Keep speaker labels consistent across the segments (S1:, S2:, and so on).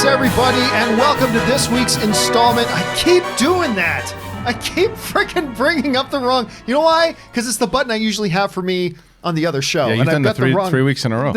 S1: everybody, and welcome to this week's installment. I keep doing that. I keep freaking bringing up the wrong. You know why? Because it's the button I usually have for me on the other show.
S2: Yeah, you've done the 3 weeks in a row.
S1: It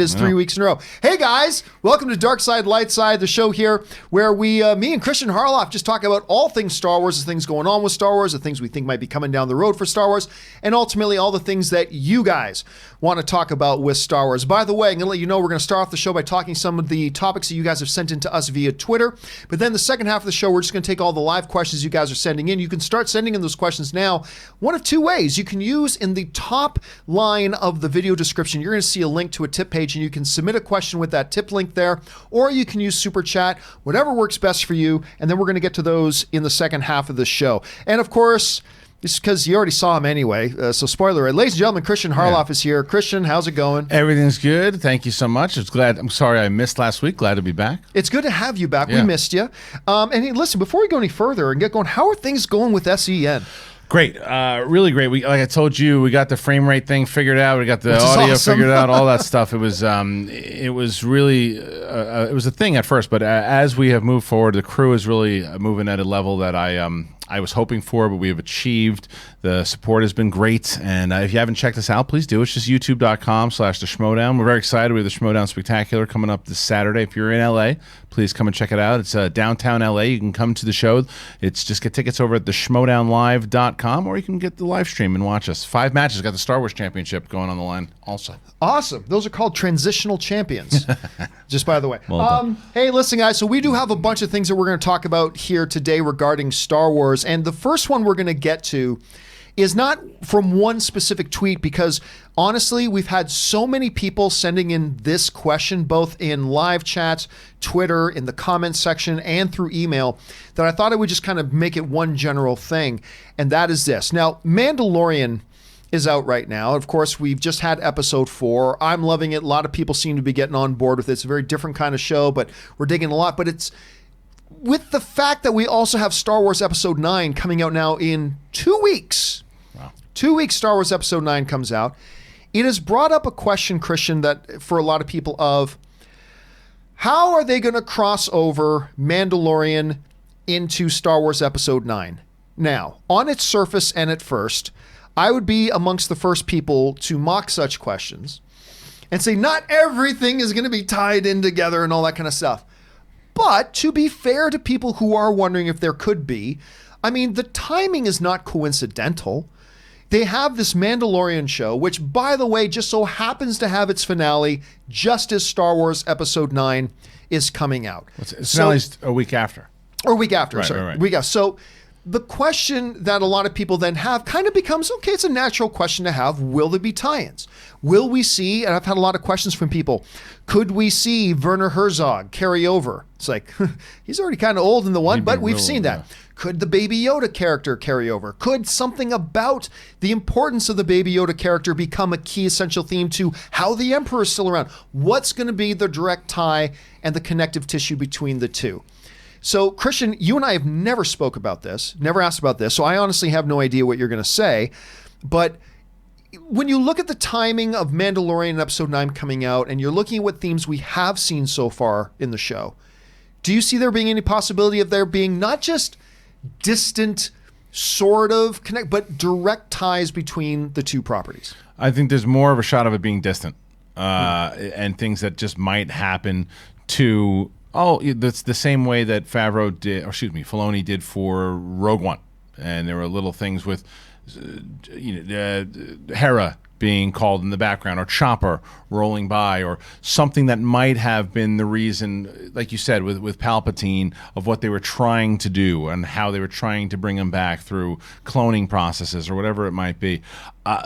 S1: is 3 weeks in a row. Hey guys, welcome to Dark Side, Light Side, the show here where me and Kristian Harloff just talk about all things Star Wars, the things going on with Star Wars, the things we think might be coming down the road for Star Wars, and ultimately all the things that you guys want to talk about with Star Wars. By the way, I'm going to let you know we're going to start off the show by talking some of the topics that you guys have sent in to us via Twitter. But then the second half of the show, we're just going to take all the live questions you guys are sending in. You can start sending in those questions now. One of two ways. You can use in the top line of the video description, you're going to see a link to a tip page, and you can submit a question with that tip link there, or you can use Super Chat, whatever works best for you. And then we're going to get to those in the second half of the show. And of course, just because you already saw him anyway, so spoiler alert. Ladies and gentlemen, Kristian Harloff is here. Kristian, how's it going?
S2: Everything's good. Thank you so much. I'm sorry I missed last week. Glad to be back.
S1: It's good to have you back. Yeah. We missed you. And hey, listen, before we go any further and get going, how are things going with SEN?
S2: Great, really great. Like I told you, we got the frame rate thing figured out. We got the audio figured out. All that stuff. It was really it was a thing at first, but as we have moved forward, the crew is really moving at a level that I was hoping for, but we have achieved. The support has been great, and if you haven't checked us out, please do. It's just youtube.com/The Schmodown. We're very excited. We have the Schmodown Spectacular coming up this Saturday. If you're in LA, please come and check it out. It's downtown LA. You can come to the show. It's just get tickets over at theschmodownlive.com, or you can get the live stream and watch us. 5 matches. Got the Star Wars Championship going on the line also.
S1: Awesome. Those are called transitional champions, just by the way.
S2: Well
S1: hey, listen, guys, so we do have a bunch of things that we're going to talk about here today regarding Star Wars, and the first one we're going to get to is not from one specific tweet, because honestly, we've had so many people sending in this question, both in live chats, Twitter, in the comments section, and through email, that I thought I would just kind of make it one general thing, and that is this. Now, Mandalorian is out right now. Of course, we've just had episode 4. I'm loving it. A lot of people seem to be getting on board with it. It's a very different kind of show, but we're digging a lot. But it's with the fact that we also have Star Wars Episode 9 coming out now in 2 weeks.
S2: Wow.
S1: 2 weeks, Star Wars Episode 9 comes out. It has brought up a question, Kristian, that for a lot of people of how are they going to cross over Mandalorian into Star Wars Episode 9? Now, on its surface and at first, I would be amongst the first people to mock such questions and say not everything is going to be tied in together and all that kind of stuff. But to be fair to people who are wondering if there could be, I mean, the timing is not coincidental. They have this Mandalorian show, which, by the way, just so happens to have its finale just as Star Wars Episode 9 is coming out.
S2: Finale's a week after.
S1: Or a week after,
S2: right,
S1: sorry.
S2: Right.
S1: Week after. So the question that a lot of people then have kind of becomes, okay, it's a natural question to have. Will there be tie-ins? Will we see, and I've had a lot of questions from people, could we see Werner Herzog carry over? It's like, he's already kind of old in the one, but we've seen that. Yeah. Could the Baby Yoda character carry over? Could something about the importance of the Baby Yoda character become a key essential theme to how the Emperor is still around? What's going to be the direct tie and the connective tissue between the two? So, Kristian, you and I have never spoke about this, never asked about this, so I honestly have no idea what you're going to say. But when you look at the timing of Mandalorian Episode 9 coming out, and you're looking at what themes we have seen so far in the show, do you see there being any possibility of there being not just distant sort of connect, but direct ties between the two properties?
S2: I think there's more of a shot of it being distant and things that just might happen to... Oh, that's the same way that Filoni did for Rogue One, and there were little things with, Hera being called in the background, or Chopper rolling by, or something that might have been the reason, like you said, with Palpatine, of what they were trying to do and how they were trying to bring him back through cloning processes or whatever it might be.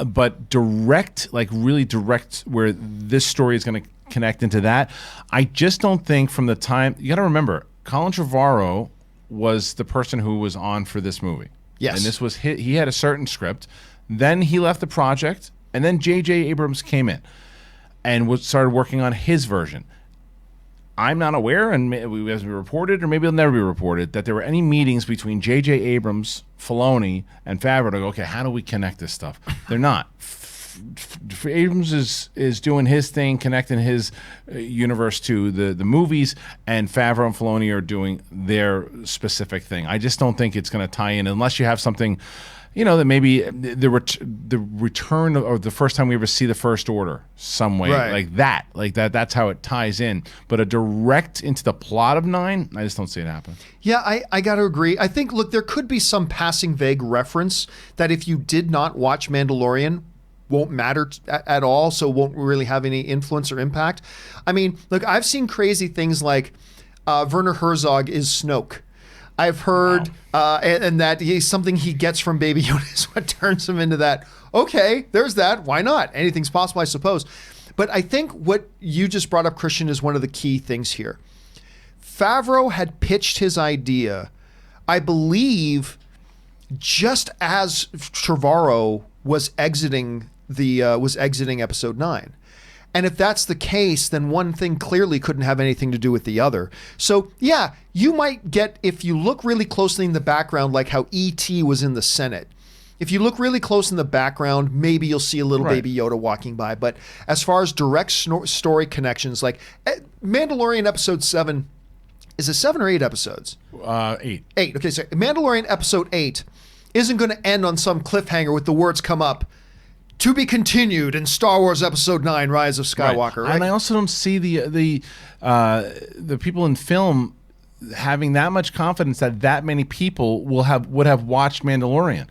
S2: But direct, like really direct, where this story is going to connect into that, I just don't think from the time... You got to remember, Colin Trevorrow was the person who was on for this movie.
S1: Yes.
S2: And this was he had a certain script. Then he left the project, and then J.J. Abrams came in and started working on his version. I'm not aware, and it has been reported, or maybe it'll never be reported, that there were any meetings between J.J. Abrams, Filoni, and Favreau to go, okay, how do we connect this stuff? They're not. Abrams is doing his thing, connecting his universe to the movies, and Favreau and Filoni are doing their specific thing. I just don't think it's going to tie in unless you have something, that maybe the return or the first time we ever see the First Order some way, like that. That's how it ties in. But a direct into the plot of 9, I just don't see it happen.
S1: Yeah, I got to agree. I think, look, there could be some passing vague reference that if you did not watch Mandalorian won't matter at all, so won't really have any influence or impact. I mean, look, I've seen crazy things like Werner Herzog is Snoke. I've heard, and that something he gets from Baby Yoda is what turns him into that. Okay, there's that. Why not? Anything's possible, I suppose. But I think what you just brought up, Kristian, is one of the key things here. Favreau had pitched his idea, I believe, just as Trevorrow was exiting Episode 9. And if that's the case, then one thing clearly couldn't have anything to do with the other. So, yeah, you might get, if you look really closely in the background, like how E.T. was in the Senate. If you look really close in the background, maybe you'll see a little Baby Yoda walking by. But as far as direct story connections, like Mandalorian Episode 7, is it 7 or 8 episodes?
S2: 8.
S1: 8. Okay, so Mandalorian Episode 8 isn't going to end on some cliffhanger with the words come up, "To be continued in Star Wars Episode 9, Rise of Skywalker." Right?
S2: And I also don't see the people in film having that much confidence that many people would have watched Mandalorian.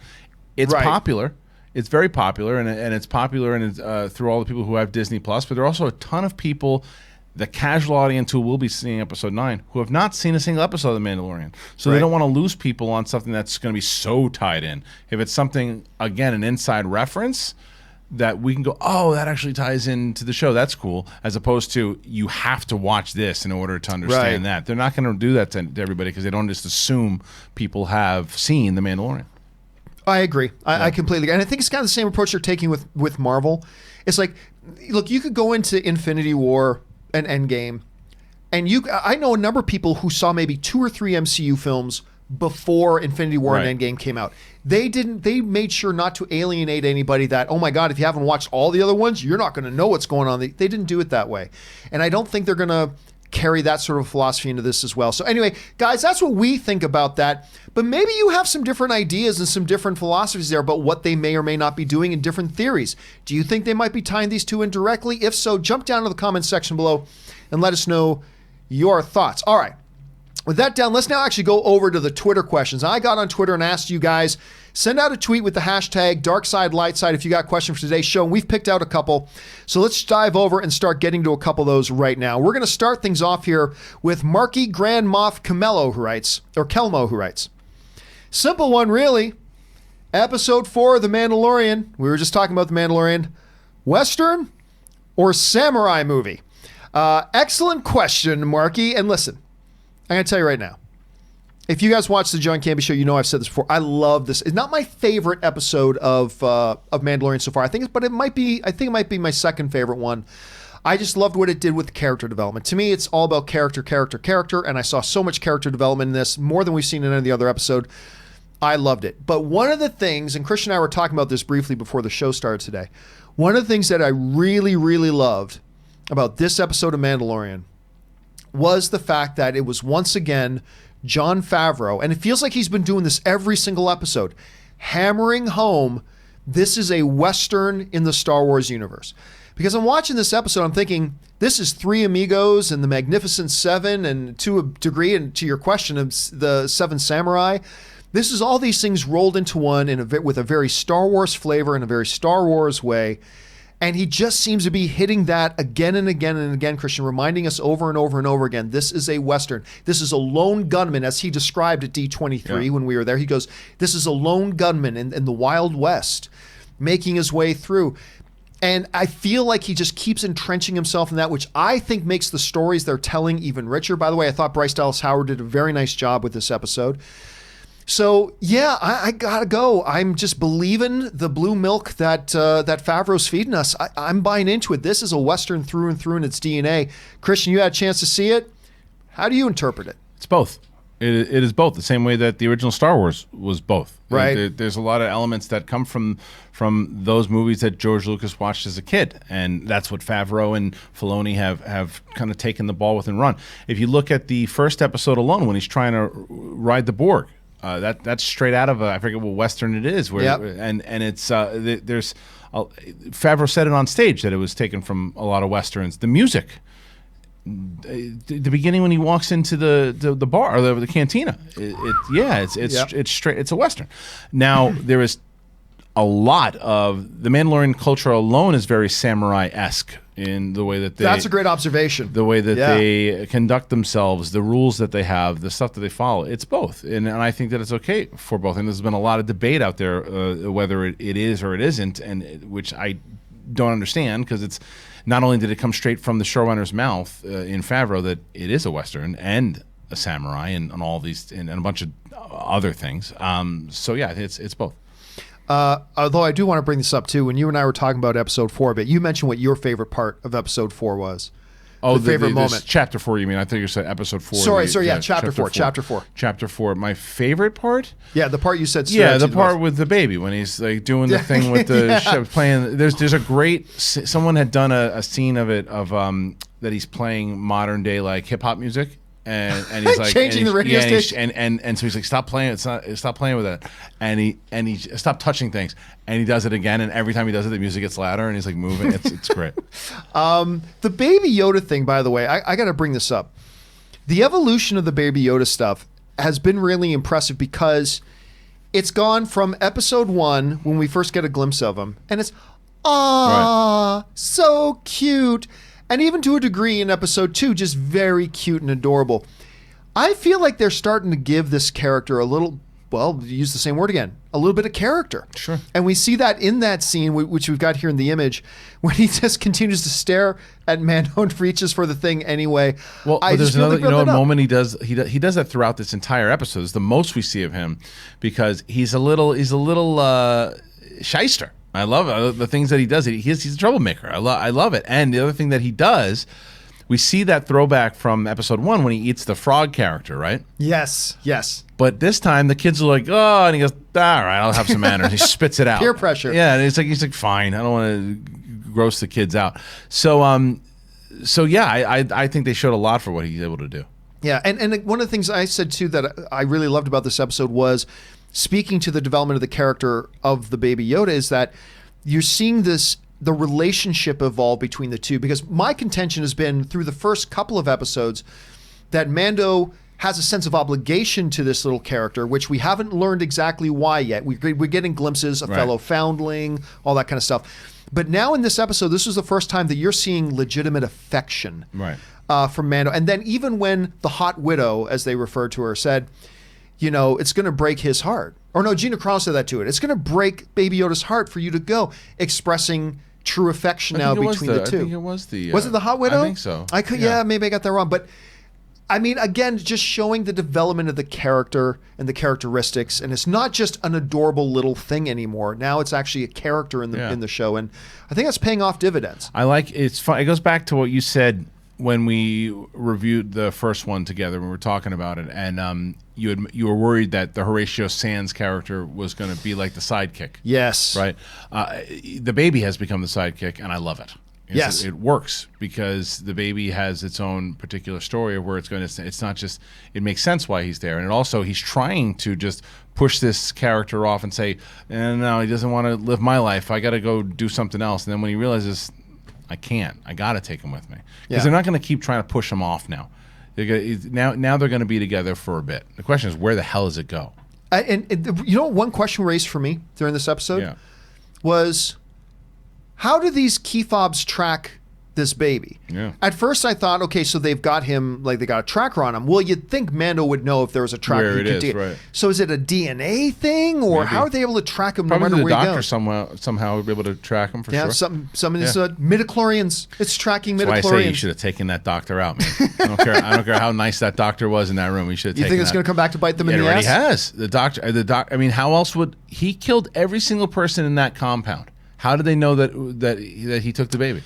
S2: It's popular. It's very popular, and it's popular and through all the people who have Disney Plus. But there are also a ton of people, the casual audience who will be seeing Episode 9, who have not seen a single episode of The Mandalorian. So they don't want to lose people on something that's going to be so tied in. If it's something, again, an inside reference that we can go, oh, that actually ties into the show, that's cool, as opposed to you have to watch this in order to understand that. They're not going to do that to everybody because they don't just assume people have seen The Mandalorian.
S1: I agree. I completely agree. And I think it's kind of the same approach they're taking with Marvel. It's like, look, you could go into Infinity War and Endgame, and I know a number of people who saw maybe 2 or 3 MCU films before Infinity War and Endgame came out. They made sure not to alienate anybody that, oh my God, if you haven't watched all the other ones, you're not going to know what's going on. They didn't do it that way. And I don't think they're going to carry that sort of philosophy into this as well. So anyway, guys, that's what we think about that. But maybe you have some different ideas and some different philosophies there about what they may or may not be doing in different theories. Do you think they might be tying these two in directly? If so, jump down to the comments section below and let us know your thoughts. All right. With that down, let's now actually go over to the Twitter questions. I got on Twitter and asked you guys, send out a tweet with the hashtag DarkSideLightSide if you got a question for today's show. And we've picked out a couple. So let's dive over and start getting to a couple of those right now. We're going to start things off here with Marky Grand Moff Kelmo, who writes, simple one, really. Episode 4 of The Mandalorian. We were just talking about The Mandalorian. Western or samurai movie? Excellent question, Marky. And listen, I'm going to tell you right now, if you guys watch the John Campea Show, you know I've said this before. I love this. It's not my favorite episode of Mandalorian so far. I think it might be my second favorite one. I just loved what it did with character development. To me, it's all about character, and I saw so much character development in this, more than we've seen in any of the other episode. I loved it. But one of the things, and Kristian and I were talking about this briefly before the show started today, one of the things that I really, really loved about this episode of Mandalorian was the fact that it was once again Jon Favreau, and it feels like he's been doing this every single episode, hammering home this is a Western in the Star Wars universe. Because I'm watching this episode, I'm thinking, this is Three Amigos and the Magnificent Seven, and to a degree, and to your question of the Seven Samurai, this is all these things rolled into one with a very Star Wars flavor in a very Star Wars way. And he just seems to be hitting that again and again and again, Kristian, reminding us over and over and over again, this is a Western. This is a lone gunman, as he described at D23 when we were there. He goes, this is a lone gunman in the Wild West making his way through. And I feel like he just keeps entrenching himself in that, which I think makes the stories they're telling even richer. By the way, I thought Bryce Dallas Howard did a very nice job with this episode. So, yeah, I gotta go. I'm just believing the blue milk that Favreau's feeding us. I'm buying into it. This is a Western through and through in its DNA. Kristian, you had a chance to see it. How do you interpret it?
S2: It's both. It is both, the same way that the original Star Wars was both.
S1: Right.
S2: There's a lot of elements that come from those movies that George Lucas watched as a kid, and that's what Favreau and Filoni have kind of taken the ball with and run. If you look at the first episode alone, when he's trying to ride the Borg, that's straight out of I forget what Western it is. Where and it's there's Favreau said it on stage that it was taken from a lot of Westerns. The music. The beginning when he walks into the bar or the cantina, it's straight. It's a Western. Now there is a lot of the Mandalorian culture alone is very samurai-esque in the way that they.
S1: That's a great observation.
S2: The way that they conduct themselves, the rules that they have, the stuff that they follow. It's both, and I think that it's okay for both. And there's been a lot of debate out there whether it is or it isn't, and which I don't understand because it's. Not only did it come straight from the showrunner's mouth in Favreau that it is a Western and a samurai and all these and a bunch of other things. So yeah, it's both.
S1: Although I do want to bring this up too, when you and I were talking about episode 4, but you mentioned what your favorite part of episode 4 was.
S2: Oh,
S1: the favorite moment.
S2: Chapter 4, you mean? I think you said episode 4.
S1: Sorry, chapter 4.
S2: Chapter 4. My favorite part?
S1: Yeah, the part you said.
S2: Yeah, the part with the baby when he's like doing the thing with the playing. There's a great. Someone had done a scene of it that he's playing modern day like hip hop music. And he's like
S1: changing the radio station,
S2: and so he's like, stop playing it, stop playing with it, and he stop touching things, and he does it again, and every time he does it, the music gets louder, and he's like moving. It's great.
S1: The Baby Yoda thing, by the way, I got to bring this up. The evolution of the Baby Yoda stuff has been really impressive because it's gone from episode 1 when we first get a glimpse of him, and it's so cute. And even to a degree in episode 2, just very cute and adorable. I feel like they're starting to give this character a little, well, use the same word again, a little bit of character.
S2: Sure.
S1: And we see that in that scene, which we've got here in the image, when he just continues to stare at Mando and reaches for the thing anyway.
S2: Well, there's another moment he does that throughout this entire episode. It's the most we see of him because he's a little shyster. I love the things that he does. He's a troublemaker. I love it. And the other thing that he does, we see that throwback from episode 1 when he eats the frog character, right?
S1: Yes.
S2: But this time the kids are like, oh, and he goes, all right, I'll have some manners. He spits it out.
S1: Peer pressure.
S2: Yeah, and he's like, fine. I don't want to gross the kids out. So yeah, I think they showed a lot for what he's able to do.
S1: Yeah, and one of the things I said too that I really loved about this episode was speaking to the development of the character of the Baby Yoda is that you're seeing the relationship evolve between the two, because my contention has been through the first couple of episodes that Mando has a sense of obligation to this little character, which we haven't learned exactly why yet. We're getting glimpses of fellow foundling, all that kind of stuff. But now in this episode, this is the first time that you're seeing legitimate affection from Mando. And then even when the Hot Widow, as they referred to her, said, you know, it's going to break his heart. Or no, Gina Carano said that to it. It's going to break Baby Yoda's heart for you to go, expressing true affection now between the two.
S2: I think it was the...
S1: was it the Hot Widow?
S2: I think so.
S1: Yeah, maybe I got that wrong. But, I mean, again, just showing the development of the character and the characteristics. And it's not just an adorable little thing anymore. Now it's actually a character in the show. And I think that's paying off dividends.
S2: I like it's fun. It goes back to what you said when we reviewed the first one together, when we were talking about it, and you were worried that the Horatio Sands character was going to be like the sidekick.
S1: Yes.
S2: Right? The baby has become the sidekick, and I love it.
S1: Yes.
S2: It works because the baby has its own particular story of where it's going to, it's not just, it makes sense why he's there. And also he's trying to just push this character off and say, no, he doesn't want to live my life. I got to go do something else. And then when he realizes, I can't. I got to take him with me. Because they're not going to keep trying to push him off now. Now they're going to be together for a bit. The question is, where the hell does it go?
S1: And you know, one question raised for me during this episode was, how do these key fobs track this baby?
S2: Yeah.
S1: At first I thought, okay, so they've got him, like they got a tracker on him. Well, you'd think Mando would know if there was a tracker.
S2: Where it is, right.
S1: So is it a DNA thing, or how are they able to track him no matter where he goes?
S2: Probably the doctor somehow would be able to track him for sure.
S1: Some of these midichlorians. It's tracking midichlorians.
S2: That's why I say you should have taken that doctor out, man. I don't care how nice that doctor was in that room. You should have taken.
S1: You think it's going to come back to bite them in the ass?
S2: It already has. The doctor. I mean, how else would he killed every single person in that compound? How did they know that he took the baby?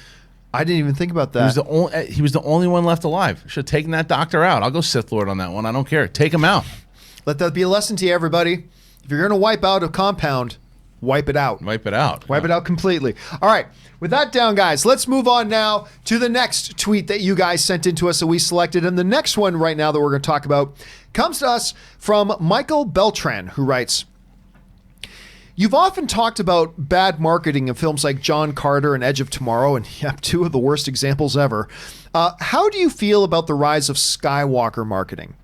S1: I didn't even think about that.
S2: He was the only one left alive. Should have taken that doctor out. I'll go Sith Lord on that one. I don't care. Take him out.
S1: Let that be a lesson to you, everybody. If you're going to wipe out a compound, wipe it out.
S2: Wipe it out.
S1: Wipe it out completely. All right. With that down, guys, let's move on now to the next tweet that you guys sent in to us that we selected. And the next one right now that we're going to talk about comes to us from Michael Beltran, who writes, "You've often talked about bad marketing in films like John Carter and Edge of Tomorrow, and yeah, two of the worst examples ever. How do you feel about the rise of Skywalker marketing?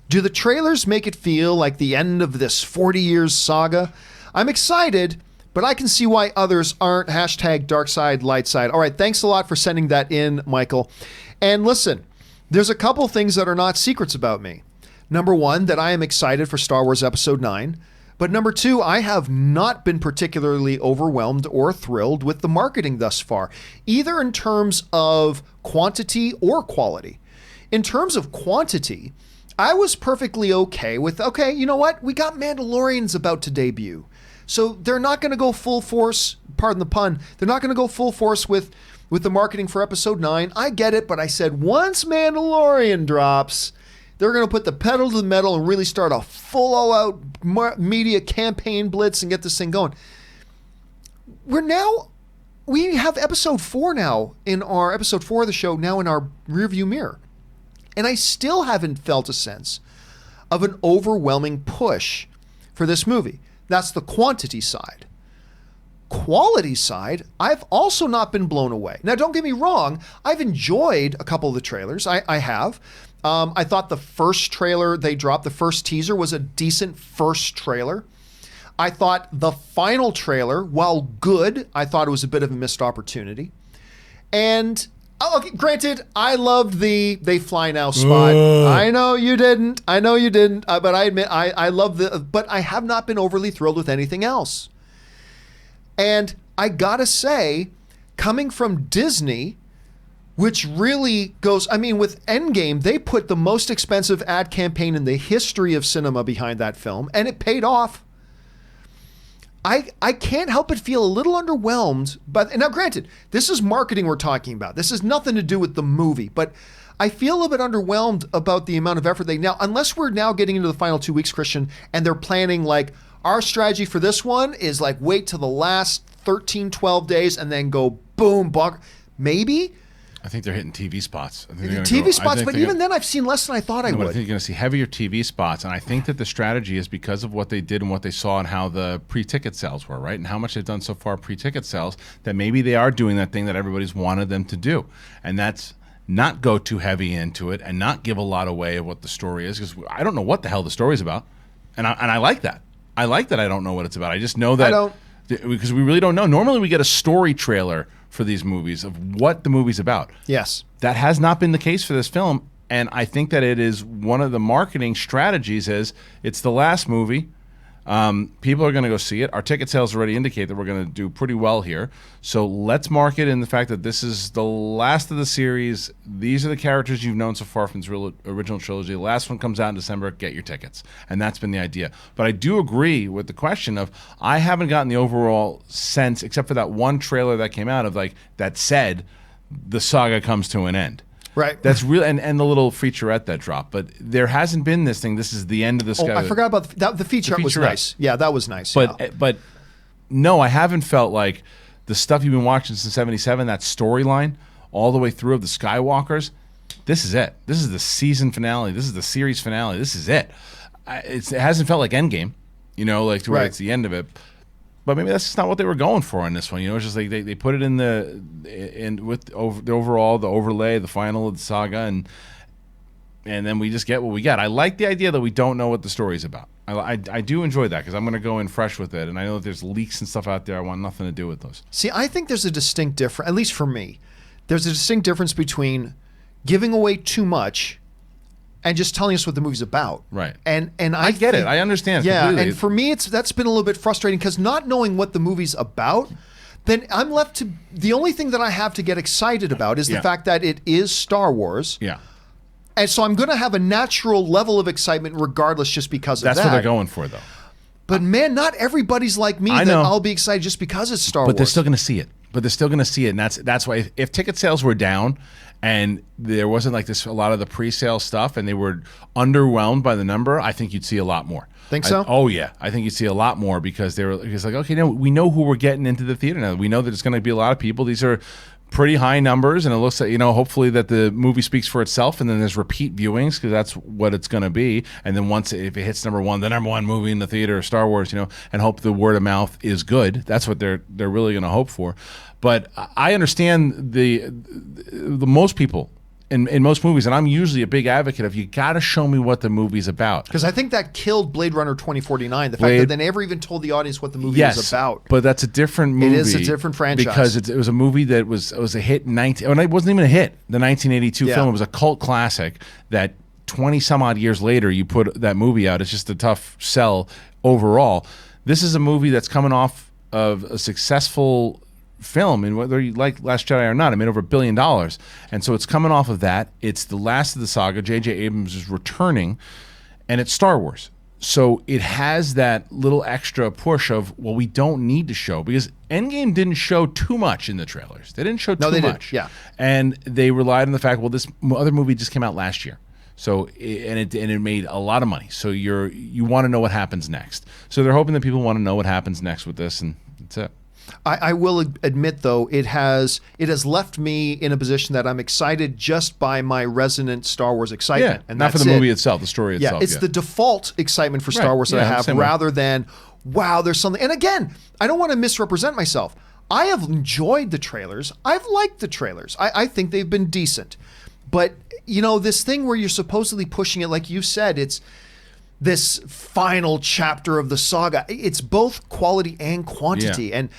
S1: Do the trailers make it feel like the end of this 40 years saga? I'm excited, but I can see why others aren't. Hashtag dark side, light side." All right, thanks a lot for sending that in, Michael. And listen, there's a couple things that are not secrets about me. Number one, that I am excited for Star Wars Episode 9. But number two, I have not been particularly overwhelmed or thrilled with the marketing thus far, either in terms of quantity or quality. In terms of quantity, I was perfectly okay with, okay, you know what? We got Mandalorians about to debut. So they're not going to go full force, pardon the pun, they're not going to go full force with the marketing for Episode 9. I get it, but I said once Mandalorian drops, they're going to put the pedal to the metal and really start a full-out media campaign blitz and get this thing going. We have Episode 4 now in our Episode 4 of the show now in our rearview mirror. And I still haven't felt a sense of an overwhelming push for this movie. That's the quantity side. Quality side, I've also not been blown away. Now, don't get me wrong. I've enjoyed a couple of the trailers. I have. I thought the first trailer they dropped, the first teaser, was a decent first trailer. I thought the final trailer, while good, I thought it was a bit of a missed opportunity. And, okay, granted, I loved the they fly now spot. I know you didn't. But I admit, I love but I have not been overly thrilled with anything else. And I gotta say, coming from Disney, which really goes, I mean, with Endgame, they put the most expensive ad campaign in the history of cinema behind that film, and it paid off. I can't help but feel a little underwhelmed. But now, granted, this is marketing we're talking about. This has nothing to do with the movie, but I feel a bit underwhelmed about the amount of effort now, unless we're now getting into the final 2 weeks, Kristian, and they're planning like, our strategy for this one is like wait till the last 13, 12 days and then go boom, bonk. Maybe.
S2: I think they're hitting TV spots.
S1: TV spots, but even then I've seen less than I thought I would.
S2: I think you're going to see heavier TV spots, and I think that the strategy is because of what they did and what they saw and how the pre-ticket sales were, right? And how much they've done so far pre-ticket sales, that maybe they are doing that thing that everybody's wanted them to do. And that's not go too heavy into it and not give a lot away of what the story is, because I don't know what the hell the story's about. And I like that. I like that I don't know what it's about. I just know that because we really don't know. Normally we get a story trailer for these movies of what the movie's about.
S1: Yes.
S2: That has not been the case for this film, and I think that it is one of the marketing strategies is it's the last movie. People are going to go see it. Our ticket sales already indicate that we're going to do pretty well here. So let's market in the fact that this is the last of the series. These are the characters you've known so far from this original trilogy. The last one comes out in December. Get your tickets. And that's been the idea. But I do agree with the question of I haven't gotten the overall sense, except for that one trailer that came out of like that said the saga comes to an end.
S1: Right.
S2: That's real, and the little featurette that dropped. But there hasn't been this thing. This is the end of this.
S1: I forgot about the featurette was nice. Yeah, that was nice.
S2: But no, I haven't felt like the stuff you've been watching since '77, that storyline all the way through of the Skywalkers. This is it. This is the season finale. This is the series finale. This is it. It hasn't felt like Endgame, like to where it's the end of it. But maybe that's just not what they were going for in this one. It's just like they put it with the overall, the overlay, the final of the saga, and then we just get what we get. I like the idea that we don't know what the story's about. I do enjoy that because I'm going to go in fresh with it, and I know that there's leaks and stuff out there. I want nothing to do with those. See,
S1: I think there's a distinct difference, at least for me, there's a distinct difference between giving away too much and just telling us what the movie's about.
S2: Right.
S1: And
S2: I get it. I understand.
S1: Yeah,
S2: completely.
S1: and for me, that's been a little bit frustrating because not knowing what the movie's about, then I'm left to, the only thing that I have to get excited about is the fact that it is Star Wars.
S2: Yeah.
S1: And so I'm going to have a natural level of excitement regardless just because of that.
S2: That's what they're going for, though.
S1: But man, not everybody's like me that I'll be excited just because it's Star Wars.
S2: But they're still going to see it. but they're still going to see it, and that's why if ticket sales were down and there wasn't like this a lot of the pre-sale stuff and they were underwhelmed by the number, I think you'd see a lot more.
S1: Think so?
S2: Oh yeah, I think you'd see a lot more because it's like, okay, no, we know who we're getting into the theater now. We know that it's going to be a lot of people. These are pretty high numbers, and it looks like, hopefully that the movie speaks for itself, and then there's repeat viewings because that's what it's going to be. And then if it hits number one, the number one movie in the theater, Star Wars, and hope the word of mouth is good. That's what they're really going to hope for. But I understand the most people in most movies, and I'm usually a big advocate of you got to show me what the movie's about.
S1: Because I think that killed Blade Runner 2049, the fact that they never even told the audience what the movie was about.
S2: But that's a different movie. It
S1: is a different franchise.
S2: Because it was a movie that was a hit in it wasn't even a hit, the 1982 film. It was a cult classic that 20 some odd years later you put that movie out. It's just a tough sell overall. This is a movie that's coming off of a successful film, and whether you like Last Jedi or not, it made over $1 billion, and so it's coming off of that. It's the last of the saga. J.J. Abrams is returning, and it's Star Wars, so it has that little extra push of, well, we don't need to show, because Endgame didn't show too much in the trailers. They didn't show too much.
S1: Yeah,
S2: and they relied on the fact, well, this other movie just came out last year. So it made a lot of money. So you want to know what happens next. So they're hoping that people want to know what happens next with this, and that's it.
S1: I will admit, though, it has left me in a position that I'm excited just by my resonant Star Wars excitement.
S2: And not for the movie itself, the story itself.
S1: Yeah, it's the default excitement for Star Wars that I have, rather than, wow, there's something. And again, I don't want to misrepresent myself. I have enjoyed the trailers. I've liked the trailers. I think they've been decent. But, this thing where you're supposedly pushing it, like you said, it's this final chapter of the saga. It's both quality and quantity.
S2: Yeah.
S1: And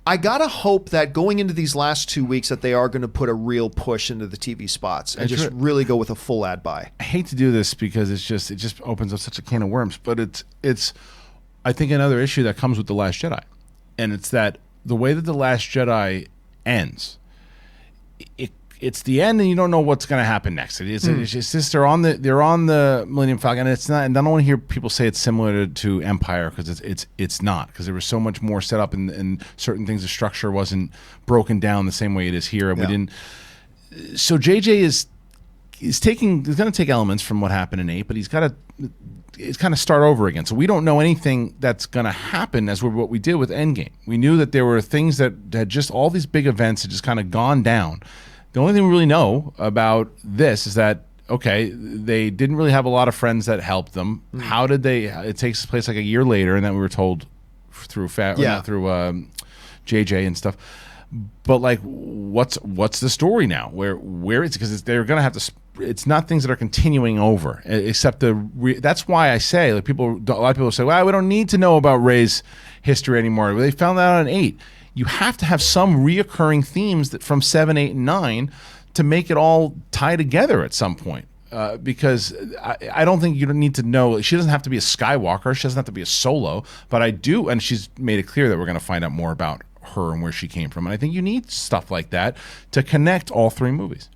S1: I got to hope that going into these last 2 weeks that they are going to put a real push into the TV spots and just really go with a full ad buy.
S2: I hate to do this because it just opens up such a can of worms, but it's I think another issue that comes with The Last Jedi. And it's that the way that The Last Jedi ends, it's the end, and you don't know what's going to happen next. It's just they're on the Millennium Falcon, and it's not. And I don't want to hear people say it's similar to Empire, because it's not, because there was so much more set up, and certain things, the structure wasn't broken down the same way it is here, and we didn't. So JJ is going to take elements from what happened in 8, but he's got to start over again. So we don't know anything that's going to happen as what we did with Endgame. We knew that there were things that had just all these big events had just kind of gone down. The only thing we really know about this is that, okay, they didn't really have a lot of friends that helped them. How did they? It takes place like a year later, and then we were told through JJ and stuff. But like, what's the story now? Where it's, because they're gonna have to. It's not things that are continuing over, except that's why I say, like, a lot of people say, well, we don't need to know about Rey's history anymore. They found that out in 8. You have to have some reoccurring themes from 7, 8, and 9 to make it all tie together at some point. Because I don't think you don't need to know. She doesn't have to be a Skywalker. She doesn't have to be a Solo. But I do, and she's made it clear that we're going to find out more about her and where she came from. And I think you need stuff like that to connect all 3 movies.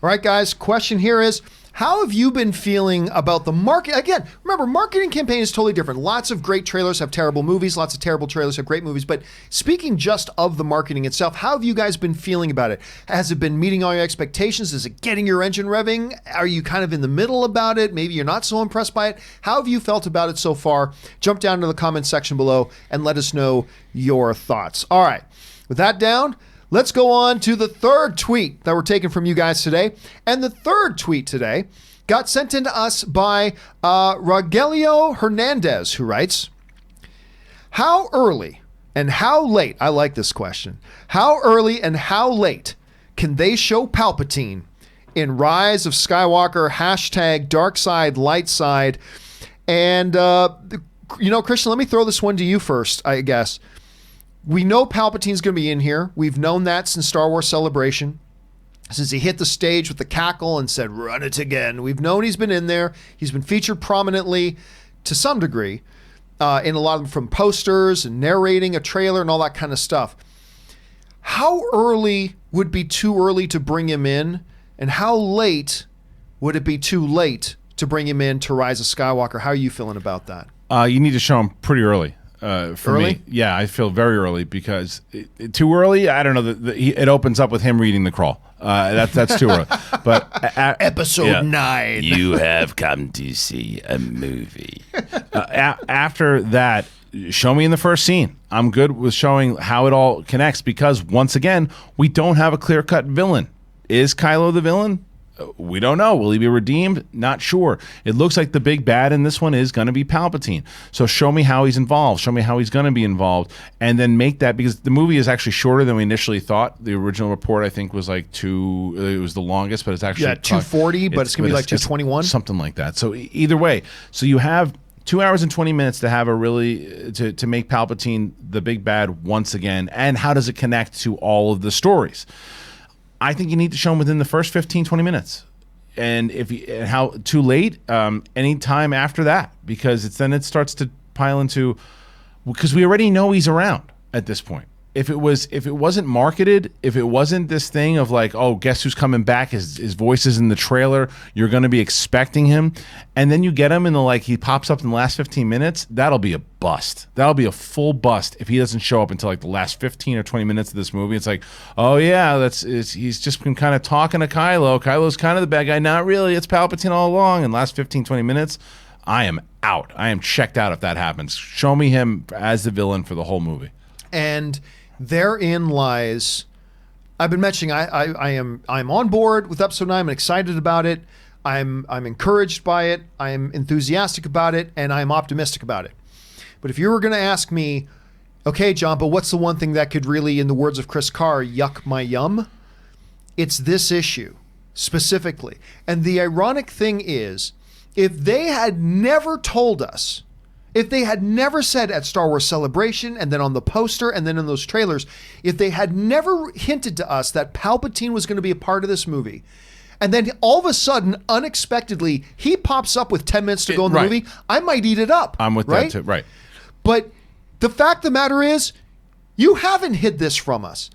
S1: All right, guys, question here is, how have you been feeling about the market? Again, remember, marketing campaign is totally different. Lots of great trailers have terrible movies. Lots of terrible trailers have great movies. But speaking just of the marketing itself, how have you guys been feeling about it? Has it been meeting all your expectations? Is it getting your engine revving? Are you kind of in the middle about it? Maybe you're not so impressed by it. How have you felt about it so far? Jump down to the comment section below and let us know your thoughts. All right, with that down, let's go on to the third tweet that we're taking from you guys today. And the third tweet today got sent in to us by Rogelio Hernandez, who writes, how early and how late, I like this question, how early and how late can they show Palpatine in Rise of Skywalker, hashtag dark side, light side? And, Kristian, let me throw this one to you first, I guess. We know Palpatine's going to be in here. We've known that since Star Wars Celebration, since he hit the stage with the cackle and said, run it again. We've known he's been in there. He's been featured prominently to some degree in a lot of them, from posters and narrating a trailer and all that kind of stuff. How early would be too early to bring him in, and how late would it be too late to bring him in to Rise of Skywalker? How are you feeling about that?
S2: You need to show him pretty early. for
S1: Early?
S2: me. Yeah, I feel very early because too early. I don't know. It opens up with him reading the crawl. That's too early. But
S1: Episode 9.
S2: You have come to see a movie. After that, show me in the first scene. I'm good with showing how it all connects because once again, we don't have a clear-cut villain. Is Kylo the villain? We don't know. Will he be redeemed? Not sure. It looks like the big bad in this one is going to be Palpatine. So show me how he's involved. Show me how he's going to be involved. And then make that, because the movie is actually shorter than we initially thought. The original report, I think, was like it was the longest, but it's actually
S1: 240, but it's going to be like 221.
S2: Something like that. So either way, so you have 2 hours and 20 minutes to have to make Palpatine the big bad once again. And how does it connect to all of the stories? I think you need to show them within the first 15, 20 minutes. And how too late, any time after that, because then it starts to pile into, because we already know he's around at this point. If it wasn't marketed, if it wasn't this thing of like, oh, guess who's coming back? His voice is in the trailer. You're going to be expecting him. And then you get him and he pops up in the last 15 minutes. That'll be a bust. That'll be a full bust if he doesn't show up until like the last 15 or 20 minutes of this movie. It's like, oh yeah, he's just been kind of talking to Kylo. Kylo's kind of the bad guy. Not really. It's Palpatine all along. And last 15, 20 minutes, I am out. I am checked out if that happens. Show me him as the villain for the whole movie.
S1: And therein lies, I've been mentioning, I'm on board with episode 9. I'm excited about it. I'm encouraged by it. I'm enthusiastic about it, and I'm optimistic about it. But if you were going to ask me, okay, John, but what's the one thing that could really, in the words of Chris Carr, yuck my yum? It's this issue specifically. And the ironic thing is, if they had never told us, if they had never said at Star Wars Celebration and then on the poster and then in those trailers, if they had never hinted to us that Palpatine was going to be a part of this movie, and then all of a sudden, unexpectedly, he pops up with 10 minutes to go in the movie, I might eat it up.
S2: I'm with that too, right.
S1: But the fact of the matter is, you haven't hid this from us.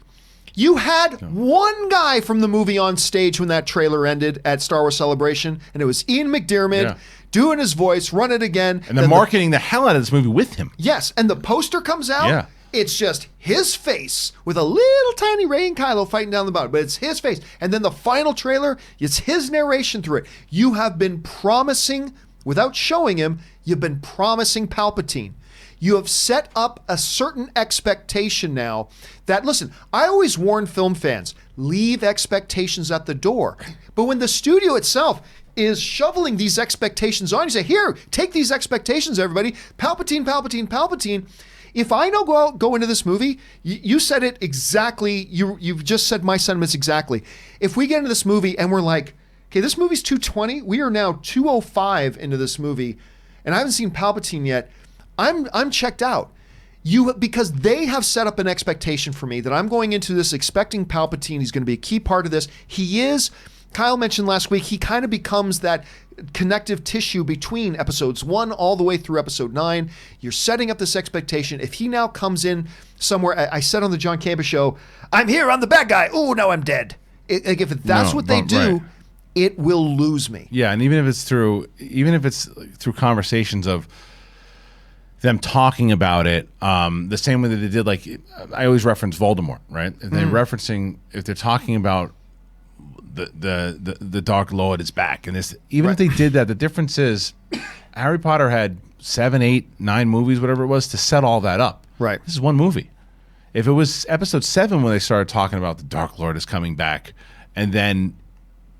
S1: You had one guy from the movie on stage when that trailer ended at Star Wars Celebration, and it was Ian McDiarmid doing his voice, run it again.
S2: And they're marketing the hell out of this movie with him.
S1: Yes, and the poster comes out. Yeah. It's just his face with a little tiny Rey and Kylo fighting down the bottom, but it's his face. And then the final trailer, it's his narration through it. You have been promising, without showing him, you've been promising Palpatine. You have set up a certain expectation now that, listen, I always warn film fans, leave expectations at the door. But when the studio itself is shoveling these expectations on, you say, here, take these expectations, everybody. Palpatine, Palpatine, Palpatine. If I go into this movie, you said it exactly, you've just said my sentiments exactly. If we get into this movie and we're like, okay, this movie's 220, we are now 205 into this movie, and I haven't seen Palpatine yet, I'm checked out. Because they have set up an expectation for me that I'm going into this expecting Palpatine. He's going to be a key part of this. He is, Kyle mentioned last week, he kind of becomes that connective tissue between episodes 1 all the way through episode 9. You're setting up this expectation. If he now comes in somewhere, I said on the John Campea Show, I'm here, I'm the bad guy. Oh, now I'm dead. If that's what they do, it will lose me.
S2: Yeah, and even if it's through conversations of them talking about it, the same way that they did, like, I always reference Voldemort, right? And they're referencing, if they're talking about the Dark Lord is back, and this, even if they did that, the difference is Harry Potter had 7, 8, 9 movies, whatever it was, to set all that up.
S1: Right.
S2: This is one movie. If it was episode 7 when they started talking about the Dark Lord is coming back, and then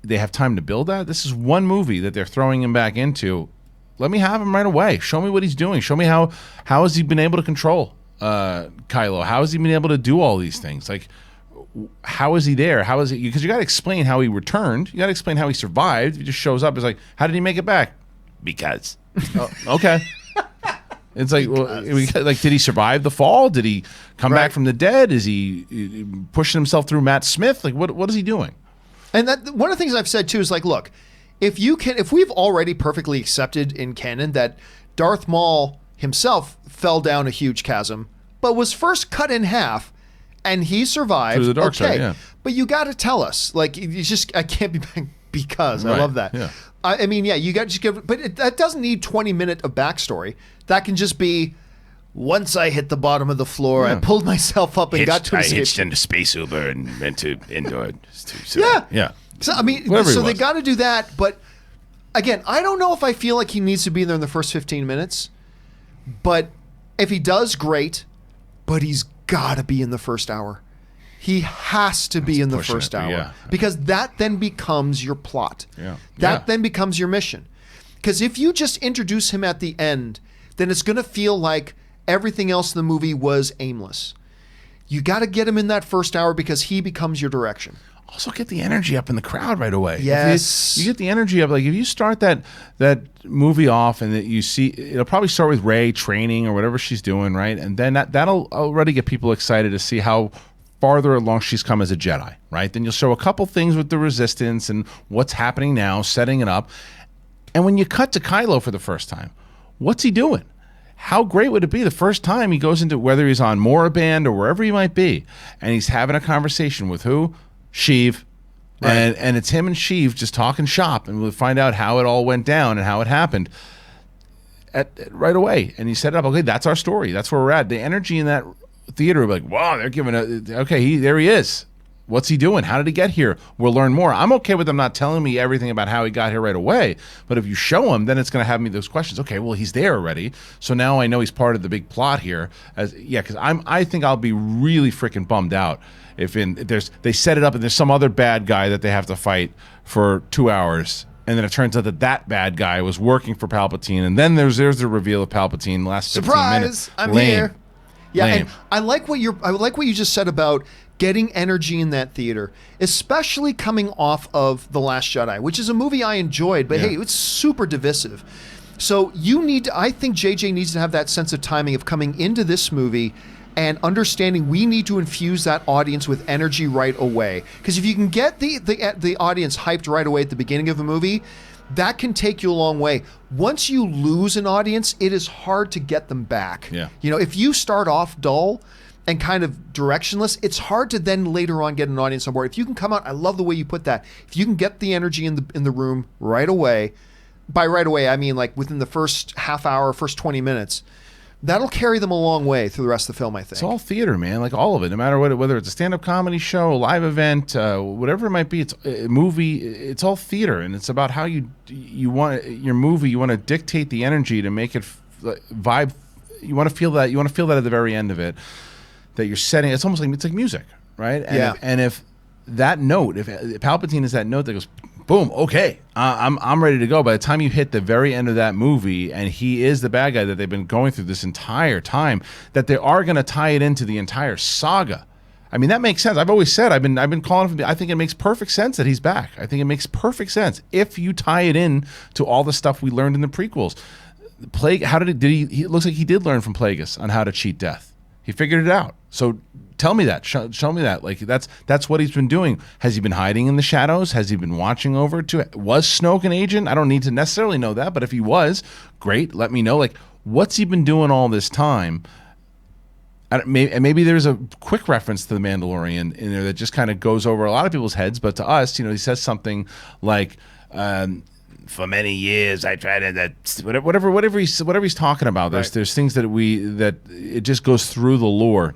S2: they have time to build that, this is one movie that they're throwing him back into. Let me have him right away. Show me what he's doing. Show me how has he been able to control Kylo? How has he been able to do all these things? Like, how is he there? How is it? Because you got to explain how he returned. You got to explain how he survived. He just shows up. It's like, how did he make it back? Because. Okay. It's like, did he survive the fall? Did he come back from the dead? Is he pushing himself through Matt Smith? Like, what is he doing?
S1: And that one of the things I've said too is like, look, if we've already perfectly accepted in canon that Darth Maul himself fell down a huge chasm, but was first cut in half, and he survived.
S2: Through the dark side, yeah.
S1: But you got to tell us, like, I can't be because I love that.
S2: Yeah.
S1: I mean, yeah, you got to just give, but that doesn't need 20 minutes of backstory. That can just be, once I hit the bottom of the floor, I pulled myself up and got to
S3: I
S1: escape.
S3: hitched into Space Uber and went to indoor.
S2: Yeah.
S1: So I mean,
S2: Whatever
S1: so
S2: he
S1: they
S2: was.
S1: got to do that. But again, I don't know if I feel like he needs to be there in the first 15 minutes. But if he does, great. But he's got to be in the first hour. He has to be in the
S2: pushing
S1: first
S2: it,
S1: hour
S2: yeah.
S1: because that then becomes your plot.
S2: Yeah.
S1: That
S2: Yeah.
S1: then becomes your mission. Because if you just introduce him at the end, then it's going to feel like everything else in the movie was aimless. You got to get him in that first hour because he becomes your direction.
S2: Also get the energy up in the crowd right away.
S1: Yes.
S2: If you get the energy up. Like if you start that movie off and that you see, it'll probably start with Rey training or whatever she's doing, right? And then that'll already get people excited to see how farther along she's come as a Jedi, right? Then you'll show a couple things with the Resistance and what's happening now, setting it up. And when you cut to Kylo for the first time, what's he doing? How great would it be the first time he goes into, whether he's on Moraband or wherever he might be, and he's having a conversation with who? Sheev.
S1: Right.
S2: And it's him and Sheev just talking shop, and we'll find out how it all went down and how it happened right away. And he set it up, okay, that's our story. That's where we're at. The energy in that theater, like, wow, they're giving there he is. What's he doing? How did he get here? We'll learn more. I'm okay with them not telling me everything about how he got here right away, but if you show him, then it's going to have me those questions. Okay, well, he's there already, so now I know he's part of the big plot here. Because I think I'll be really freaking bummed out if they set it up and there's some other bad guy that they have to fight for 2 hours, and then it turns out that bad guy was working for Palpatine, and then there's the reveal of Palpatine in the last 15 minutes.
S1: Surprise! I'm
S2: Lame.
S1: here. Yeah,
S2: Lame.
S1: and I like what you just said about getting energy in that theater, especially coming off of The Last Jedi, which is a movie I enjoyed, but hey, it's super divisive. So I think JJ needs to have that sense of timing of coming into this movie and understanding we need to infuse that audience with energy right away. Because if you can get the audience hyped right away at the beginning of a movie, that can take you a long way. Once you lose an audience, it is hard to get them back.
S2: Yeah.
S1: You know, if you start off dull and kind of directionless, it's hard to then later on get an audience on board. If you can come out, I love the way you put that. If you can get the energy in the room right away, by right away, I mean like within the first half hour, first 20 minutes, that'll carry them a long way through the rest of the film, I think.
S2: It's all theater, man. Like all of it, no matter whether it's a stand-up comedy show, a live event, whatever it might be. It's a movie. It's all theater, and it's about how you want your movie. You want to dictate the energy to make it vibe. You want to feel that. You want to feel that at the very end of it. That you're setting. It's almost like music, right? And if that note, if Palpatine is that note that goes, boom, okay, I'm ready to go. By the time you hit the very end of that movie, and he is the bad guy that they've been going through this entire time, that they are going to tie it into the entire saga. I mean, that makes sense. I've always said I've been calling him. I think it makes perfect sense that he's back. I think it makes perfect sense if you tie it in to all the stuff we learned in the prequels. Plague. How did he? It looks like he did learn from Plagueis on how to cheat death. He figured it out. So tell me that. Show me that. Like that's what he's been doing. Has he been hiding in the shadows? Has he been watching over to? Was Snoke an agent? I don't need to necessarily know that, but if he was, great. Let me know. Like, what's he been doing all this time? Maybe there's a quick reference to the Mandalorian in there that just kind of goes over a lot of people's heads, but to us, he says something like.
S3: For many years, I tried to
S2: Whatever he's talking about. There's things that it just goes through the lore.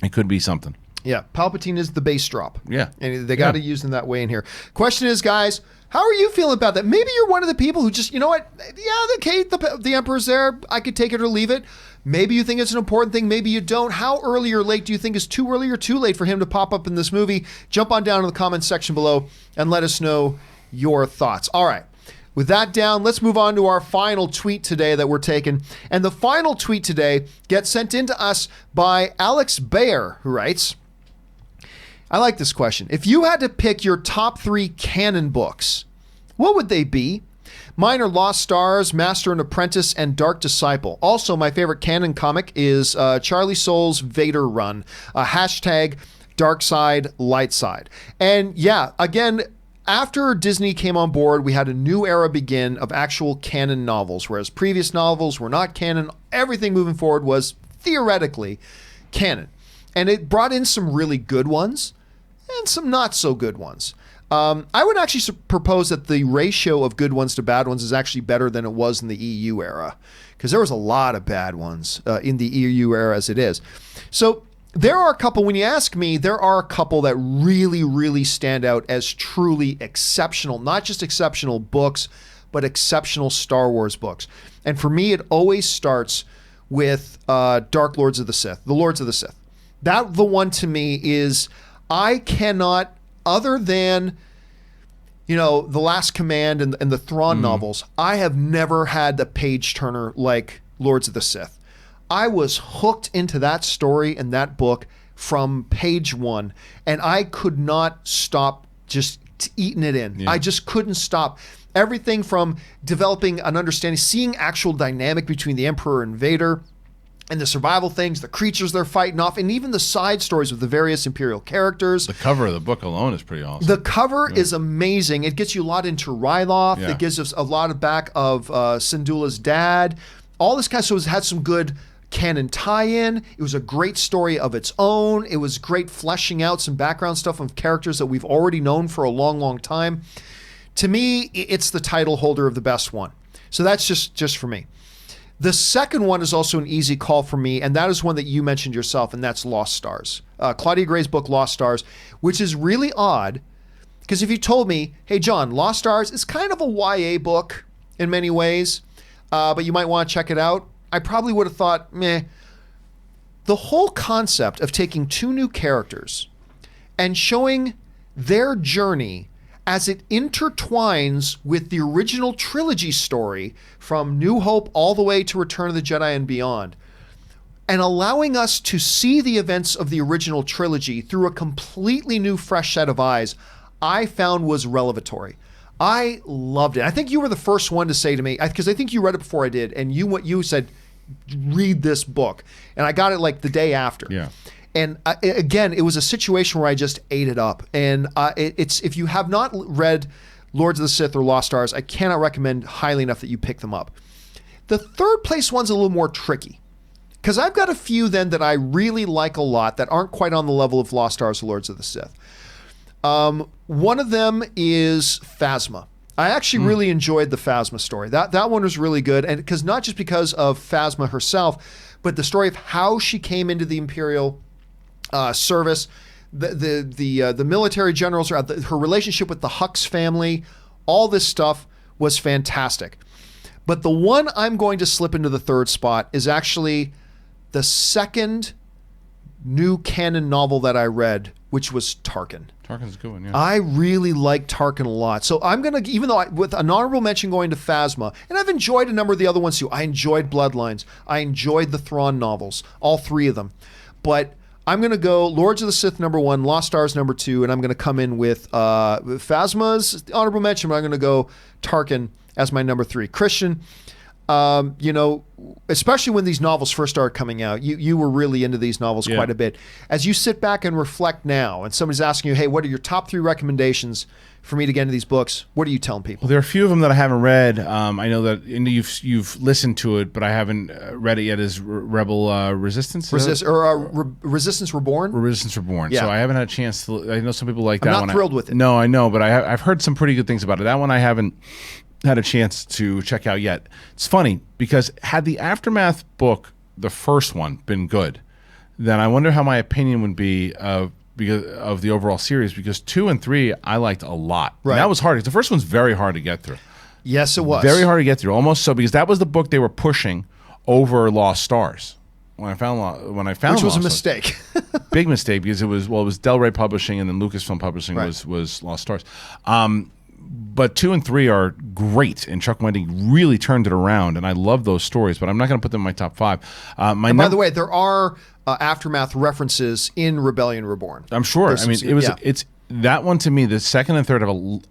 S2: It could be something.
S1: Yeah, Palpatine is the bass drop.
S2: Yeah.
S1: And they got to use them that way in here. Question is, guys, how are you feeling about that? Maybe you're one of the people who just, you know what? Yeah, the Emperor's there. I could take it or leave it. Maybe you think it's an important thing. Maybe you don't. How early or late do you think is too early or too late for him to pop up in this movie? Jump on down in the comments section below and let us know your thoughts. All right. With that down, let's move on to our final tweet today that we're taking. And the final tweet today gets sent in to us by Alex Bayer, who writes, I like this question. If you had to pick your top 3 canon books, what would they be? Mine are Lost Stars, Master and Apprentice, and Dark Disciple. Also, my favorite canon comic is Charlie Soule's Vader run. Hashtag Dark Side, Light Side. And yeah, again, after Disney came on board, we had a new era begin of actual canon novels, whereas previous novels were not canon. Everything moving forward was theoretically canon. And it brought in some really good ones and some not so good ones. I would actually propose that the ratio of good ones to bad ones is actually better than it was in the EU era, because there was a lot of bad ones in the EU era as it is. So there are a couple, when you ask me, there are a couple that really, really stand out as truly exceptional, not just exceptional books, but exceptional Star Wars books. And for me, it always starts with Dark Lords of the Sith, the Lords of the Sith. That, the one to me is, I cannot, other than, The Last Command and the Thrawn novels, I have never had a page turner like Lords of the Sith. I was hooked into that story and that book from page one, and I could not stop just eating it in. I just couldn't stop. Everything from developing an understanding, seeing actual dynamic between the Emperor and Vader, and the survival things, the creatures they're fighting off, and even the side stories with the various Imperial characters.
S2: The cover of the book alone is pretty awesome.
S1: The cover is amazing. It gets you a lot into Ryloth. It gives us a lot of back of Syndulla's dad. All this kind of stuff had some good canon tie-in. It was a great story of its own. It was great fleshing out some background stuff of characters that we've already known for a long, long time. To me, it's the title holder of the best one. So that's just for me. The second one is also an easy call for me, and that is one that you mentioned yourself, and that's Lost Stars. Claudia Gray's book, Lost Stars, which is really odd, because if you told me, hey, John, Lost Stars is kind of a YA book in many ways, but you might want to check it out, I probably would have thought, meh. The whole concept of taking two new characters and showing their journey as it intertwines with the original trilogy story from New Hope all the way to Return of the Jedi and beyond, and allowing us to see the events of the original trilogy through a completely new, fresh set of eyes, I found was revelatory. I loved it. I think you were the first one to say to me, because I think you read it before I did, and you said, read this book. And I got it like the day after.
S2: Yeah.
S1: And again, it was a situation where I just ate it up. And it's if you have not read Lords of the Sith or Lost Stars, I cannot recommend highly enough that you pick them up. The third place one's a little more tricky, because I've got a few then that I really like a lot that aren't quite on the level of Lost Stars or Lords of the Sith. One of them is Phasma. I actually really enjoyed the Phasma story. That one was really good, and because not just because of Phasma herself, but the story of how she came into the Imperial service, the military generals, her relationship with the Hux family, all this stuff was fantastic. But the one I'm going to slip into the third spot is actually the second new canon novel that I read, which was Tarkin.
S2: Tarkin's a good one, yeah.
S1: I really like Tarkin a lot. So I'm going to, even though with an honorable mention going to Phasma, and I've enjoyed a number of the other ones too. I enjoyed Bloodlines. I enjoyed the Thrawn novels, all three of them. But I'm going to go Lords of the Sith #1, Lost Stars #2, and I'm going to come in with Phasma's honorable mention, but I'm going to go Tarkin as my #3. Kristian, especially when these novels first started coming out, you were really into these novels quite a bit. As you sit back and reflect now, and somebody's asking you, hey, what are your top 3 recommendations for me to get into these books? What are you telling people?
S2: Well, there are a few of them that I haven't read. I know that you've listened to it, but I haven't read it yet. Is Rebel Resistance?
S1: Resistance Reborn?
S2: Resistance Reborn.
S1: Yeah.
S2: So I haven't had a chance to. I know some people like that one.
S1: I'm not thrilled with it.
S2: No, I know, but I've heard some pretty good things about it. That one I haven't had a chance to check out yet. It's funny because had the Aftermath book, the first one, been good, then I wonder how my opinion would be because of the overall series, because 2 and 3 I liked a lot.
S1: Right.
S2: And that was hard. The first one's very hard to get through.
S1: Yes, it was.
S2: Very hard to get through. Almost so, because that was the book they were pushing over Lost Stars. When I found
S1: Which was
S2: Lost
S1: a mistake.
S2: Big mistake, because it was Del Rey Publishing, and then Lucasfilm Publishing was Lost Stars. But 2 and 3 are great, and Chuck Wendig really turned it around, and I love those stories, but I'm not going to put them in my top 5.
S1: And by the way, there are Aftermath references in Rebellion Reborn.
S2: I'm sure. I mean, it's that one to me, the second and third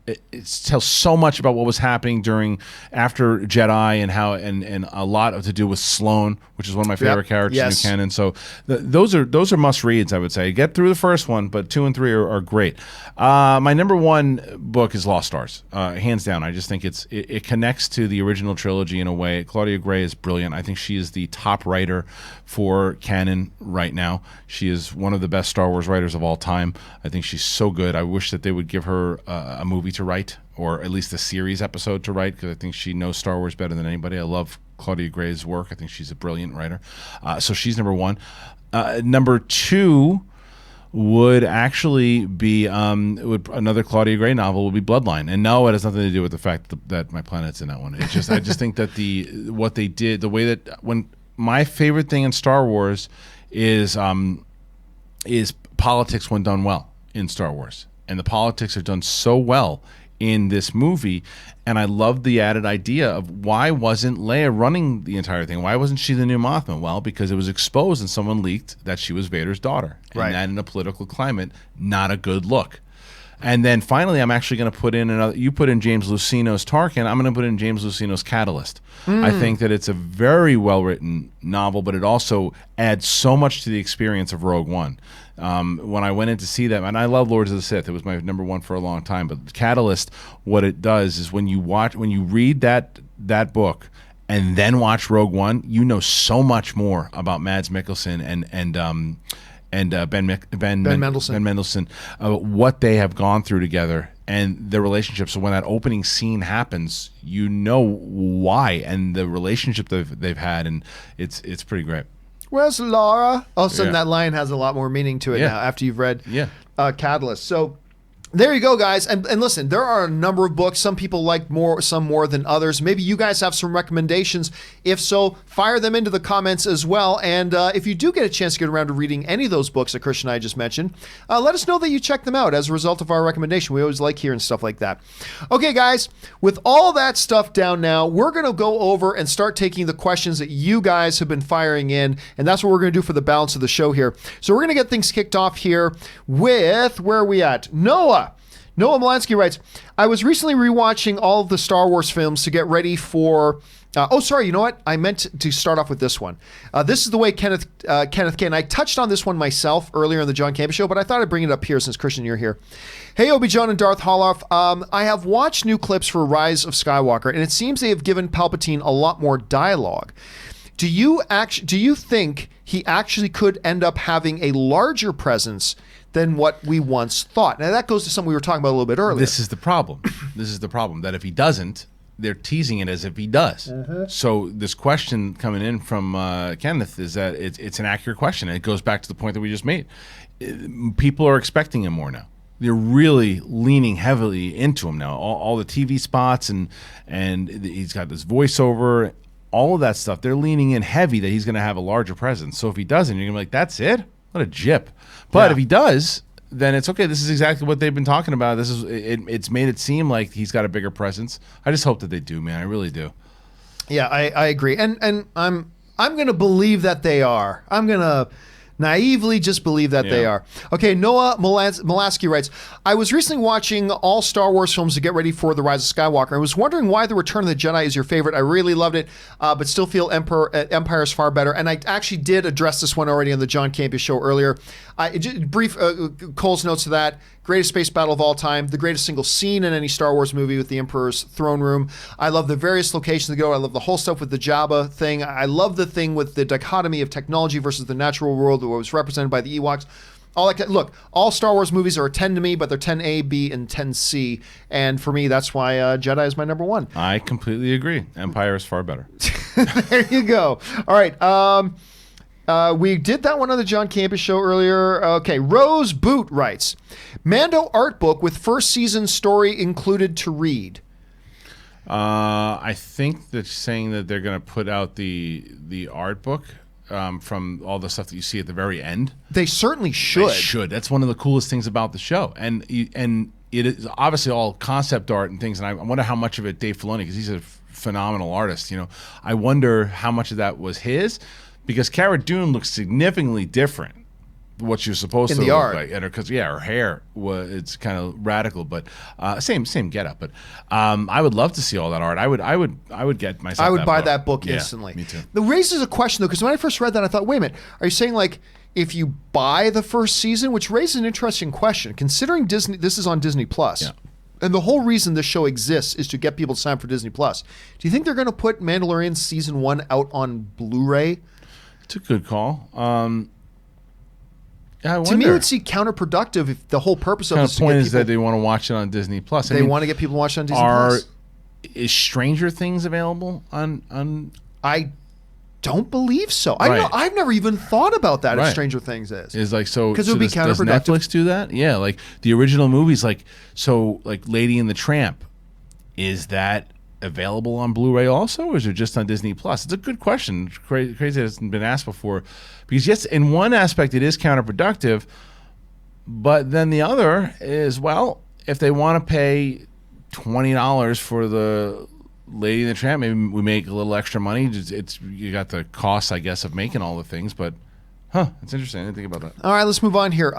S2: it tells so much about what was happening after Jedi, and how and a lot to do with Sloane, which is one of my favorite characters in the canon. So those are must reads, I would say. Get through the first one, but 2 and 3 are great. My #1 book is Lost Stars, hands down. I just think it connects to the original trilogy in a way. Claudia Gray is brilliant. I think she is the top writer for canon right now. She is one of the best Star Wars writers of all time. I think she's so good. good. I wish that they would give her a movie to write, or at least a series episode to write, because I think she knows Star Wars better than anybody. I love Claudia Gray's work. I think she's a brilliant writer. So she's number one. Number two would actually be another Claudia Gray novel would be Bloodline. And no, it has nothing to do with the fact that my planet's in that one. It's just I just think that what they did, the way that when my favorite thing in Star Wars is politics when done well in Star Wars. And the politics are done so well in this movie, and I love the added idea of why wasn't Leia running the entire thing? Why wasn't she the new Mothma? Well, because it was exposed and someone leaked that she was Vader's daughter. And
S1: Right.
S2: that in a political climate, not a good look. And then finally, I'm actually going to put in another. You put in James Luceno's Tarkin. I'm going to put in James Luceno's Catalyst. I think that it's a very well-written novel, but it also adds so much to the experience of Rogue One. When I went in to see that, and I love Lords of the Sith. It was my number one for a long time. But Catalyst, what it does is when you read that book and then watch Rogue One, you know so much more about Mads Mikkelsen and Ben Mendelsohn, what they have gone through together and their relationship. So when that opening scene happens, you know why and the relationship they've had, and it's pretty great.
S1: Where's Laura? All of a sudden,
S2: Yeah.
S1: that line has a lot more meaning to it
S2: Yeah.
S1: now after you've read
S2: Yeah.
S1: Catalyst. So there you go, guys. And listen, there are a number of books. Some people like some more than others. Maybe you guys have some recommendations. If so, fire them into the comments as well. And if you do get a chance to get around to reading any of those books that Kristian and I just mentioned, let us know that you checked them out as a result of our recommendation. We always like hearing stuff like that. Okay, guys, with all that stuff down now, we're going to go over and start taking the questions that you guys have been firing in. And that's what we're going to do for the balance of the show here. So we're going to get things kicked off here with, where are we at? Noah Molansky writes, I was recently rewatching all of the Star Wars films to get ready for... you know what? I meant to start off with this one. This is the way Kenneth K. And I touched on this one myself earlier in the John Campea Show, but I thought I'd bring it up here since, Kristian, you're here. Hey, Obi-John and Darth Holoff. I have watched new clips for Rise of Skywalker, and it seems they have given Palpatine a lot more dialogue. Do you think he actually could end up having a larger presence than what we once thought? Now, that goes to something we were talking about a little bit earlier.
S2: This is the problem. That if he doesn't, they're teasing it as if he does. So this question coming in from Kenneth is that it's an accurate question. And it goes back to the point that we just made. People are expecting him more now. They're really leaning heavily into him now. All the TV spots and he's got this voiceover, all of that stuff. They're leaning in heavy that he's going to have a larger presence. So if he doesn't, you're going to be like, that's it? What a jip. But if he does, then it's okay. This is exactly what they've been talking about. It's made it seem like he's got a bigger presence. I just hope that they do, man. I really do.
S1: Yeah, I agree. And I'm going to believe that they are. I'm going to naively just believe that they are. Okay, Noah Molansky writes, I was recently watching all Star Wars films to get ready for The Rise of Skywalker. I was wondering why The Return of the Jedi is your favorite. I really loved it, but still feel Empire is far better. And I actually did address this one already on the John Campea Show earlier. Brief Cole's notes to that. Greatest space battle of all time, the greatest single scene in any Star Wars movie with the Emperor's throne room. I love the various locations to go. I love the whole stuff with the Jabba thing. I love the thing with the dichotomy of technology versus the natural world that was represented by the Ewoks. Look, all Star Wars movies are a 10 to me, but they're 10A, B, and 10C. And for me, that's why Jedi is my number one.
S2: I completely agree. Empire is far better.
S1: There you go. All right. We did that one on the John Campea Show earlier. Okay, Rose Boot writes, Mando art book with first season story included to read.
S2: I think they're saying that they're going to put out the art book from all the stuff that you see at the very end.
S1: They certainly should.
S2: They should. That's one of the coolest things about the show. And it is obviously all concept art and things. And I wonder how much of it Dave Filoni, because he's a phenomenal artist. I wonder how much of that was his. Because Cara Dune looks significantly different what she was supposed to
S1: the
S2: look
S1: art.
S2: like. And because her hair it's kind of radical, but same getup. But I would love to see all that art. I would get myself.
S1: I would buy that book
S2: Yeah,
S1: instantly.
S2: me too.
S1: It raises a question though, because when I first read that, I thought, wait a minute, are you saying like if you buy the first season, which raises an interesting question, considering Disney, this is on Disney Plus.
S2: Yeah.
S1: And the whole reason this show exists is to get people to sign up for Disney Plus. Do you think they're going to put Mandalorian season 1 out on Blu-ray?
S2: It's a good call. I
S1: To me, it
S2: wonder.
S1: would seem counterproductive if the whole purpose of
S2: Kind
S1: this
S2: of
S1: is to
S2: point
S1: get
S2: is that
S1: people,
S2: they want to watch it on Disney Plus.
S1: they want to get people to watch it on Disney Plus.
S2: Is Stranger Things available on?
S1: I don't believe so.
S2: Right.
S1: I've never even thought about that. If
S2: Right.
S1: Stranger Things is
S2: Like so?
S1: 'Cause it would be
S2: does
S1: counterproductive.
S2: Netflix do that? Yeah, like the original movies, like Lady and the Tramp. Is that available on Blu-ray also, or is it just on Disney Plus? It's a good question. It's crazy it hasn't been asked before, because yes, in one aspect it is counterproductive, but then the other is, well, if they want to pay $20 for the Lady and the Tramp, maybe we make a little extra money. It's you got the costs, I guess, of making all the things, but it's interesting. I didn't think about that.
S1: All right, let's move on here.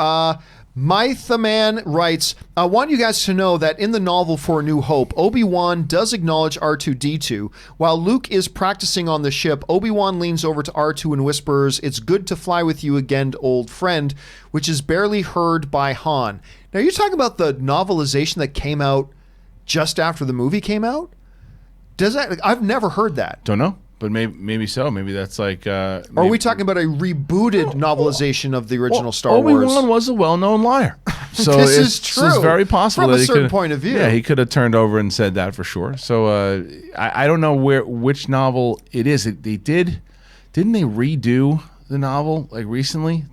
S1: Man writes, I want you guys to know that in the novel For A New Hope, Obi-Wan does acknowledge R2-D2. While Luke is practicing on the ship, Obi-Wan leans over to R2 and whispers, "It's good to fly with you again, old friend," which is barely heard by Han. Now, you're talking about the novelization that came out just after the movie came out? Does that? I've never heard that.
S2: Don't know, but maybe so. Maybe that's like.
S1: Or are we talking about a rebooted novelization of the original Star
S2: Obi-Wan
S1: Wars?
S2: was a well-known liar, so
S1: This
S2: it's
S1: is true.
S2: It's very possible
S1: From
S2: that
S1: a
S2: he
S1: certain
S2: could,
S1: point of view.
S2: Yeah, he could have turned over and said that for sure. So I don't know which novel it is. Didn't they redo the novel like recently?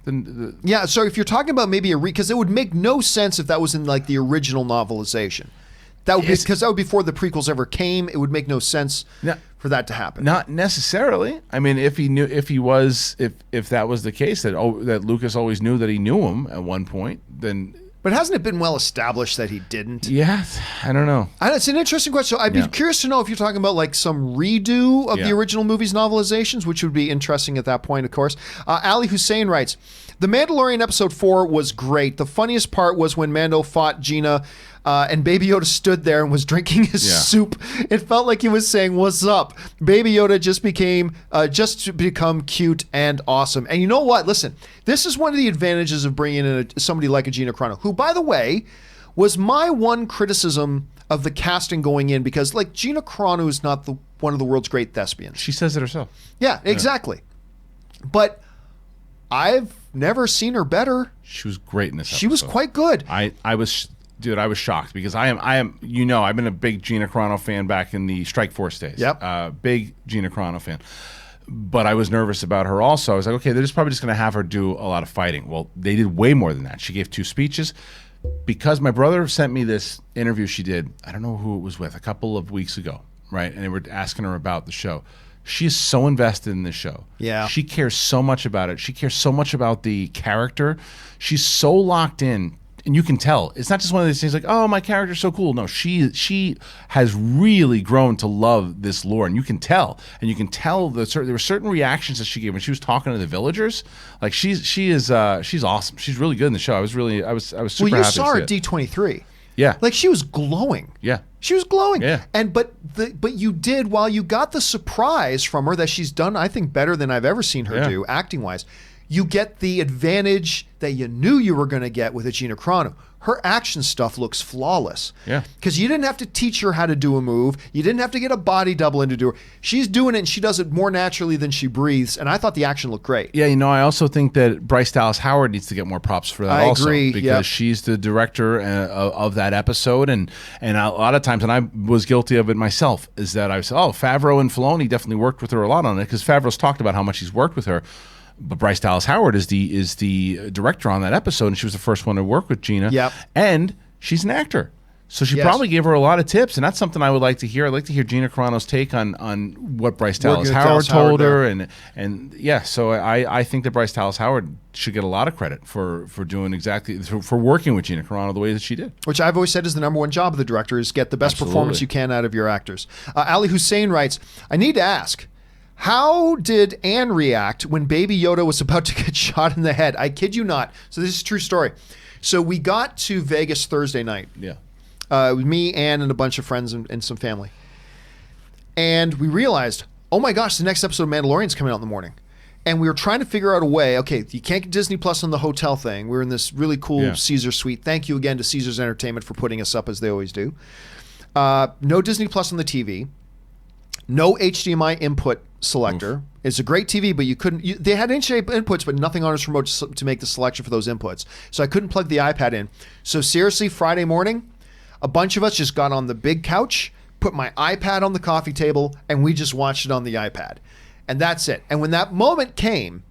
S1: Yeah, so if you're talking about maybe because it would make no sense if that was in like the original novelization. That would be because that would be before the prequels ever came. It would make no sense for that to happen.
S2: Not necessarily. I mean, if that was the case, that Lucas always knew that he knew him at one point, then.
S1: But hasn't it been well established that he didn't?
S2: Yeah, I don't know.
S1: It's an interesting question. So I'd be curious to know if you're talking about like some redo of the original movie's novelizations, which would be interesting at that point, of course. Ali Hussein writes, "The Mandalorian episode 4 was great. The funniest part was when Mando fought Gina and Baby Yoda stood there and was drinking his soup. It felt like he was saying, 'What's up?' Baby Yoda just to become cute and awesome." And you know what? Listen, this is one of the advantages of bringing in somebody like a Gina Carano, who, by the way, was my one criticism of the casting going in, because like Gina Carano is not one of the world's great thespians.
S2: She says it herself.
S1: Yeah, exactly. But I've never seen her better.
S2: She was great in this episode.
S1: She was quite good.
S2: I was shocked because I am I've been a big Gina Carano fan back in the Strike Force days.
S1: Yep.
S2: Big Gina Carano fan. But I was nervous about her also. I was like, okay, they're just probably just going to have her do a lot of fighting. Well, they did way more than that. She gave 2 speeches. Because my brother sent me this interview she did, I don't know who it was with, a couple of weeks ago, right? And they were asking her about the show. She is so invested in this show.
S1: Yeah.
S2: She cares so much about it. She cares so much about the character. She's so locked in. And you can tell. It's not just one of these things like, oh, my character's so cool. No, she has really grown to love this lore, and you can tell. And you can tell there were certain reactions that she gave when she was talking to the villagers. Like she's awesome. She's really good in the show. I was super happy.
S1: Well, you saw her at D23.
S2: Yeah.
S1: Like she was glowing.
S2: Yeah.
S1: She was glowing.
S2: Yeah.
S1: And but you did, while you got the surprise from her that she's done, I think, better than I've ever seen her do acting wise. You get the advantage that you knew you were going to get with a Gina Carano. Her action stuff looks flawless.
S2: Yeah.
S1: Because you didn't have to teach her how to do a move. You didn't have to get a body double in to do her. She's doing it, and she does it more naturally than she breathes. And I thought the action looked great.
S2: Yeah, I also think that Bryce Dallas Howard needs to get more props for that.
S1: I agree,
S2: because she's the director of that episode, and a lot of times, and I was guilty of it myself, is that I said, Favreau and Filoni definitely worked with her a lot on it, because Favreau's talked about how much he's worked with her. But Bryce Dallas Howard is the director on that episode, and she was the first one to work with Gina.
S1: Yep.
S2: And she's an actor. So she probably gave her a lot of tips, and that's something I would like to hear. I'd like to hear Gina Carano's take on what Bryce Dallas Howard told her, and so I think that Bryce Dallas Howard should get a lot of credit for doing for working with Gina Carano the way that she did.
S1: Which I've always said is the number one job of the director, is get the best performance you can out of your actors. Ali Hussein writes, I need to ask, how did Anne react when Baby Yoda was about to get shot in the head? I kid you not. So this is a true story. So we got to Vegas Thursday night.
S2: Yeah.
S1: It was me, Anne, and a bunch of friends and some family. And we realized, oh my gosh, the next episode of Mandalorian's coming out in the morning. And we were trying to figure out a way. Okay, you can't get Disney Plus on the hotel thing. We're in this really cool Caesar suite. Thank you again to Caesars Entertainment for putting us up as they always do. No Disney Plus on the TV. No HDMI input selector. It's a great TV, but you couldn't. They had inch inputs, but nothing on its remote to make the selection for those inputs. So I couldn't plug the iPad in. So seriously, Friday morning, a bunch of us just got on the big couch, put my iPad on the coffee table, and we just watched it on the iPad. And that's it. And when that moment came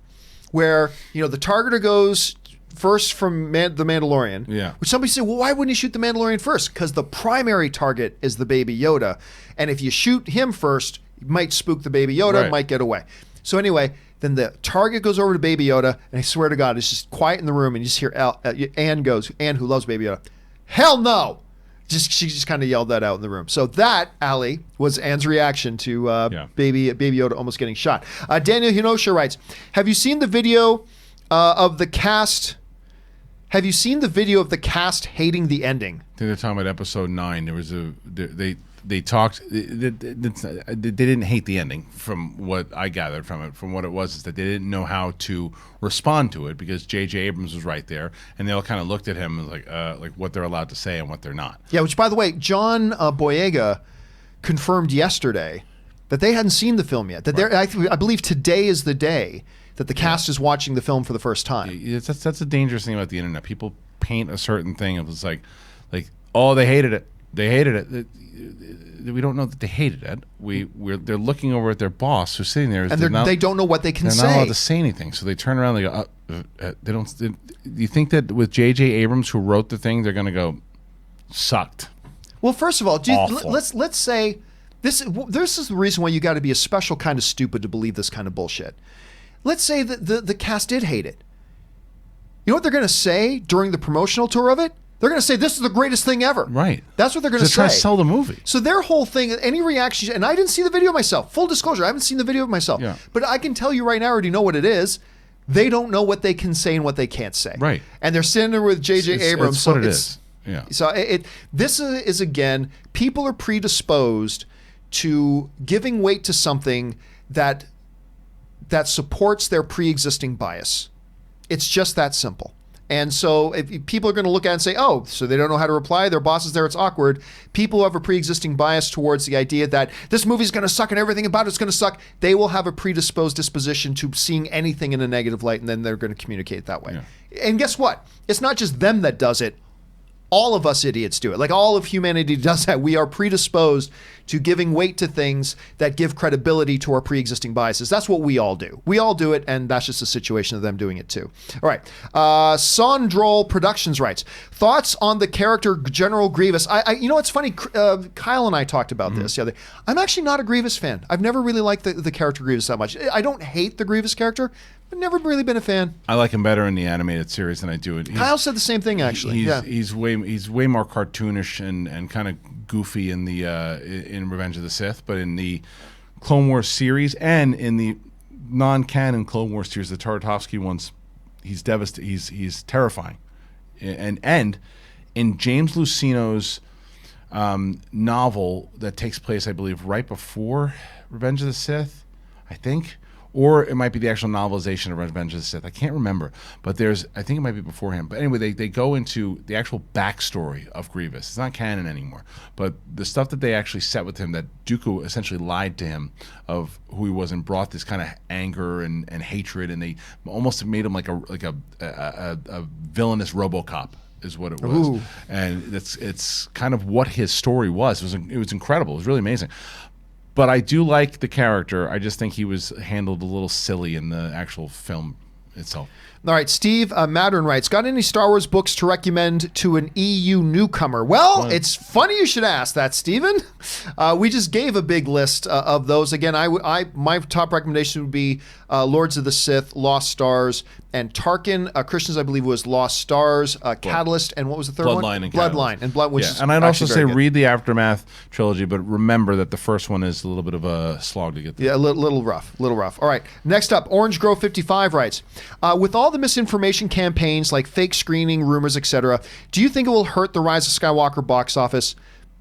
S1: where, the targeter goes first from The Mandalorian, which somebody said, well, why wouldn't you shoot the Mandalorian first? Because the primary target is the baby Yoda. And if you shoot him first, you might spook the baby Yoda, might get away. So anyway, then the target goes over to baby Yoda, and I swear to God, it's just quiet in the room, and you just hear Anne, who loves baby Yoda, hell no! She just kind of yelled that out in the room. So that, Allie, was Anne's reaction to baby Yoda almost getting shot. Daniel Hinosha writes, have you seen the video of the cast? Have you seen the video of the cast hating the ending?
S2: I think they're talking about episode 9. There was they talked. They didn't hate the ending, from what I gathered from it. From what it was, is that they didn't know how to respond to it because J.J. Abrams was right there, and they all kind of looked at him like what they're allowed to say and what they're not.
S1: Yeah, which, by the way, John Boyega confirmed yesterday that they hadn't seen the film yet. That I believe today is the day that the cast is watching the film for the first time.
S2: That's a dangerous thing about the internet. People paint a certain thing. It was like, oh, they hated it. They hated it. We don't know that they hated it. They're looking over at their boss who's sitting there,
S1: and they don't know what they can say.
S2: They're not allowed to say anything, so they turn around. And they go, they don't. Do you think that with J.J. Abrams, who wrote the thing, they're going to go sucked?
S1: Well, first of all, let's say this is the reason why you got to be a special kind of stupid to believe this kind of bullshit. Let's say that the cast did hate it. You know what they're going to say during the promotional tour of it? They're going to say, this is the greatest thing ever.
S2: Right.
S1: That's what they're going to say.
S2: They're trying to sell the movie.
S1: So their whole thing, any reaction, and I didn't see the video myself. Full disclosure, I haven't seen the video myself.
S2: Yeah.
S1: But I can tell you right now, I already know what it is. They don't know what they can say and what they can't say.
S2: Right.
S1: And they're sitting there with J.J. Abrams.
S2: That's what it is. Yeah.
S1: So this is, again, people are predisposed to giving weight to something that supports their pre-existing bias. It's just that simple. And so if people are going to look at it and say, oh, so they don't know how to reply, their boss is there, it's awkward. People who have a pre-existing bias towards the idea that this movie's going to suck and everything about it's going to suck, they will have a predisposed disposition to seeing anything in a negative light, and then they're going to communicate that way. Yeah. And guess what? It's not just them that does it. All of us idiots do it. Like, all of humanity does that. We are predisposed to giving weight to things that give credibility to our pre-existing biases. That's what we all do. We all do it, and that's just a situation of them doing it too. All right. Sondrol Productions writes, thoughts on the character General Grievous. You know, it's funny. Kyle and I talked about this the other day. I'm actually not a Grievous fan. I've never really liked the character Grievous that much. I don't hate the Grievous character. I've never really been a fan.
S2: I like him better in the animated series than I do it.
S1: Kyle said the same thing, actually.
S2: He's way more cartoonish and kind of goofy in the in Revenge of the Sith, but in the Clone Wars series and in the non-canon Clone Wars series, the Tartakovsky ones, he's devastating. He's terrifying, and in James Luceno's novel that takes place, I believe, right before Revenge of the Sith, I think. Or it might be the actual novelization of Revenge of the Sith. I can't remember. But I think it might be beforehand. But anyway, they go into the actual backstory of Grievous. It's not canon anymore. But the stuff that they actually set with him, that Dooku essentially lied to him of who he was and brought this kind of anger and hatred, and they almost made him like a villainous RoboCop is what it was. Ooh. And it's kind of what his story was. It was incredible. It was really amazing. But I do like the character. I just think he was handled a little silly in the actual film itself.
S1: All right, Steve Mattern writes, got any Star Wars books to recommend to an EU newcomer? Well, it's funny you should ask that, Stephen. We just gave a big list of those. Again, my top recommendation would be Lords of the Sith, Lost Stars, and Tarkin. Kristian's, I believe, was Lost Stars, Catalyst, and what was the third one?
S2: Bloodline and
S1: Bloodline.
S2: And I'd also say read the Aftermath trilogy, but remember that the first one is a little bit of a slog to get through.
S1: Yeah, a little rough. All right, next up, Orange Grove 55 writes, with all the misinformation campaigns like fake screening, rumors, etc., do you think it will hurt the Rise of Skywalker box office?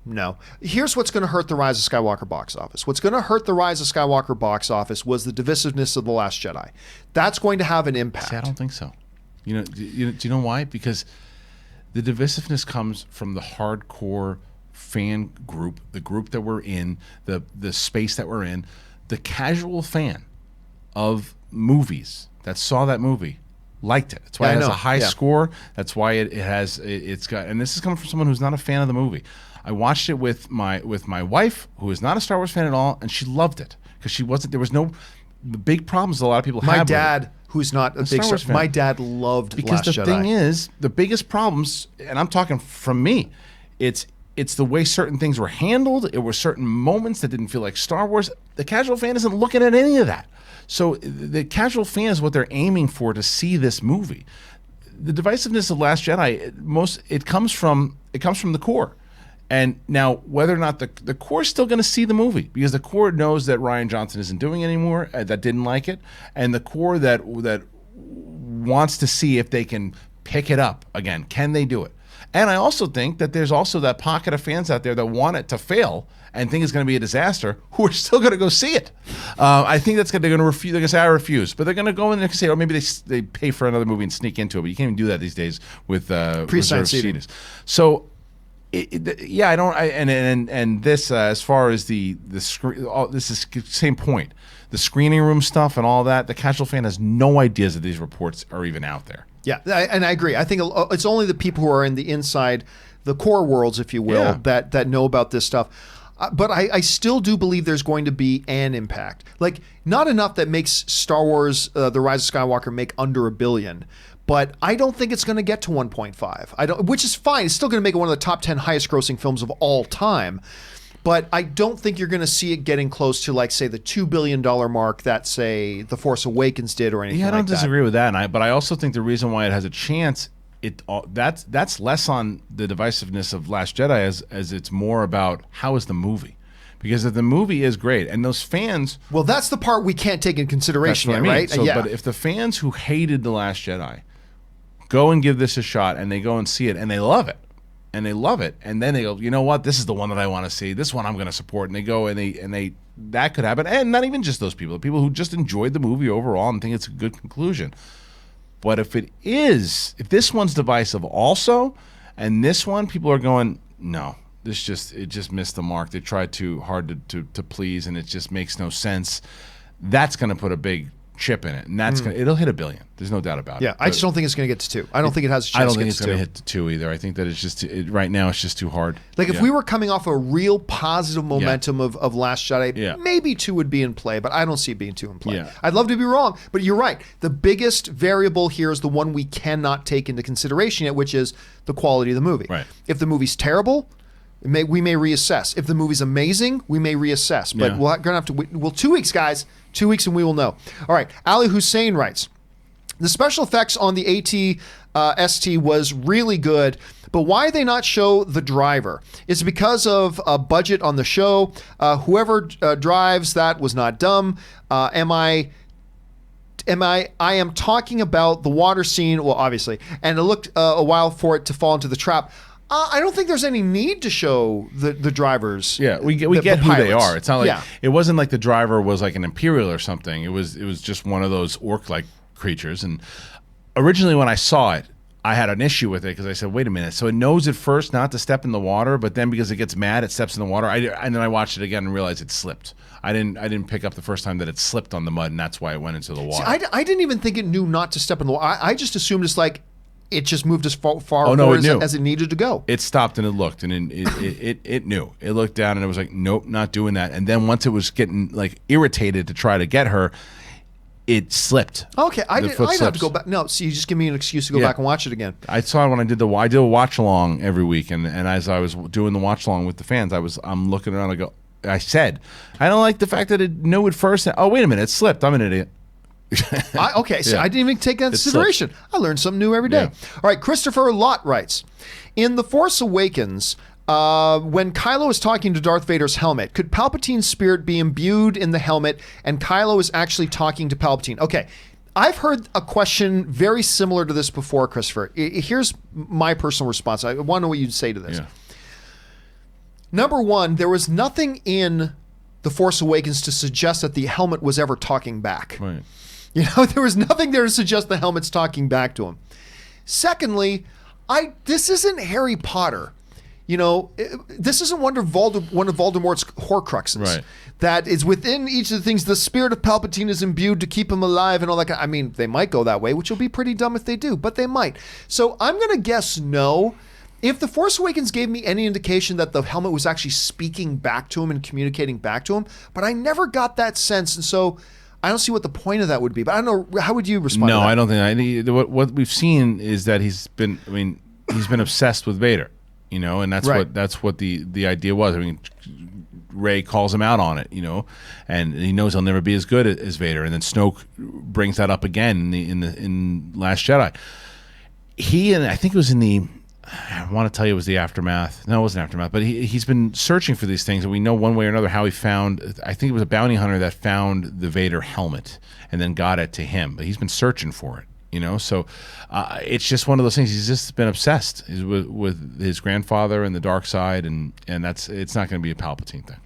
S1: No. Here's what's going to hurt the Rise of Skywalker box office. What's going to hurt the Rise of Skywalker box office was the divisiveness of The Last Jedi. That's going to have an impact.
S2: See, I don't think so. Do you know why? Because the divisiveness comes from the hardcore fan group, the group that we're in, the space that we're in. the casual fan of movies that saw that movie liked it. That's why it has a high score. That's why it's got, and this is coming from someone who's not a fan of the movie. I watched it with my wife, who is not a Star Wars fan at all, and she loved it because there was no the big problems a lot of people had.
S1: My dad, who's not a big Star Wars fan, my dad loved
S2: because
S1: Last
S2: the
S1: Jedi.
S2: thing is, the biggest problems, and I'm talking from me, it's the way certain things were handled. It were certain moments that didn't feel like Star Wars. The casual fan isn't looking at any of that. So the casual fan is what they're aiming for to see this movie. The divisiveness of Last Jedi, it comes from the core. And now, whether or not the core is still going to see the movie, because the core knows that Rian Johnson isn't doing it anymore, that didn't like it, and the core that wants to see if they can pick it up again. Can they do it? And I also think that there's also that pocket of fans out there that want it to fail and think it's going to be a disaster, who are still going to go see it. I think they're going to refuse. They're going to say, I refuse. But they're going to go in and say, or maybe they pay for another movie and sneak into it. But you can't even do that these days with reserved seating. So, I don't. And this, as far as the screen, this is the same point. The screening room stuff and all that, the casual fan has no ideas that these reports are even out there.
S1: Yeah, and I agree. I think it's only the people who are in the inside, the core worlds, if you will, that know about this stuff. But I still do believe there's going to be an impact. Like, not enough that makes Star Wars The Rise of Skywalker make under $1 billion. But I don't think it's going to get to 1.5. Which is fine. It's still going to make it one of the top 10 highest grossing films of all time. But I don't think you're going to see it getting close to, like, say, the $2 billion mark that, say, The Force Awakens did or anything like that.
S2: Yeah, I don't disagree with that. But I also think the reason why it has a chance, that's less on the divisiveness of Last Jedi as it's more about how is the movie. Because if the movie is great, and those fans...
S1: Well, that's the part we can't take in consideration yet, right?
S2: So, but if the fans who hated The Last Jedi go and give this a shot, and they go and see it, and they love it, and then they go, you know what, this is the one that I want to see, this one I'm going to support, and they go and they that could happen. And not even just those people, the people who just enjoyed the movie overall and think it's a good conclusion. But if this one's divisive also, and this one people are going, no, it just missed the mark, they tried too hard to please, and it just makes no sense, that's going to put a big chip in it, and it'll hit $1 billion. There's no doubt about it.
S1: Yeah, I just don't think it's going to get to 2. I don't think it has a chance.
S2: I don't think it's going to hit to 2 either. I think that it's just right now it's just too hard.
S1: Like if we were coming off a real positive momentum of Last Jedi, maybe 2 would be in play, but I don't see it being 2 in play.
S2: Yeah.
S1: I'd love to be wrong, but you're right. The biggest variable here is the one we cannot take into consideration yet, which is the quality of the movie.
S2: Right.
S1: If the movie's terrible, we may reassess. If the movie's amazing, we may reassess. But we're going to have to wait. Well, 2 weeks, guys. 2 weeks and we will know. All right. Ali Hussein writes, the special effects on the AT-ST was really good, but why they not show the driver? Is it because of a budget on the show? Whoever drives that was not dumb. I am talking about the water scene, well, obviously, and it looked a while for it to fall into the trap. I don't think there's any need to show the drivers.
S2: Yeah, we get who they are. It's not like it wasn't like the driver was like an Imperial or something. It was just one of those orc-like creatures. And originally when I saw it, I had an issue with it because I said, wait a minute. So it knows at first not to step in the water, but then because it gets mad, it steps in the water. And then I watched it again and realized it slipped. I didn't pick up the first time that it slipped on the mud, and that's why it went into the water. See,
S1: I didn't even think it knew not to step in the water. I just assumed it's like, it just moved as far as it needed to go.
S2: It stopped and it looked, and it knew. It looked down and it was like, nope, not doing that. And then once it was getting like irritated to try to get her, it slipped.
S1: Okay, I'd have to go back. No, see, you just give me an excuse to go back and watch it again.
S2: I saw it when I did a watch along every week, and as I was doing the watch along with the fans, I'm looking around. I said, I don't like the fact that it knew at first. Oh, wait a minute, it slipped. I'm an idiot.
S1: I didn't even take that into consideration. I learn something new every day. All right, Christopher Lott writes, in The Force Awakens, when Kylo is talking to Darth Vader's helmet, could Palpatine's spirit be imbued in the helmet and Kylo is actually talking to Palpatine? Okay, I've heard a question very similar to this before, Christopher. Here's my personal response. I want to know what you'd say to this.
S2: Yeah.
S1: Number one, there was nothing in The Force Awakens to suggest that the helmet was ever talking back.
S2: Right.
S1: You know, there was nothing there to suggest the helmet's talking back to him. Secondly, this isn't Harry Potter. this isn't one of Voldemort's Horcruxes.
S2: Right.
S1: That is within each of the things. The spirit of Palpatine is imbued to keep him alive and all that. I mean, they might go that way, which will be pretty dumb if they do, but they might. So I'm going to guess no. If The Force Awakens gave me any indication that the helmet was actually speaking back to him and communicating back to him, but I never got that sense, and so I don't see what the point of that would be. But I don't know, how would you respond to that?
S2: No, I don't think. What we've seen is that he's been obsessed with Vader, and that's what the idea was. I mean, Rey calls him out on it, and he knows he'll never be as good as Vader. And then Snoke brings that up again in Last Jedi. I think it was in the. I want to tell you it was the Aftermath. No, it wasn't Aftermath, but he's been searching for these things, and we know one way or another how he found. I think it was a bounty hunter that found the Vader helmet and then got it to him. But he's been searching for it, So it's just one of those things. He's just been obsessed with his grandfather and the dark side, and it's not going to be a Palpatine thing.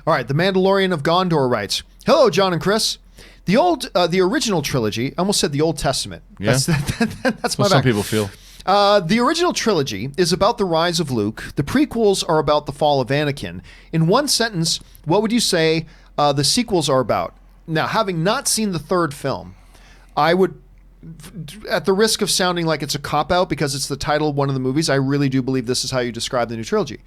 S1: All right, the Mandalorian of Gondor writes, "Hello, John and Chris. The original trilogy. I almost said the Old Testament.
S2: Yeah,
S1: that's
S2: what some people feel."
S1: The original trilogy is about the rise of Luke. The prequels are about the fall of Anakin. In one sentence, what would you say the sequels are about? Now, having not seen the third film, I would, at the risk of sounding like it's a cop-out because it's the title of one of the movies, I really do believe this is how you describe the new trilogy.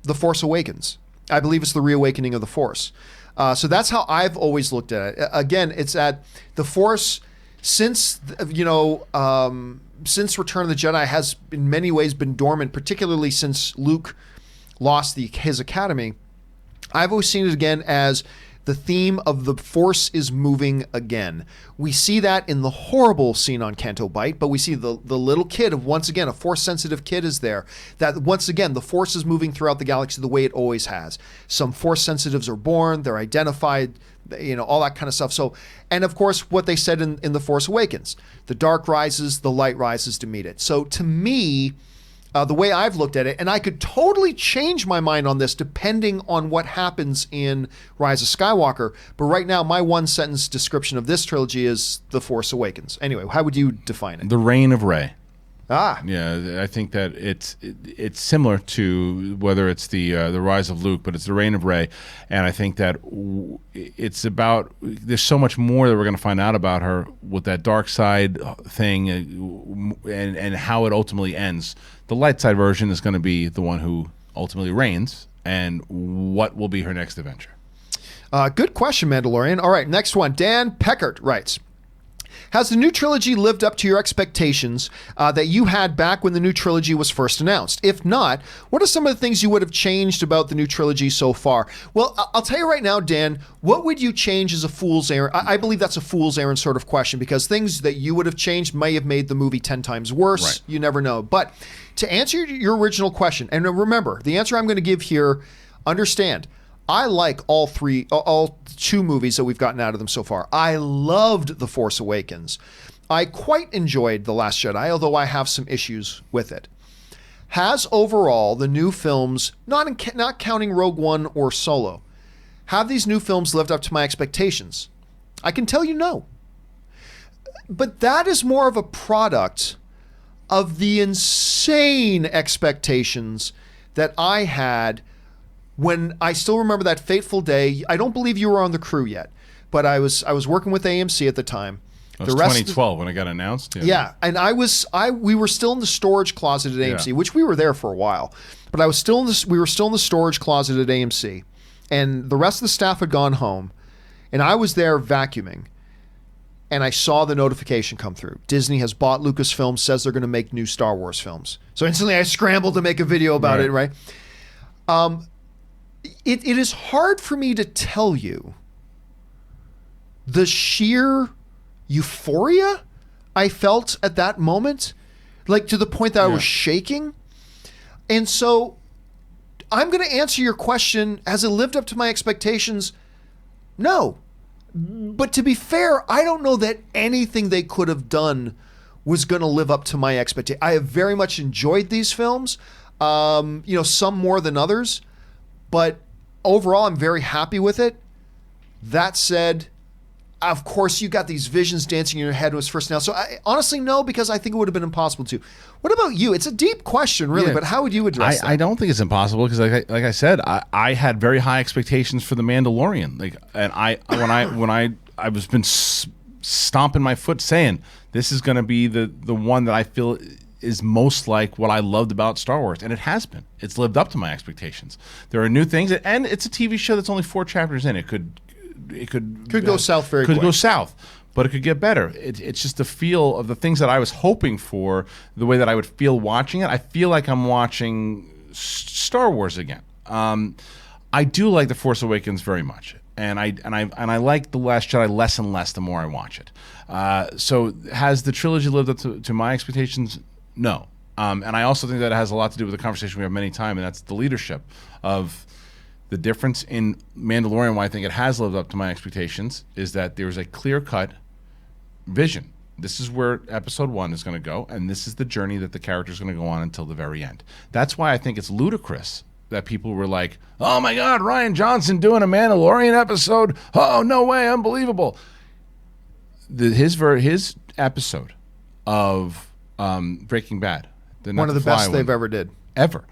S1: The Force Awakens. I believe it's the reawakening of the Force. So that's how I've always looked at it. Again, it's at the Force since, since Return of the Jedi has in many ways been dormant, particularly since Luke lost his academy. I've always seen it again as the theme of the Force is moving again. We see that in the horrible scene on Canto Bight, but we see the little kid of, once again, a Force-sensitive kid is there. That, once again, the Force is moving throughout the galaxy the way it always has. Some Force-sensitives are born, they're identified, all that kind of stuff. So, and of course, what they said in The Force Awakens, the dark rises, the light rises to meet it. So to me, the way I've looked at it, and I could totally change my mind on this depending on what happens in Rise of Skywalker, but right now my one sentence description of this trilogy is The Force Awakens. Anyway, how would you define it?
S2: The reign of Rey.
S1: Yeah,
S2: I think that it's similar to whether it's the rise of Luke, but it's the reign of Rey, and I think that it's about. There's so much more that we're going to find out about her with that dark side thing, and how it ultimately ends. The light side version is going to be the one who ultimately reigns, and what will be her next adventure.
S1: Good question, Mandalorian. All right, next one. Dan Peckert writes, has the new trilogy lived up to your expectations that you had back when the new trilogy was first announced? If not, what are some of the things you would have changed about the new trilogy so far? Well, I'll tell you right now, Dan, what would you change as a fool's errand? I believe that's a fool's errand sort of question, because things that you would have changed may have made the movie 10 times worse.
S2: Right.
S1: You never know. But to answer your original question, and remember, the answer I'm going to give here, understand, I like all two movies that we've gotten out of them so far. I loved The Force Awakens. I quite enjoyed The Last Jedi, although I have some issues with it. Has overall the new films, not counting Rogue One or Solo, have these new films lived up to my expectations? I can tell you no. But that is more of a product of the insane expectations that I had when I still remember that fateful day. I don't believe you were on the crew yet, but I was working with AMC at the time.
S2: It was 2012 when it got announced.
S1: Yeah, and we were still in the storage closet at AMC, which we were there for a while, but we were still in the storage closet at AMC, and the rest of the staff had gone home, and I was there vacuuming, and I saw the notification come through. Disney has bought Lucasfilm, says they're going to make new Star Wars films. So instantly I scrambled to make a video about it, right? It is hard for me to tell you the sheer euphoria I felt at that moment, like to the point that I was shaking. And so I'm going to answer your question, has it lived up to my expectations? No. But to be fair, I don't know that anything they could have done was going to live up to my expectation. I have very much enjoyed these films, some more than others, but overall I'm very happy with it. That said, of course, you got these visions dancing in your head when it was first announced. So I honestly no, because I think it would have been impossible to. What about you? It's a deep question, really, but how would you address that?
S2: I don't think it's impossible because, like I said, I had very high expectations for the Mandalorian. When I was been stomping my foot saying this is going to be the one that I feel is most like what I loved about Star Wars, and it has been. It's lived up to my expectations. There are new things, and it's a TV show that's only 4 chapters in. It could
S1: go south very quick.
S2: Could go south, but it could get better. It's just the feel of the things that I was hoping for, the way that I would feel watching it. I feel like I'm watching Star Wars again. I do like The Force Awakens very much, and I like The Last Jedi less and less the more I watch it. So has the trilogy lived up to my expectations? No. And I also think that it has a lot to do with the conversation we have many times, and that's the leadership of the difference in Mandalorian. Why I think it has lived up to my expectations is that there's a clear-cut vision. This is where episode 1 is going to go, and this is the journey that the character is going to go on until the very end. That's why I think it's ludicrous that people were like, oh my God, Rian Johnson doing a Mandalorian episode. Oh, no way, unbelievable. His episode of Breaking Bad.
S1: One of the best they've ever did.
S2: Ever.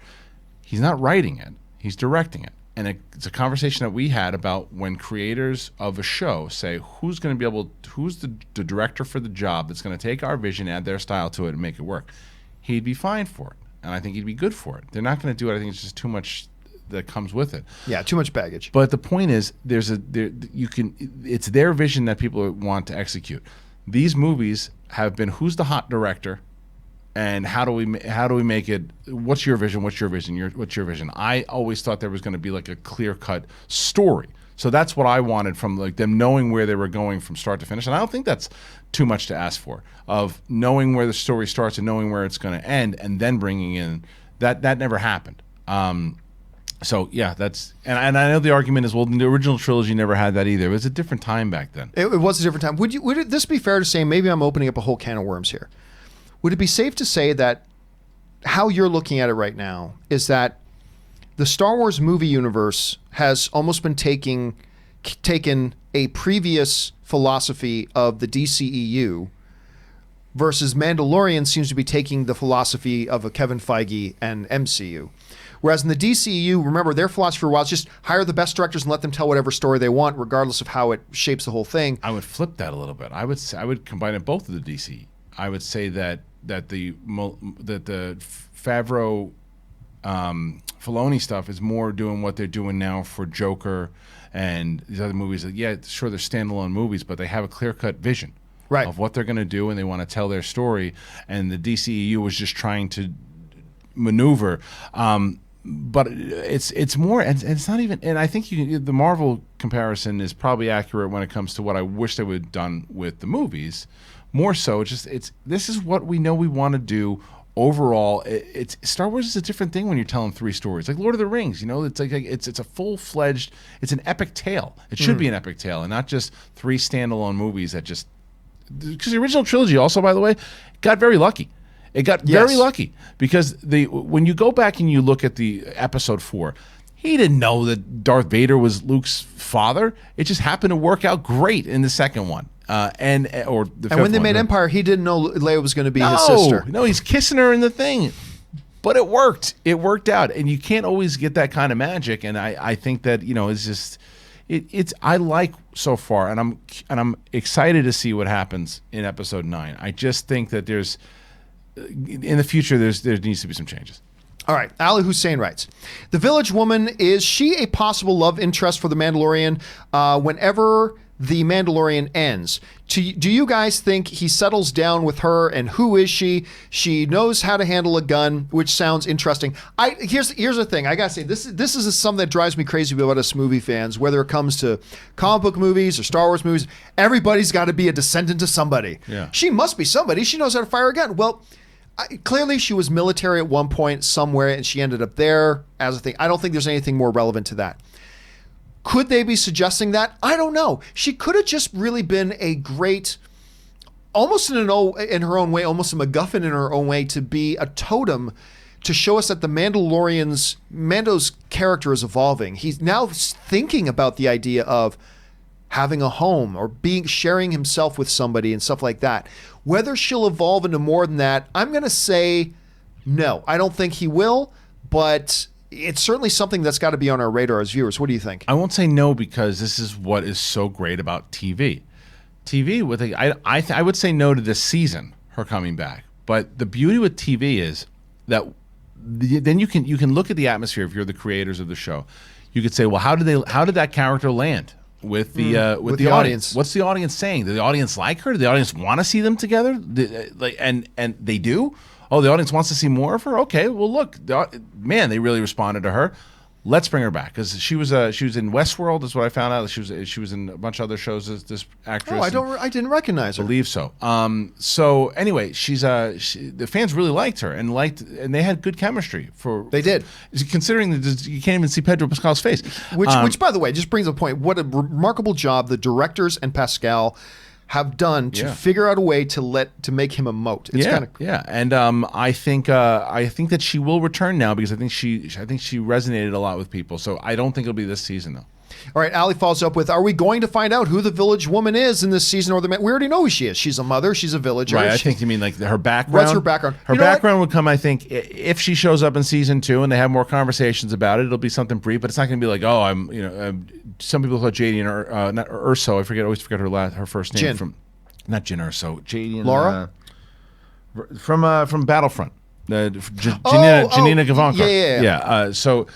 S2: He's not writing it. He's directing it. And it's a conversation that we had about when creators of a show say, who's the director for the job that's going to take our vision, add their style to it, and make it work? He'd be fine for it. And I think he'd be good for it. They're not going to do it. I think it's just too much that comes with it.
S1: Yeah, too much baggage.
S2: But the point is, it's their vision that people want to execute. These movies have been, who's the hot director, and how do we make it? What's your vision? What's your vision? What's your vision? I always thought there was going to be like a clear-cut story. So that's what I wanted from like them knowing where they were going from start to finish. And I don't think that's too much to ask for, of knowing where the story starts and knowing where it's going to end, and then bringing in that never happened. So yeah, and I know the argument is, well, the original trilogy never had that either. It was a different time back then.
S1: It was a different time. Would this be fair to say? Maybe I'm opening up a whole can of worms here. Would it be safe to say that how you're looking at it right now is that the Star Wars movie universe has almost been taken a previous philosophy of the DCEU versus Mandalorian seems to be taking the philosophy of a Kevin Feige and MCU? Whereas in the DCEU, remember, their philosophy for a while is just hire the best directors and let them tell whatever story they want, regardless of how it shapes the whole thing.
S2: I would flip that a little bit. I would combine it both of the DC. I would say that the Favreau Filoni stuff is more doing what they're doing now for Joker and these other movies. Yeah, sure, they're standalone movies, but they have a clear-cut vision of what they're going to do, and they want to tell their story. And the DCEU was just trying to maneuver. But it's more, and it's not even. And I think the Marvel comparison is probably accurate when it comes to what I wish they would have done with the movies. More so, this is what we know we want to do overall. It's Star Wars is a different thing when you're telling 3 stories, like Lord of the Rings. You know, it's like it's a full-fledged. It's an epic tale. It should be an epic tale, and not just 3 standalone movies that just. Because the original trilogy, also, by the way, got very lucky. It got very lucky because when you go back and you look at the episode 4, he didn't know that Darth Vader was Luke's father. It just happened to work out great in the second one. And when they made Empire,
S1: he didn't know Leia was going to be his sister.
S2: No, he's kissing her in the thing. But it worked. It worked out. And you can't always get that kind of magic. And I think that, it's just I like so far, and I'm excited to see what happens in episode 9. I just think that there's in the future there needs to be some changes.
S1: All right, Ali Hussein writes, the Village Woman, is she a possible love interest for the Mandalorian whenever the Mandalorian ends? Do you guys think he settles down with her, and who is she? She knows how to handle a gun, which sounds interesting. Here's the thing. I gotta say, this is something that drives me crazy about us movie fans, whether it comes to comic book movies or Star Wars movies. Everybody's got to be a descendant of somebody.
S2: Yeah.
S1: She must be somebody. She knows how to fire a gun. Well, clearly she was military at one point somewhere, and she ended up there as a thing. I don't think there's anything more relevant to that. Could they be suggesting that? I don't know. She could have just really been a great, almost in her own way, almost a MacGuffin in her own way, to be a totem to show us that the Mando's character is evolving. He's now thinking about the idea of, having a home or sharing himself with somebody and stuff like that. Whether she'll evolve into more than that, I'm going to say no. I don't think he will, but it's certainly something that's got to be on our radar as viewers. What do you think?
S2: I won't say no because this is what is so great about TV. I would say no to this season, her coming back. But the beauty with TV is that then you can look at the atmosphere if you're the creators of the show. You could say, well, how did that character land with the audience? What's the audience saying? Do the audience like her? Do the audience want to see them together? And they do. Oh, the audience wants to see more of her. Okay, well, look, man, they really responded to her. Let's bring her back because she was in Westworld. Is what I found out. She was in a bunch of other shows. This actress.
S1: Oh, I didn't recognize her.
S2: I believe so. So anyway, the fans really liked her and they had good chemistry.
S1: They did.
S2: Considering that you can't even see Pedro Pascal's face.
S1: Which, by the way, just brings up a point. What a remarkable job the directors and Pascal have done to figure out a way to make him emote. It's kind of
S2: and I think that she will return now because I think she resonated a lot with people. So I don't think it'll be this season though.
S1: All right, Allie follows up with, are we going to find out who the village woman is in this season or the man? We already know who she is. She's a mother. She's a villager.
S2: Right, I think you mean like her background.
S1: What's her background?
S2: Her background would come, I think, if she shows up in season 2 and they have more conversations about it, it'll be something brief, but it's not going to be like, some people call Jadie not Urso. I always forget her first name.
S1: Jin.
S2: Not Jin Urso. Jadie and
S1: Laura?
S2: From Battlefront. Janina Gavankar.
S1: Yeah.
S2: So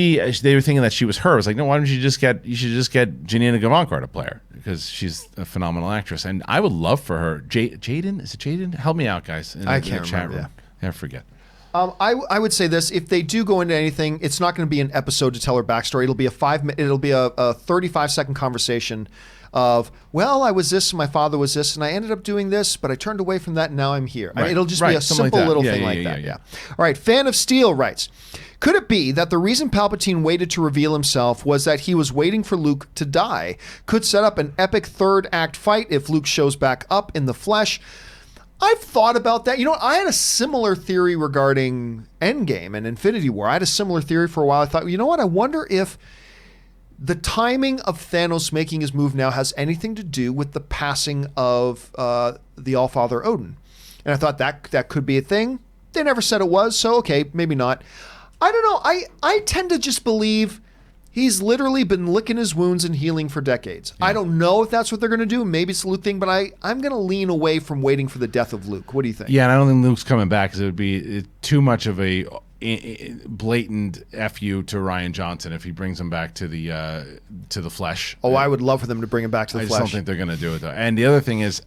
S2: they were thinking that she was her. I was like, no, why don't you just get Janina Gavankar to play her because she's a phenomenal actress, and I would love for her. Jaden, is it Jaden? Help me out, guys.
S1: I can't remember.
S2: Yeah, I forget.
S1: I would say this: if they do go into anything, it's not going to be an episode to tell her backstory. It'll be a 35-second conversation of, well, I was this, my father was this, and I ended up doing this, but I turned away from that, and now I'm here.
S2: Right.
S1: It'll just be a simple little thing like that. Yeah. All right, Fan of Steel writes, could it be that the reason Palpatine waited to reveal himself was that he was waiting for Luke to die? Could set up an epic third act fight if Luke shows back up in the flesh. I've thought about that. I had a similar theory regarding Endgame and Infinity War. I had a similar theory for a while. I thought, you know what? I wonder if the timing of Thanos making his move now has anything to do with the passing of the Allfather Odin. And I thought that could be a thing. They never said it was, so okay, maybe not. I don't know. I tend to just believe he's literally been licking his wounds and healing for decades. Yeah. I don't know if that's what they're going to do. Maybe it's a Luke thing, but I'm going to lean away from waiting for the death of Luke. What do you think?
S2: Yeah, and I don't think Luke's coming back because it would be too much of a blatant FU to Rian Johnson if he brings him back to the flesh.
S1: Oh, I would love for them to bring him back to the flesh.
S2: I just don't think they're going to do it though. And the other thing is,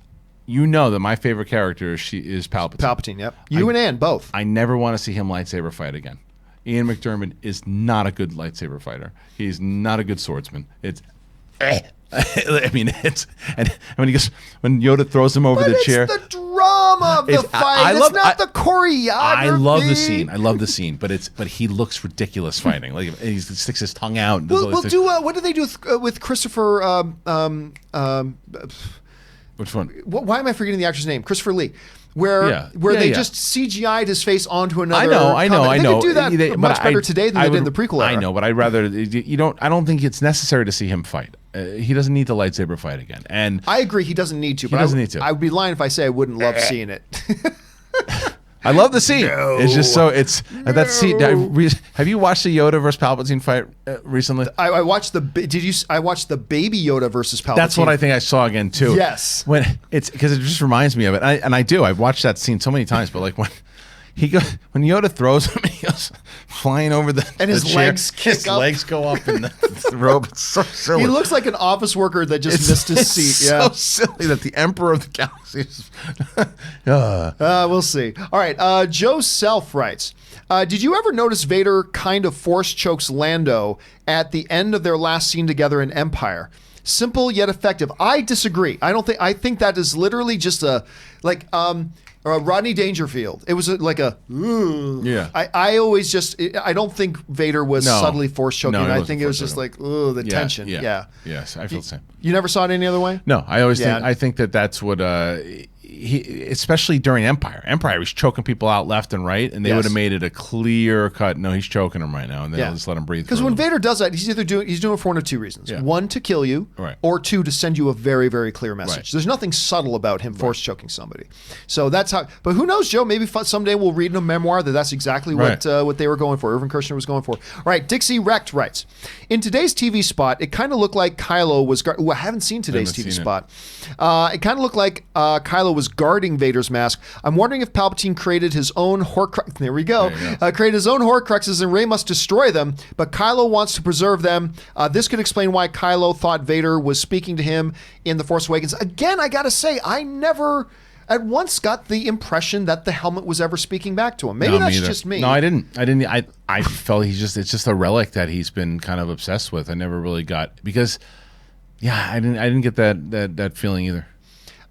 S2: that my favorite character is Palpatine.
S1: Palpatine, yep. You and Ann both.
S2: I never want to see him lightsaber fight again. Ian McDiarmid is not a good lightsaber fighter. He's not a good swordsman. I mean, and when Yoda throws him over the chair.
S1: It's the drama of the fight. It's not the choreography.
S2: I love the scene. But he looks ridiculous fighting. Like he sticks his tongue out.
S1: We'll do. What do they do with Christopher?
S2: Which one?
S1: Why am I forgetting the actor's name? Christopher Lee. Where they just CGI'd his face onto another.
S2: I know.
S1: They could do that much better today than they did in the prequel era.
S2: I know, but I'd rather I don't think it's necessary to see him fight. He doesn't need the lightsaber fight again. And
S1: I agree, he doesn't need to. I would be lying if I say I wouldn't love seeing it.
S2: I love the scene. No. It's just so that scene. Have you watched the Yoda versus Palpatine fight recently?
S1: I watched I watched the baby Yoda versus Palpatine.
S2: That's what I think I saw again too.
S1: Yes,
S2: because it just reminds me of it, and I do. I've watched that scene so many times, but like when Yoda throws him, he goes flying over
S1: and his
S2: chair.
S1: Legs kick
S2: his
S1: up.
S2: Legs go up in the robe. It's so silly.
S1: He looks like an office worker that just missed his seat. Yeah,
S2: so silly that the Emperor of the Galaxy is.
S1: We'll see. All right, Joe Self writes, did you ever notice Vader kind of force chokes Lando at the end of their last scene together in Empire? Simple yet effective. I disagree. I think that is literally just Rodney Dangerfield. It was
S2: yeah.
S1: I always I don't think Vader was subtly force choking. I think it was just the tension.
S2: Yeah. Yes, I feel the same.
S1: You never saw it any other way?
S2: No, I always think that's what especially during Empire. Empire, he's choking people out left and right, and they would have made it a clear cut. No, he's choking them right now, and they'll just let him breathe.
S1: Because when Vader does that, he's doing it for one of two reasons: one, to kill you, or two, to send you a very, very clear message. There's nothing subtle about him force choking somebody. So that's how. But who knows, Joe? Maybe someday we'll read in a memoir that that's exactly what they were going for. Irvin Kershner was going for. All right, Dixie Wrecked writes, in today's TV spot, it kind of looked like Kylo was. I haven't seen today's TV spot. It kind of looked like Kylo was guarding Vader's mask. I'm wondering if Palpatine created his own Horcrux. There we go. Created his own Horcruxes, and Rey must destroy them, but Kylo wants to preserve them. This could explain why Kylo thought Vader was speaking to him in The Force Awakens. Again, I gotta say, I never at once got the impression that the helmet was ever speaking back to him. Maybe that's just me.
S2: No, I didn't. I felt it's just a relic that he's been kind of obsessed with. I never really got, because I didn't get that feeling either.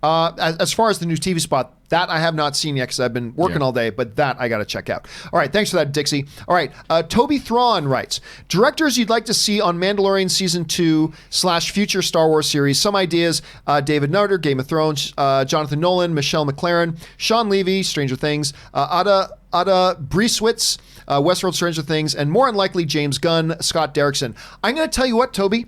S1: As far as the new TV spot, that I have not seen yet because I've been working all day, but that I got to check out. All right, thanks for that, Dixie. All right, Toby Thrawn writes, directors you'd like to see on Mandalorian Season 2 / future Star Wars series. Some ideas: David Nutter, Game of Thrones, Jonathan Nolan, Michelle McLaren, Sean Levy, Stranger Things, Ada Brieswitz, Westworld, Stranger Things, and more unlikely James Gunn, Scott Derrickson. I'm going to tell you what, Toby,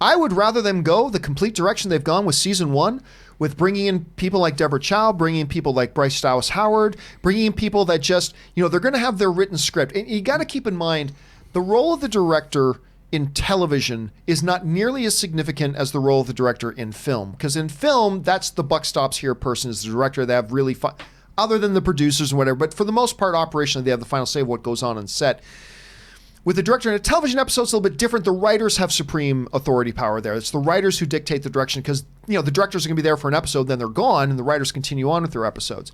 S1: I would rather them go the complete direction they've gone with Season 1, with bringing in people like Deborah Chow, bringing in people like Bryce Dallas Howard, bringing in people that just, they're going to have their written script. And you got to keep in mind, the role of the director in television is not nearly as significant as the role of the director in film. Because in film, that's the buck stops here person is the director. They have really fun, other than the producers and whatever. But for the most part, operationally, they have the final say of what goes on set. With the director in a television episode, it's a little bit different. The writers have supreme authority power there. It's the writers who dictate the direction because, the directors are going to be there for an episode, then they're gone, and the writers continue on with their episodes.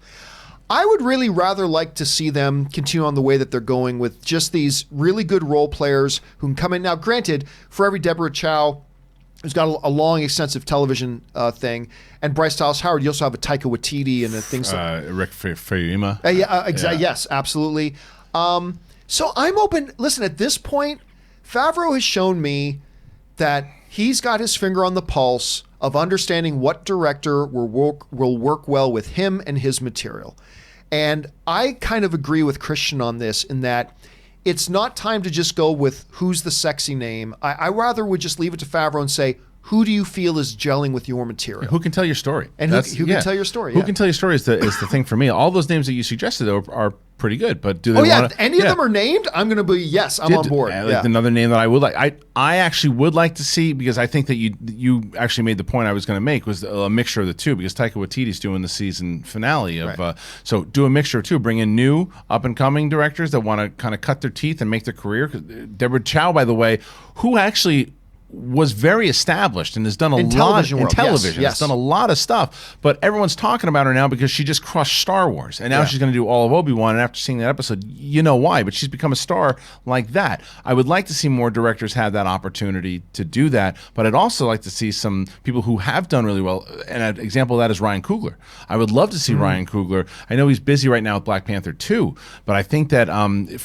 S1: I would really rather like to see them continue on the way that they're going with just these really good role players who can come in. Now, granted, for every Deborah Chow who's got a long, extensive television thing, and Bryce Dallas Howard, you also have a Taika Waititi and things like
S2: Rick Famuyiwa.
S1: Yes, absolutely. So I'm open. Listen, at this point, Favreau has shown me that he's got his finger on the pulse of understanding what director will work well with him and his material. And I kind of agree with Kristian on this in that it's not time to just go with who's the sexy name. I rather would just leave it to Favreau and say, who do you feel is gelling with your material?
S2: Who can tell your story?
S1: And who can tell your story?
S2: Who can tell your story is the thing for me. All those names that you suggested are pretty good, but do they want to?
S1: Any of them are named? I'm going to be, yes, I'm on board.
S2: Another name that I would like, I actually would like to see, because I think that you actually made the point I was going to make, was a mixture of the two, because Taika Waititi's doing the season finale of, so do a mixture of two, bring in new up-and-coming directors that want to kind of cut their teeth and make their career. Deborah Chow, by the way, who actually was very established and has done a lot in television.
S1: Yes.
S2: Has done a lot of stuff, but everyone's talking about her now because she just crushed Star Wars, and now she's going to do all of Obi-Wan. And after seeing that episode, you know why? But she's become a star like that. I would like to see more directors have that opportunity to do that, but I'd also like to see some people who have done really well. And an example of that is Ryan Coogler. I would love to see Ryan Coogler. I know he's busy right now with Black Panther 2, but I think that I've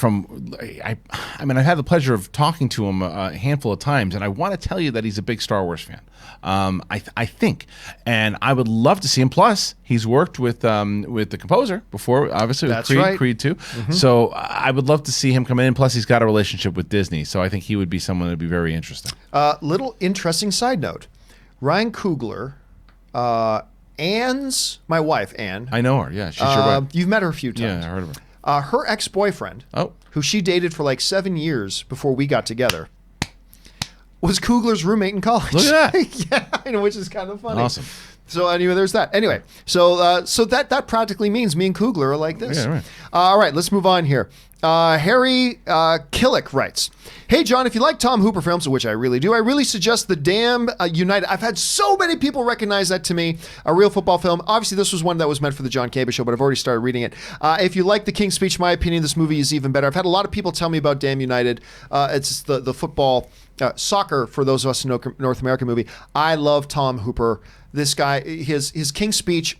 S2: had the pleasure of talking to him a handful of times, and I want to tell you that he's a big Star Wars fan. I think, and I would love to see him. Plus, he's worked with the composer before, obviously with Creed 2. So I would love to see him come in. Plus, he's got a relationship with Disney, so I think he would be someone that would be very interesting.
S1: Little interesting side note: Ryan Coogler, Anne's my wife, Anne.
S2: I know her. Yeah, she's your wife.
S1: You've met her a few times.
S2: Yeah, I heard of her.
S1: Her ex-boyfriend, who she dated for like 7 years before we got together, was Coogler's roommate in college.
S2: Look at that.
S1: Yeah, I know, which is kind of funny.
S2: Awesome.
S1: So anyway, there's that. Anyway, so that practically means me and Coogler are like this.
S2: Yeah, right.
S1: All right, let's move on here. Harry Killick writes, "Hey John, if you like Tom Hooper films, which I really do, I really suggest The Damn United." I've had so many people recognize that to me. A real football film. Obviously, this was one that was meant for the John Campea Show, but I've already started reading it. If you like The King's Speech, in my opinion, this movie is even better. I've had a lot of people tell me about Damn United. It's the football, soccer for those of us in North American movie. I love Tom Hooper. This guy, his King's Speech,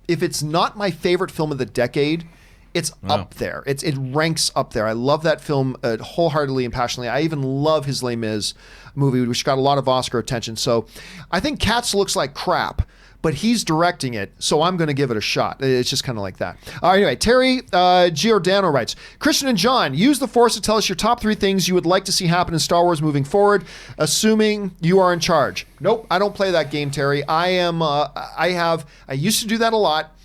S1: if it's not my favorite film of the decade, it's up there. It ranks up there. I love that film wholeheartedly and passionately. I even love his Les Mis movie, which got a lot of Oscar attention. So I think Cats looks like crap, but he's directing it, so I'm going to give it a shot. It's just kind of like that. Anyway, Terry Giordano writes, Kristian and John, use the Force to tell us your top 3 things you would like to see happen in Star Wars moving forward, assuming you are in charge. Nope, I don't play that game, Terry. I used to do that a lot,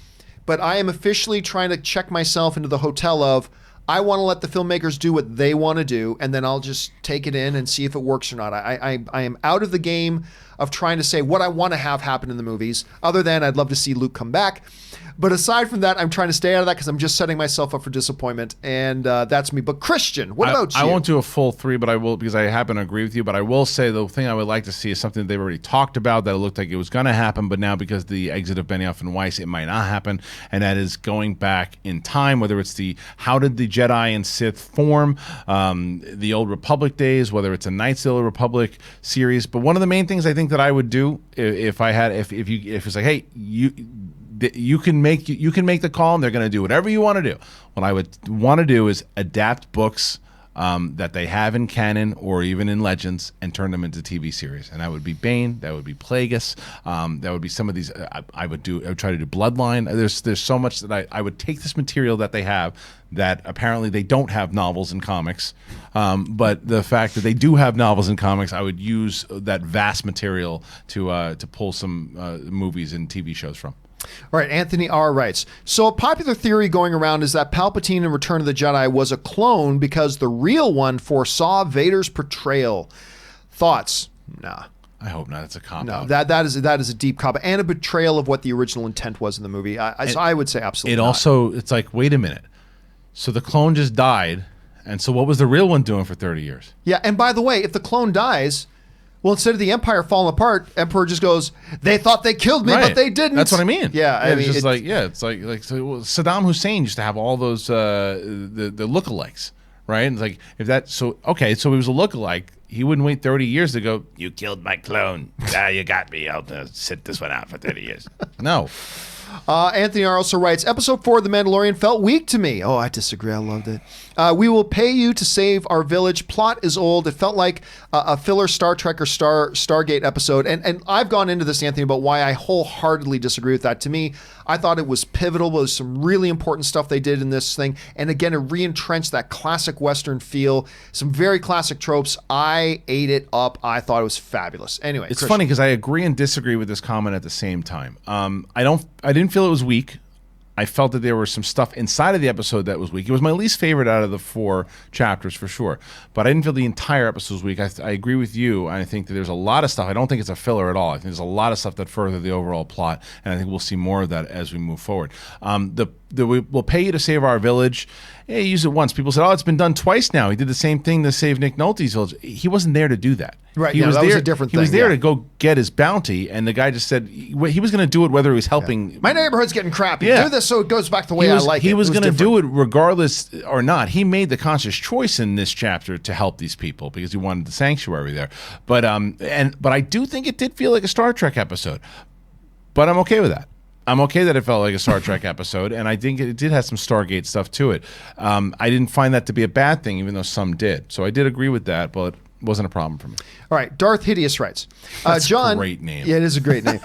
S1: but I am officially trying to check myself into the hotel of, I want to let the filmmakers do what they want to do, and then I'll just take it in and see if it works or not. I am out of the game of trying to say what I want to have happen in the movies, other than I'd love to see Luke come back. But aside from that, I'm trying to stay out of that because I'm just setting myself up for disappointment, and that's me. But Kristian, what about you?
S2: I won't do a full 3, but I will, because I happen to agree with you. But I will say the thing I would like to see is something that they've already talked about, that it looked like it was going to happen, but now because of the exit of Benioff and Weiss, it might not happen, and that is going back in time, whether it's how did the Jedi and Sith form, the Old Republic days, whether it's a Knights of the Old Republic series. But one of the main things I think that I would do if it's like, hey, you can make the call and they're going to do whatever you want to do. What I would want to do is adapt books that they have in canon or even in Legends and turn them into TV series. And that would be Bane, that would be Plagueis, that would be some of these. I would try to do Bloodline. There's so much that I would take this material that they have that apparently they don't have novels and comics, but the fact that they do have novels and comics, I would use that vast material to pull some movies and TV shows from.
S1: All right, Anthony R. writes, so a popular theory going around is that Palpatine in Return of the Jedi was a clone because the real one foresaw Vader's portrayal. Thoughts? Nah.
S2: I hope not. It's a cop
S1: No,
S2: out.
S1: that is a deep cop and a betrayal of what the original intent was in the movie. So I would say absolutely not.
S2: It's like, wait a minute. So the clone just died, and so what was the real one doing for 30 years?
S1: Yeah, and by the way, if the clone dies, well, instead of the Empire falling apart, Emperor just goes, they thought they killed me, but they didn't.
S2: That's what I mean.
S1: Yeah, I mean,
S2: it's like so Saddam Hussein used to have all those the lookalikes, right? And it's like, if that, so he was a lookalike. He wouldn't wait 30 years to go,
S3: You killed my clone. Now you got me. I'll sit this one out for 30 years.
S2: no.
S1: Anthony R. also writes, Episode 4 of The Mandalorian felt weak to me. Oh, I disagree. I loved it. We will pay you to save our village. Plot is old. It felt like a filler Star Trek or Stargate episode. And I've gone into this, Anthony, about why I wholeheartedly disagree with that. To me, I thought it was pivotal. There was some really important stuff they did in this thing. And again, it re-entrenched that classic Western feel. Some very classic tropes. I ate it up. I thought it was fabulous. Anyway,
S2: It's
S1: Kristian.
S2: funny because I agree and disagree with this comment at the same time. I didn't feel it was weak. I felt that there was some stuff inside of the episode that was weak. It was my least favorite out of the 4 chapters for sure. But I didn't feel the entire episode was weak. I agree with you. I think that there's a lot of stuff. I don't think it's a filler at all. I think there's a lot of stuff that further the overall plot, and I think we'll see more of that as we move forward. We'll pay you to save our village. Yeah, he used it once. People said, it's been done twice now. He did the same thing to save Nick Nolte's village. He wasn't there to do that.
S1: Right,
S2: He
S1: yeah,
S2: was
S1: that
S2: there,
S1: was a different
S2: He was
S1: thing,
S2: there
S1: yeah.
S2: to go get his bounty, and the guy just said he was going to do it whether he was helping.
S1: My neighborhood's getting crappy.
S2: Yeah.
S1: Do this so it goes back the way I like it.
S2: He was going to
S1: different.
S2: do it regardless or not. He made the conscious choice in this chapter to help these people because he wanted the sanctuary there. But I do think it did feel like a Star Trek episode. But I'm okay with that. I'm okay that it felt like a Star Trek episode, and I think it did have some Stargate stuff to it. I didn't find that to be a bad thing, even though some did. So I did agree with that, but it wasn't a problem for me.
S1: All right, Darth Hideous writes,
S2: That's
S1: John,
S2: a great name.
S1: Yeah, it is a great name.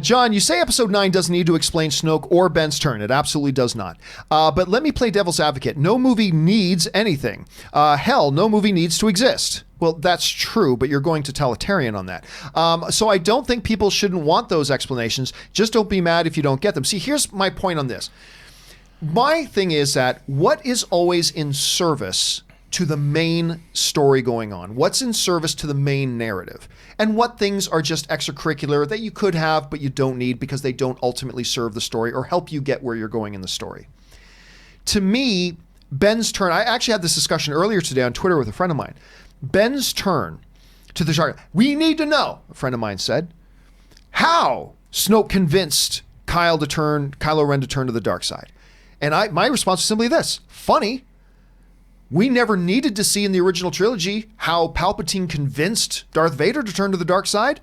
S1: John, you say episode 9 doesn't need to explain Snoke or Ben's turn. It absolutely does not. But let me play devil's advocate. No movie needs anything. Hell, no movie needs to exist. Well, that's true, but you're going totalitarian on that. So I don't think people shouldn't want those explanations. Just don't be mad if you don't get them. See, here's my point on this. My thing is that what is always in service to the main story going on? What's in service to the main narrative? And what things are just extracurricular that you could have, but you don't need because they don't ultimately serve the story or help you get where you're going in the story? To me, Ben's turn, I actually had this discussion earlier today on Twitter with a friend of mine. Ben's turn to the shark. We need to know, a friend of mine said, how Snoke convinced Kylo Ren to turn to the dark side. And my response was simply this: funny. We never needed to see in the original trilogy how Palpatine convinced Darth Vader to turn to the dark side,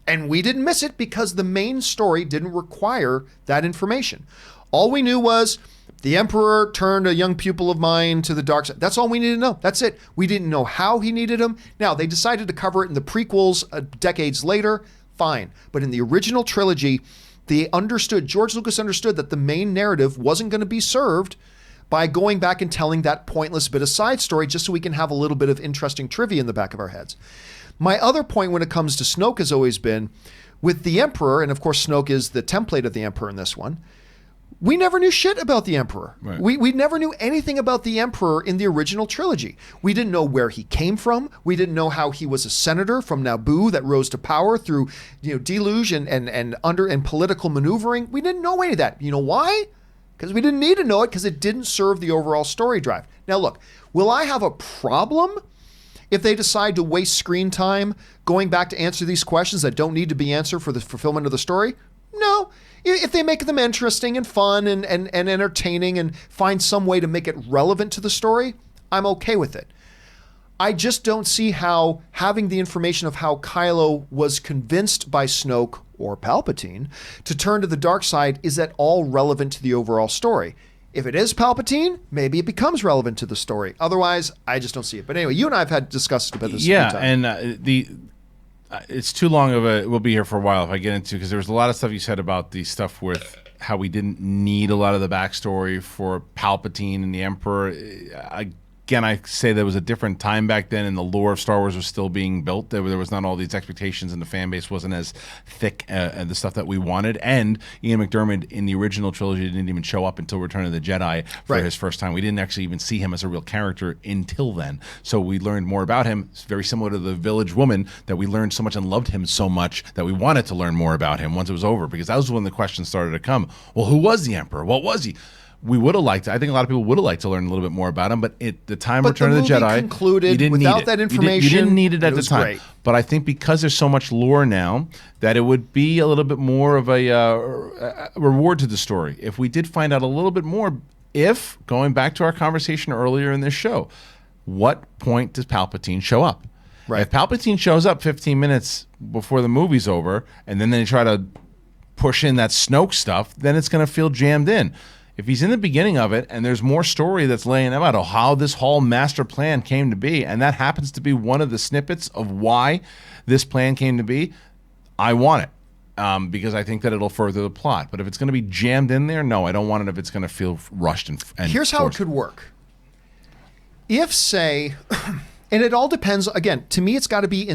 S1: and we didn't miss it because the main story didn't require that information. All we knew was the Emperor turned a young pupil of mine to the dark side. That's all we needed to know. That's it. We didn't know how he needed him. Now, they decided to cover it in the prequels decades later. fine. But in the original trilogy, George Lucas understood that the main narrative wasn't going to be served by going back and telling that pointless bit of side story just so we can have a little bit of interesting trivia in the back of our heads. My other point when it comes to Snoke has always been, with the Emperor, and of course Snoke is the template of the Emperor in this one, we never knew shit about the Emperor.
S2: Right.
S1: We never knew anything about the Emperor in the original trilogy. We didn't know where he came from. We didn't know how he was a senator from Naboo that rose to power through deluge and political maneuvering. We didn't know any of that. You know why? Because we didn't need to know it, because it didn't serve the overall story drive. Now look, will I have a problem if they decide to waste screen time going back to answer these questions that don't need to be answered for the fulfillment of the story? No. If they make them interesting and fun and entertaining and find some way to make it relevant to the story, I'm okay with it. I just don't see how having the information of how Kylo was convinced by Snoke or Palpatine to turn to the dark side is at all relevant to the overall story. If it is Palpatine, maybe it becomes relevant to the story. Otherwise, I just don't see it. But anyway, you and I have had discussed about this.
S2: Yeah, and it's too long of a. We'll be here for a while if I get into, because there was a lot of stuff you said about the stuff with how we didn't need a lot of the backstory for Palpatine and the Emperor. Again, I say there was a different time back then, and the lore of Star Wars was still being built. There was not all these expectations, and the fan base wasn't as thick, and the stuff that we wanted. And Ian McDiarmid in the original trilogy didn't even show up until Return of the Jedi for his first time. We didn't actually even see him as a real character until then. So we learned more about him. It's very similar to the Village Woman, that we learned so much and loved him so much that we wanted to learn more about him once it was over, because that was when the questions started to come. Well, who was the Emperor? What was he? We would have liked. I think a lot of people would have liked to learn a little bit more about him, but at the time of Return of the Jedi,
S1: concluded
S2: you didn't
S1: without
S2: need it.
S1: that information.
S2: You didn't need it at the time.
S1: Great.
S2: But I think because there's so much lore now, that it would be a little bit more of a reward to the story if we did find out a little bit more. If, going back to our conversation earlier in this show, what point does Palpatine show up?
S1: Right.
S2: If Palpatine shows up 15 minutes before the movie's over, and then they try to push in that Snoke stuff, then it's going to feel jammed in. If he's in the beginning of it and there's more story that's laying out how this whole master plan came to be, and that happens to be one of the snippets of why this plan came to be, I want it, because I think that it'll further the plot. But if it's going to be jammed in there, no, I don't want it if it's going to feel rushed and
S1: here's how
S2: forced.
S1: it could work. If, say, and it all depends, again, to me it's got to be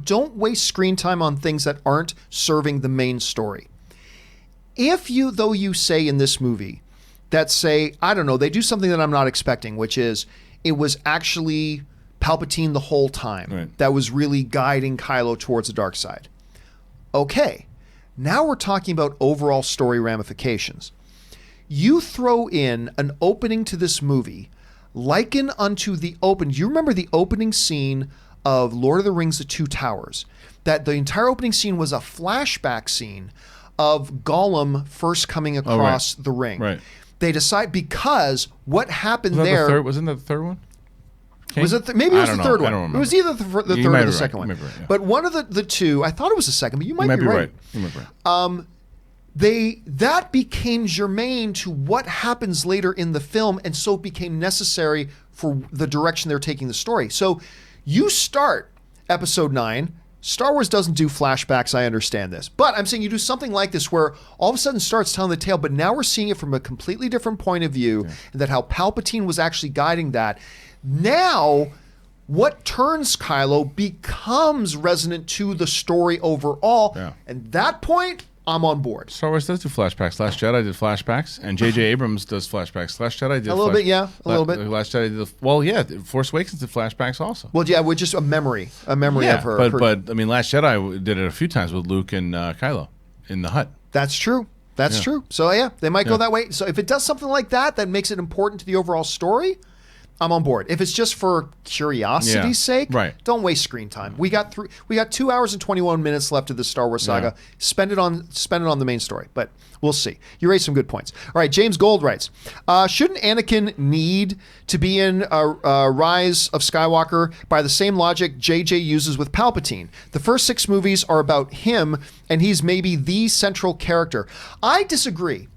S1: don't waste screen time on things that aren't serving the main story. If you say in this movie, that say, I don't know, they do something that I'm not expecting, which is it was actually Palpatine the whole time that was really guiding Kylo towards the dark side. Okay, now we're talking about overall story ramifications. You throw in an opening to this movie, liken unto the open. You remember the opening scene of Lord of the Rings: The Two Towers? That the entire opening scene was a flashback scene of Gollum first coming across the ring.
S2: Right.
S1: They decide, because what happened
S2: Wasn't that the third one?
S1: Was it? Maybe it was the third one.
S2: I don't remember.
S1: It was either the third or the second one.
S2: Right, yeah.
S1: But one of the two, I thought it was the second, but you might be right.
S2: You might be right.
S1: That became germane to what happens later in the film, and so it became necessary for the direction they're taking the story. So you start episode 9. Star Wars doesn't do flashbacks, I understand this. But I'm saying you do something like this where all of a sudden starts telling the tale, but now we're seeing it from a completely different point of view, and that how Palpatine was actually guiding that. Now, what turns Kylo becomes resonant to the story overall. Yeah. And that point, I'm on board.
S2: Star Wars does do flashbacks. Last Jedi did flashbacks, and J.J. Abrams does flashbacks. Last Jedi did
S1: a little bit, yeah, a little bit.
S2: Last Jedi did Force Awakens did flashbacks also.
S1: Well, yeah, with just a memory of her.
S2: But I mean, Last Jedi did it a few times with Luke and Kylo in the hut.
S1: That's true. That's true. So yeah, they might go that way. So if it does something like that makes it important to the overall story, I'm on board. If it's just for curiosity's sake, don't waste screen time. We got 2 hours and 21 minutes left of the Star Wars saga. Yeah. Spend it on the main story, but we'll see. You raised some good points. All right, James Gold writes, shouldn't Anakin need to be in Rise of Skywalker by the same logic JJ uses with Palpatine? The first 6 movies are about him, and he's maybe the central character. I disagree.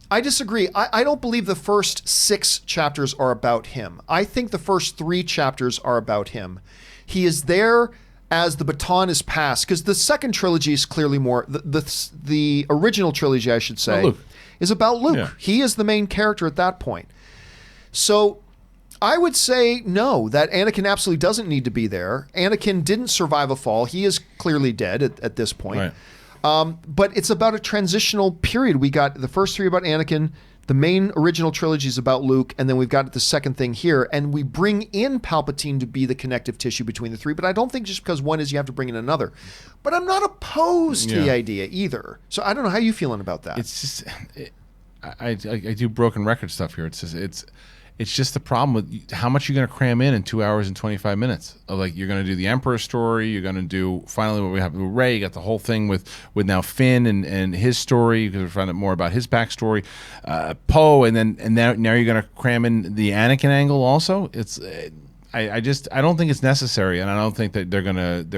S1: I don't believe the first 6 chapters are about him. I think the first 3 chapters are about him. He is there as the baton is passed, because the second trilogy is clearly more the original trilogy, I should say, is about Luke.
S2: Yeah.
S1: He is the main character at that point. So I would say no, that Anakin absolutely doesn't need to be there. Anakin didn't survive a fall. He is clearly dead at this point.
S2: Right.
S1: But it's about a transitional period. We got the first three about Anakin. The main original trilogy is about Luke, and then we've got the second thing here, and we bring in Palpatine to be the connective tissue between the three, but I don't think just because one is you have to bring in another. But I'm not opposed to the idea either. So I don't know how you feeling about that.
S2: It's just, I do broken record stuff here. It's just the problem with how much you're going to cram in 2 hours and 25 minutes. Like, you're going to do the Emperor story. You're going to do finally what we have with Rey. You got the whole thing with now Finn and his story, because we're finding out more about his backstory. Poe, and now you're going to cram in the Anakin angle also. It's I don't think it's necessary, and I don't think that they're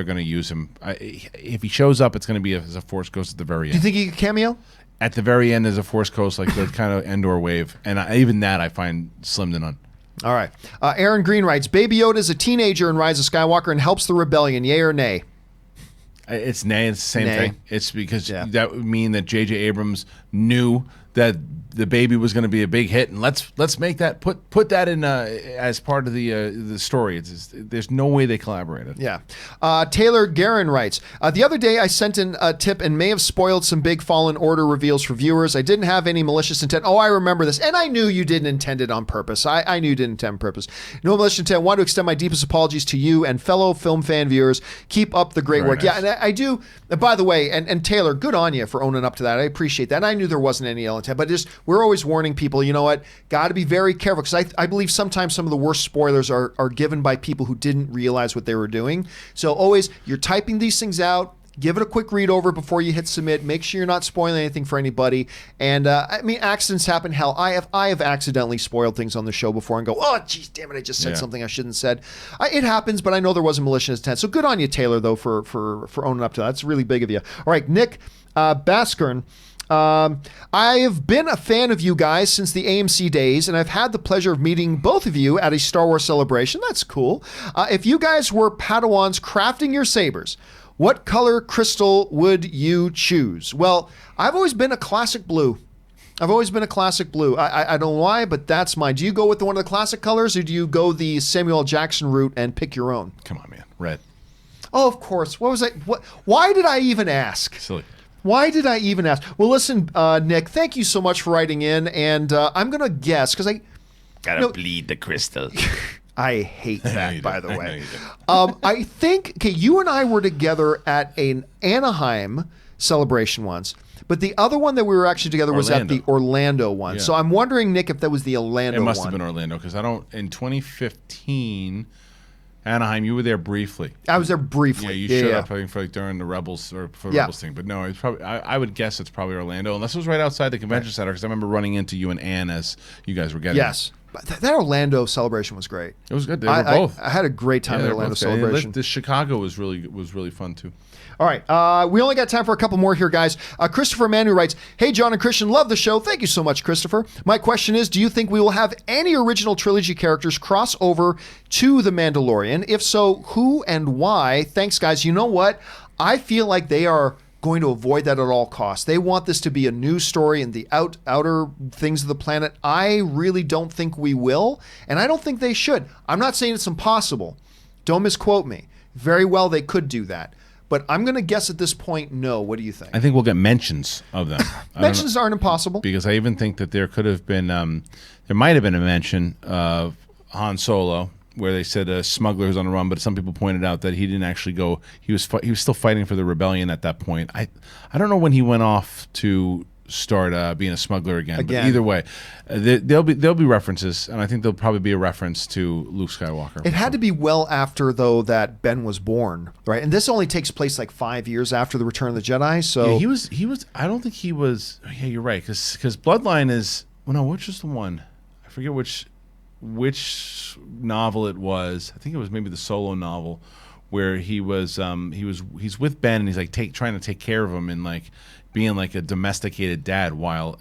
S2: gonna use him. If he shows up, it's going to be as a Force Ghost at the very end.
S1: Do you think he could cameo?
S2: At the very end, as a Force Ghost, like the kind of Endor wave, and even that I find slim to none.
S1: All right. Aaron Green writes, Baby Yoda is a teenager in Rise of Skywalker and helps the rebellion. Yay or nay?
S2: It's nay. It's the same
S1: Nay.
S2: thing. It's because that would mean that J.J. Abrams knew that the baby was going to be a big hit, and let's make that put that in as part of the story. It's just, there's no way they collaborated.
S1: Yeah. Taylor Guerin writes, the other day I sent in a tip and may have spoiled some big Fallen Order reveals for viewers. I didn't have any malicious intent. Oh, I remember this. And I knew you didn't intend it on purpose. I knew you didn't intend on purpose. No malicious intent. I want to extend my deepest apologies to you and fellow film fan viewers. Keep up the great work.
S2: Nice.
S1: Yeah, and I do. By the way, and Taylor, good on you for owning up to that. I appreciate that. And I knew there wasn't any ill intent, but just we're always warning people, you know what, got to be very careful, because I believe sometimes some of the worst spoilers are given by people who didn't realize what they were doing. So always, you're typing these things out, give it a quick read over before you hit submit. Make sure you're not spoiling anything for anybody. And I mean, accidents happen. Hell, I have accidentally spoiled things on the show before and go, oh, geez, damn it, I just said something I shouldn't have said. It happens, but I know there wasn't malicious intent. So good on you, Taylor, though, for owning up to that. That's really big of you. All right, Nick Baskern. I have been a fan of you guys since the AMC days, and I've had the pleasure of meeting both of you at a Star Wars celebration. That's cool. If you guys were Padawans crafting your sabers, what color crystal would you choose? Well, I've always been a classic blue. I don't know why, but that's mine. Do you go with one of the classic colors, or do you go the Samuel L. Jackson route and pick your own?
S2: Come on, man. Red.
S1: Oh, of course. What was I? Why did I even ask?
S2: Silly.
S1: Why did I even ask? Well, listen, Nick, thank you so much for writing in, and I'm going to guess, because
S3: Gotta bleed the crystal.
S1: I hate that, by the way.
S2: I
S1: I think, okay, you and I were together at an Anaheim celebration once, but the other one that we were actually together was at the Orlando one.
S2: Yeah.
S1: So I'm wondering, Nick, if that was the Orlando one.
S2: It must have been Orlando, because in 2015... Anaheim, you were there briefly.
S1: I was there briefly.
S2: Yeah, you showed up, I think, for during the Rebels or for the Rebels thing. But no, it's probably. I would guess it's probably Orlando, unless it was right outside the convention center. Because I remember running into you and Ann as you guys were getting.
S1: Yes, but that Orlando celebration was great.
S2: It was good. They were both.
S1: I had a great time at Orlando celebration.
S2: The Chicago was really fun too.
S1: All right. We only got time for a couple more here, guys. Christopher Manu writes, hey, John and Kristian, love the show. Thank you so much, Christopher. My question is, do you think we will have any original trilogy characters cross over to The Mandalorian? If so, who and why? Thanks, guys. You know what? I feel like they are going to avoid that at all costs. They want this to be a news story in the outer things of the planet. I really don't think we will, and I don't think they should. I'm not saying it's impossible. Don't misquote me. Very well, they could do that. But I'm going to guess at this point, no. What do you think?
S2: I think we'll get mentions of them.
S1: Mentions aren't impossible.
S2: Because I even think that there could have been, there might have been a mention of Han Solo, where they said a smuggler who's on the run, but some people pointed out that he didn't actually go. He was still fighting for the rebellion at that point. I don't know when he went off to start being a smuggler again. But either way, there'll be references, and I think there'll probably be a reference to Luke Skywalker.
S1: It had to be well after, though, that Ben was born, right? And this only takes place like 5 years after the Return of the Jedi. So
S2: yeah, he was. I don't think he was. Yeah, you're right. Because Bloodline is. Well, no, which is the one? I forget which novel it was. I think it was maybe the Solo novel, where he's with Ben and he's like trying to take care of him and like being like a domesticated dad or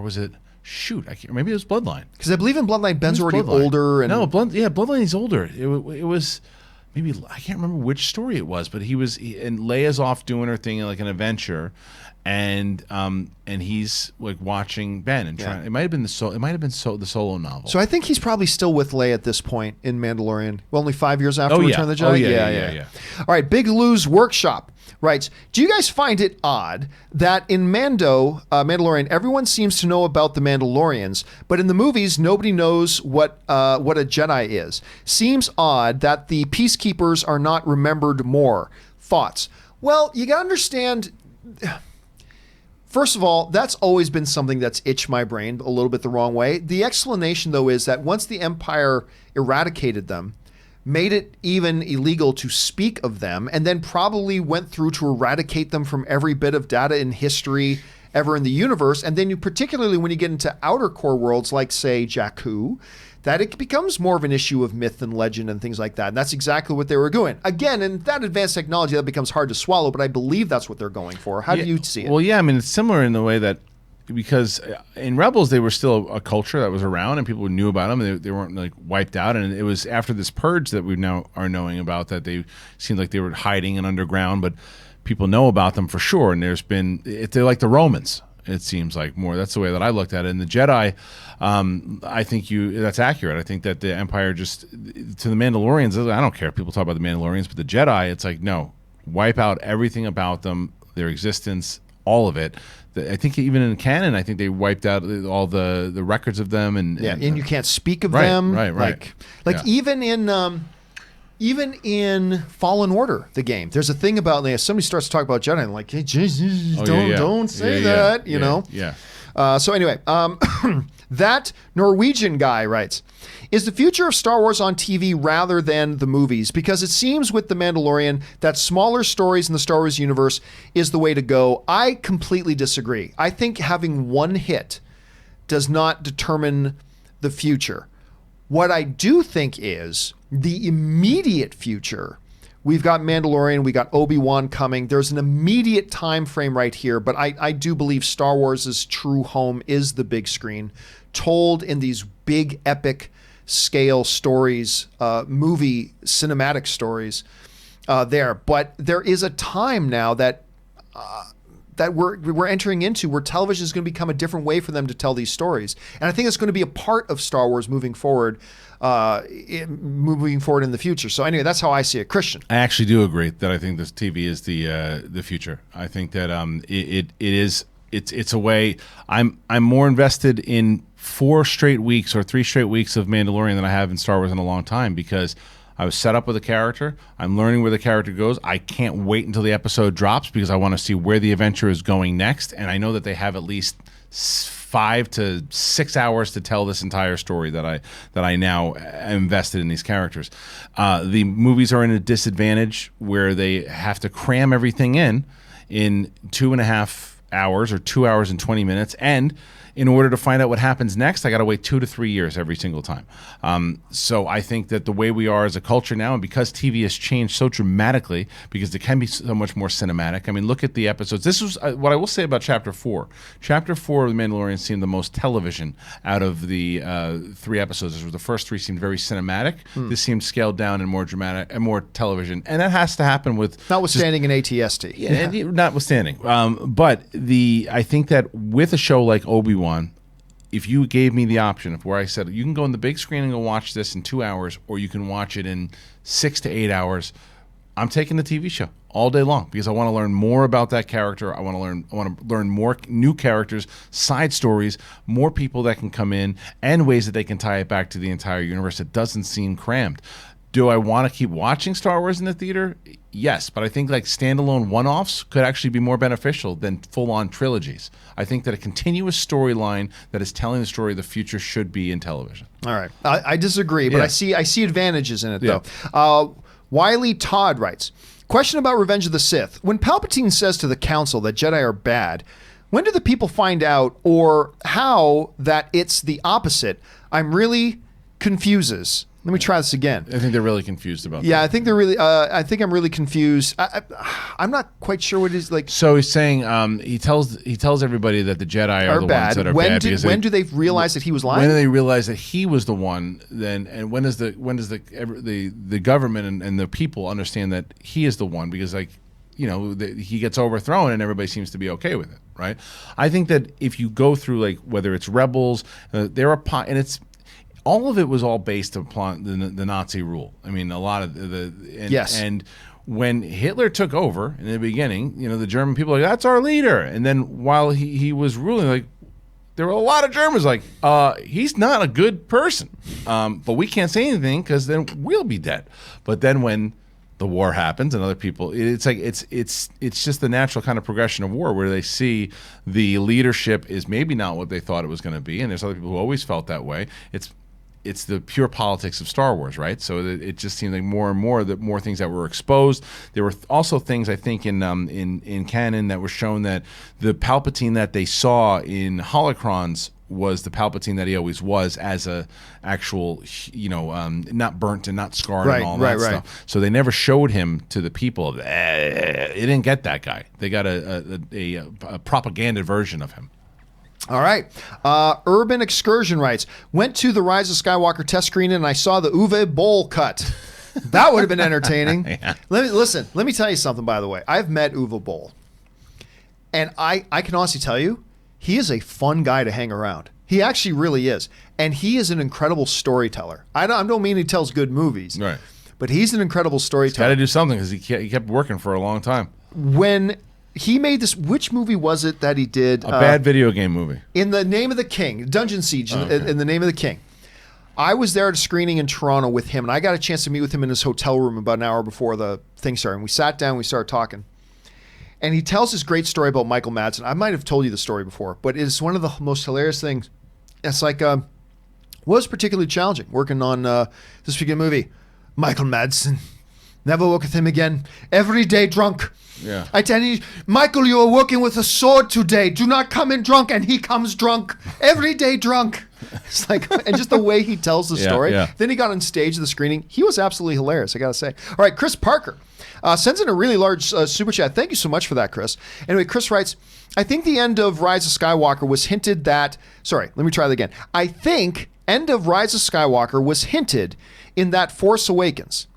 S2: was it? Shoot, I can't. Maybe it was Bloodline.
S1: Because I believe in Bloodline, Ben's already older. And
S2: no, Bloodline. He's older. It was. maybe I can't remember which story it was, but and Leia's off doing her thing like an adventure, and he's like watching Ben and trying. It might have been the solo novel.
S1: So I think he's probably still with Leia at this point in Mandalorian. Well, only 5 years after Return of the Jedi.
S2: Yeah.
S1: All right, Big Lou's Workshop writes, do you guys find it odd that in Mandalorian, everyone seems to know about the Mandalorians, but in the movies, nobody knows what a Jedi is? Seems odd that the Peacekeepers are not remembered more. Thoughts? Well, you gotta understand. First of all, that's always been something that's itched my brain a little bit the wrong way. The explanation, though, is that once the Empire eradicated them, made it even illegal to speak of them, and then probably went through to eradicate them from every bit of data in history ever in the universe, and then particularly when you get into outer core worlds like, say, Jakku, that it becomes more of an issue of myth and legend and things like that. And that's exactly what they were doing. Again, in that advanced technology, that becomes hard to swallow, but I believe that's what they're going for. How do you see it?
S2: Well, yeah, I mean, it's similar in the way that, because in Rebels, they were still a culture that was around and people knew about them. They weren't like wiped out. And it was after this purge that we now are knowing about that they seemed like they were hiding and underground, but people know about them for sure. And they're like the Romans. It seems like more. That's the way that I looked at it. And the Jedi, I think that's accurate. I think that the Empire to the Mandalorians, I don't care if people talk about the Mandalorians, but the Jedi, it's like, no, wipe out everything about them, their existence, all of it. I think even in canon, I think they wiped out all the records of them. And
S1: you can't speak of them.
S2: Right.
S1: Like even in Fallen Order, the game, there's a thing about somebody starts to talk about Jedi, and like, hey, don't say that, you know?
S2: Yeah.
S1: So anyway, that Norwegian guy writes, is the future of Star Wars on TV rather than the movies? Because it seems with The Mandalorian that smaller stories in the Star Wars universe is the way to go. I completely disagree. I think having one hit does not determine the future. What I do think is the immediate future. We've got Mandalorian, we got Obi-Wan coming. There's an immediate time frame right here, but I do believe Star Wars' true home is the big screen, told in these big epic scale stories, movie cinematic stories there. But there is a time now that we're entering into where television is going to become a different way for them to tell these stories. And I think it's going to be a part of Star Wars moving forward in the future. So anyway, that's how I see it. Kristian.
S2: I actually do agree that I think this TV is the future. I think that it's a way. I'm more invested in 4 straight weeks or 3 straight weeks of Mandalorian than I have in Star Wars in a long time, because I was set up with a character. I'm learning where the character goes. I can't wait until the episode drops because I want to see where the adventure is going next. And I know that they have at least 5 to 6 hours to tell this entire story that I now am invested in these characters. The movies are in a disadvantage where they have to cram everything in 2.5 hours or 2 hours and 20 minutes. And in order to find out what happens next, I got to wait 2 to 3 years every single time. So I think that the way we are as a culture now, and because TV has changed so dramatically, because it can be so much more cinematic. I mean, look at the episodes. This was what I will say about Chapter 4. Chapter 4 of The Mandalorian seemed the most television out of the 3 episodes. The first 3 seemed very cinematic. This seemed scaled down and more dramatic and more television. And that has to happen with...
S1: Notwithstanding an ATST.
S2: Yeah, notwithstanding. But I think that with a show like Obi-Wan, if you gave me the option of where I said, you can go on the big screen and go watch this in 2 hours, or you can watch it in 6 to 8 hours, I'm taking the TV show all day long because I want to learn more about that character. I want to learn more new characters, side stories, more people that can come in, and ways that they can tie it back to the entire universe. It doesn't seem crammed. Do I want to keep watching Star Wars in the theater? Yes, but I think like standalone one-offs could actually be more beneficial than full-on trilogies. I think that a continuous storyline that is telling the story of the future should be in television.
S1: All right. I disagree, but I see advantages in it, though. Wiley Todd writes, question about Revenge of the Sith. When Palpatine says to the Council that Jedi are bad, when do the people find out, or how that it's the opposite? I'm really confused. Let me try this again.
S2: I think they're really confused about
S1: Yeah,
S2: that.
S1: I think they're really. I think I'm really confused. I'm not quite sure what it is like.
S2: So he's saying he tells everybody that the Jedi are the
S1: bad.
S2: ones that are
S1: when
S2: bad.
S1: When do they realize that he was lying?
S2: When do they realize that he was the one? Then and when does the government and the people understand that he is the one? Because he gets overthrown and everybody seems to be okay with it, right? I think that if you go through like whether it's rebels, there are and it's. All of it was all based upon the Nazi rule. I mean, a lot of
S1: yes.
S2: And when Hitler took over in the beginning, the German people were like, that's our leader. And then while he was ruling, like there were a lot of Germans like, he's not a good person, but we can't say anything because then we'll be dead. But then when the war happens and other people, it's like it's just the natural kind of progression of war where they see the leadership is maybe not what they thought it was going to be, and there's other people who always felt that way. It's the pure politics of Star Wars, right? So it just seemed like more and more things that were exposed. There were also things I think in canon that were shown that the Palpatine that they saw in holocrons was the Palpatine that he always was as a actual, not burnt and not scarred and all that stuff. So they never showed him to the people. They didn't get that guy. They got a propaganda version of him.
S1: All right. Urban Excursion writes, went to the Rise of Skywalker test screening and I saw the Uwe Boll cut. That would have been entertaining.
S2: Yeah.
S1: Let me tell you something, by the way. I've met Uwe Boll. And I can honestly tell you, he is a fun guy to hang around. He actually really is. And he is an incredible storyteller. I don't mean he tells good movies.
S2: Right.
S1: But he's an incredible storyteller.
S2: Got to do something because he kept working for a long time.
S1: When he made this, which movie was it that he did?
S2: A bad video game movie.
S1: In the Name of the King, Dungeon Siege, in the Name of the King. I was there at a screening in Toronto with him, and I got a chance to meet with him in his hotel room about an hour before the thing started. And we sat down, we started talking. And he tells this great story about Michael Madsen. I might have told you the story before, but it's one of the most hilarious things. It's like, was particularly challenging working on this particular movie. Michael Madsen. Never work with him again. Every day drunk.
S2: Yeah.
S1: I tell you, Michael, you are working with a sword today. Do not come in drunk. And he comes drunk. Every day drunk. It's like, and just the way he tells the story.
S2: Yeah.
S1: Then he got on stage at the screening. He was absolutely hilarious, I got to say. All right, Chris Parker sends in a really large super chat. Thank you so much for that, Chris. Anyway, Chris writes, I think the end of Rise of Skywalker was hinted that, sorry, let me try that again. I think end of Rise of Skywalker was hinted in that Force Awakens.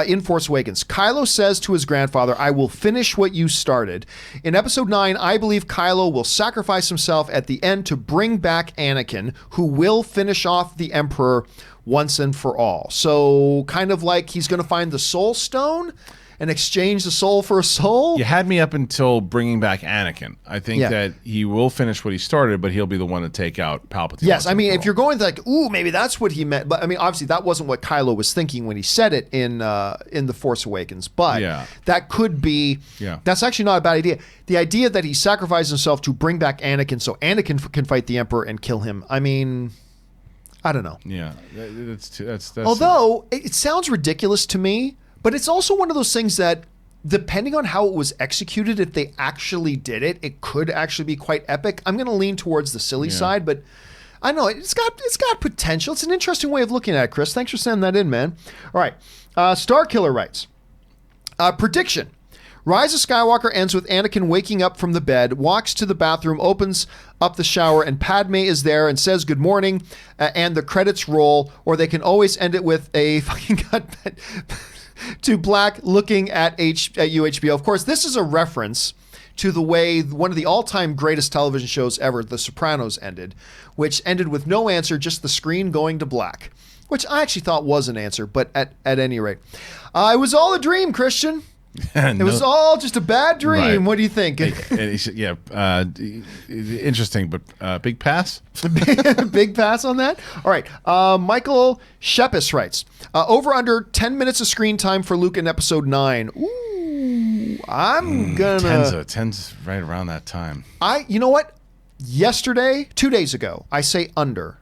S1: In Force Awakens, Kylo says to his grandfather, I will finish what you started. In episode 9, I believe Kylo will sacrifice himself at the end to bring back Anakin, who will finish off the Emperor once and for all. So kind of like he's going to find the Soul Stone and exchange the soul for a soul.
S2: You had me up until bringing back Anakin. I think that he will finish what he started, but he'll be the one to take out Palpatine.
S1: Yes, I mean, if you're going to like, ooh, maybe that's what he meant. But I mean, obviously, that wasn't what Kylo was thinking when he said it in The Force Awakens. But that could be, that's actually not a bad idea. The idea that he sacrificed himself to bring back Anakin so Anakin can fight the Emperor and kill him. I mean, I don't know.
S2: Yeah, that's
S1: although it sounds ridiculous to me, but it's also one of those things that, depending on how it was executed, if they actually did it, it could actually be quite epic. I'm going to lean towards the silly side, but I don't know. It's got potential. It's an interesting way of looking at it, Chris. Thanks for sending that in, man. All right. Starkiller writes, prediction. Rise of Skywalker ends with Anakin waking up from the bed, walks to the bathroom, opens up the shower, and Padme is there and says good morning, and the credits roll, or they can always end it with a fucking cut to black looking at UHBO. Of course, this is a reference to the way one of the all-time greatest television shows ever, The Sopranos, ended, which ended with no answer, just the screen going to black, which I actually thought was an answer, but at any rate. It was all a dream, Kristian. It was all just a bad dream. Right. What do you think?
S2: Interesting, but big pass?
S1: Big pass on that? All right. Michael Shepis writes, over under 10 minutes of screen time for Luke in episode 9. Ooh, I'm gonna...
S2: 10's right around that time.
S1: You know what? Yesterday, 2 days ago, I say under.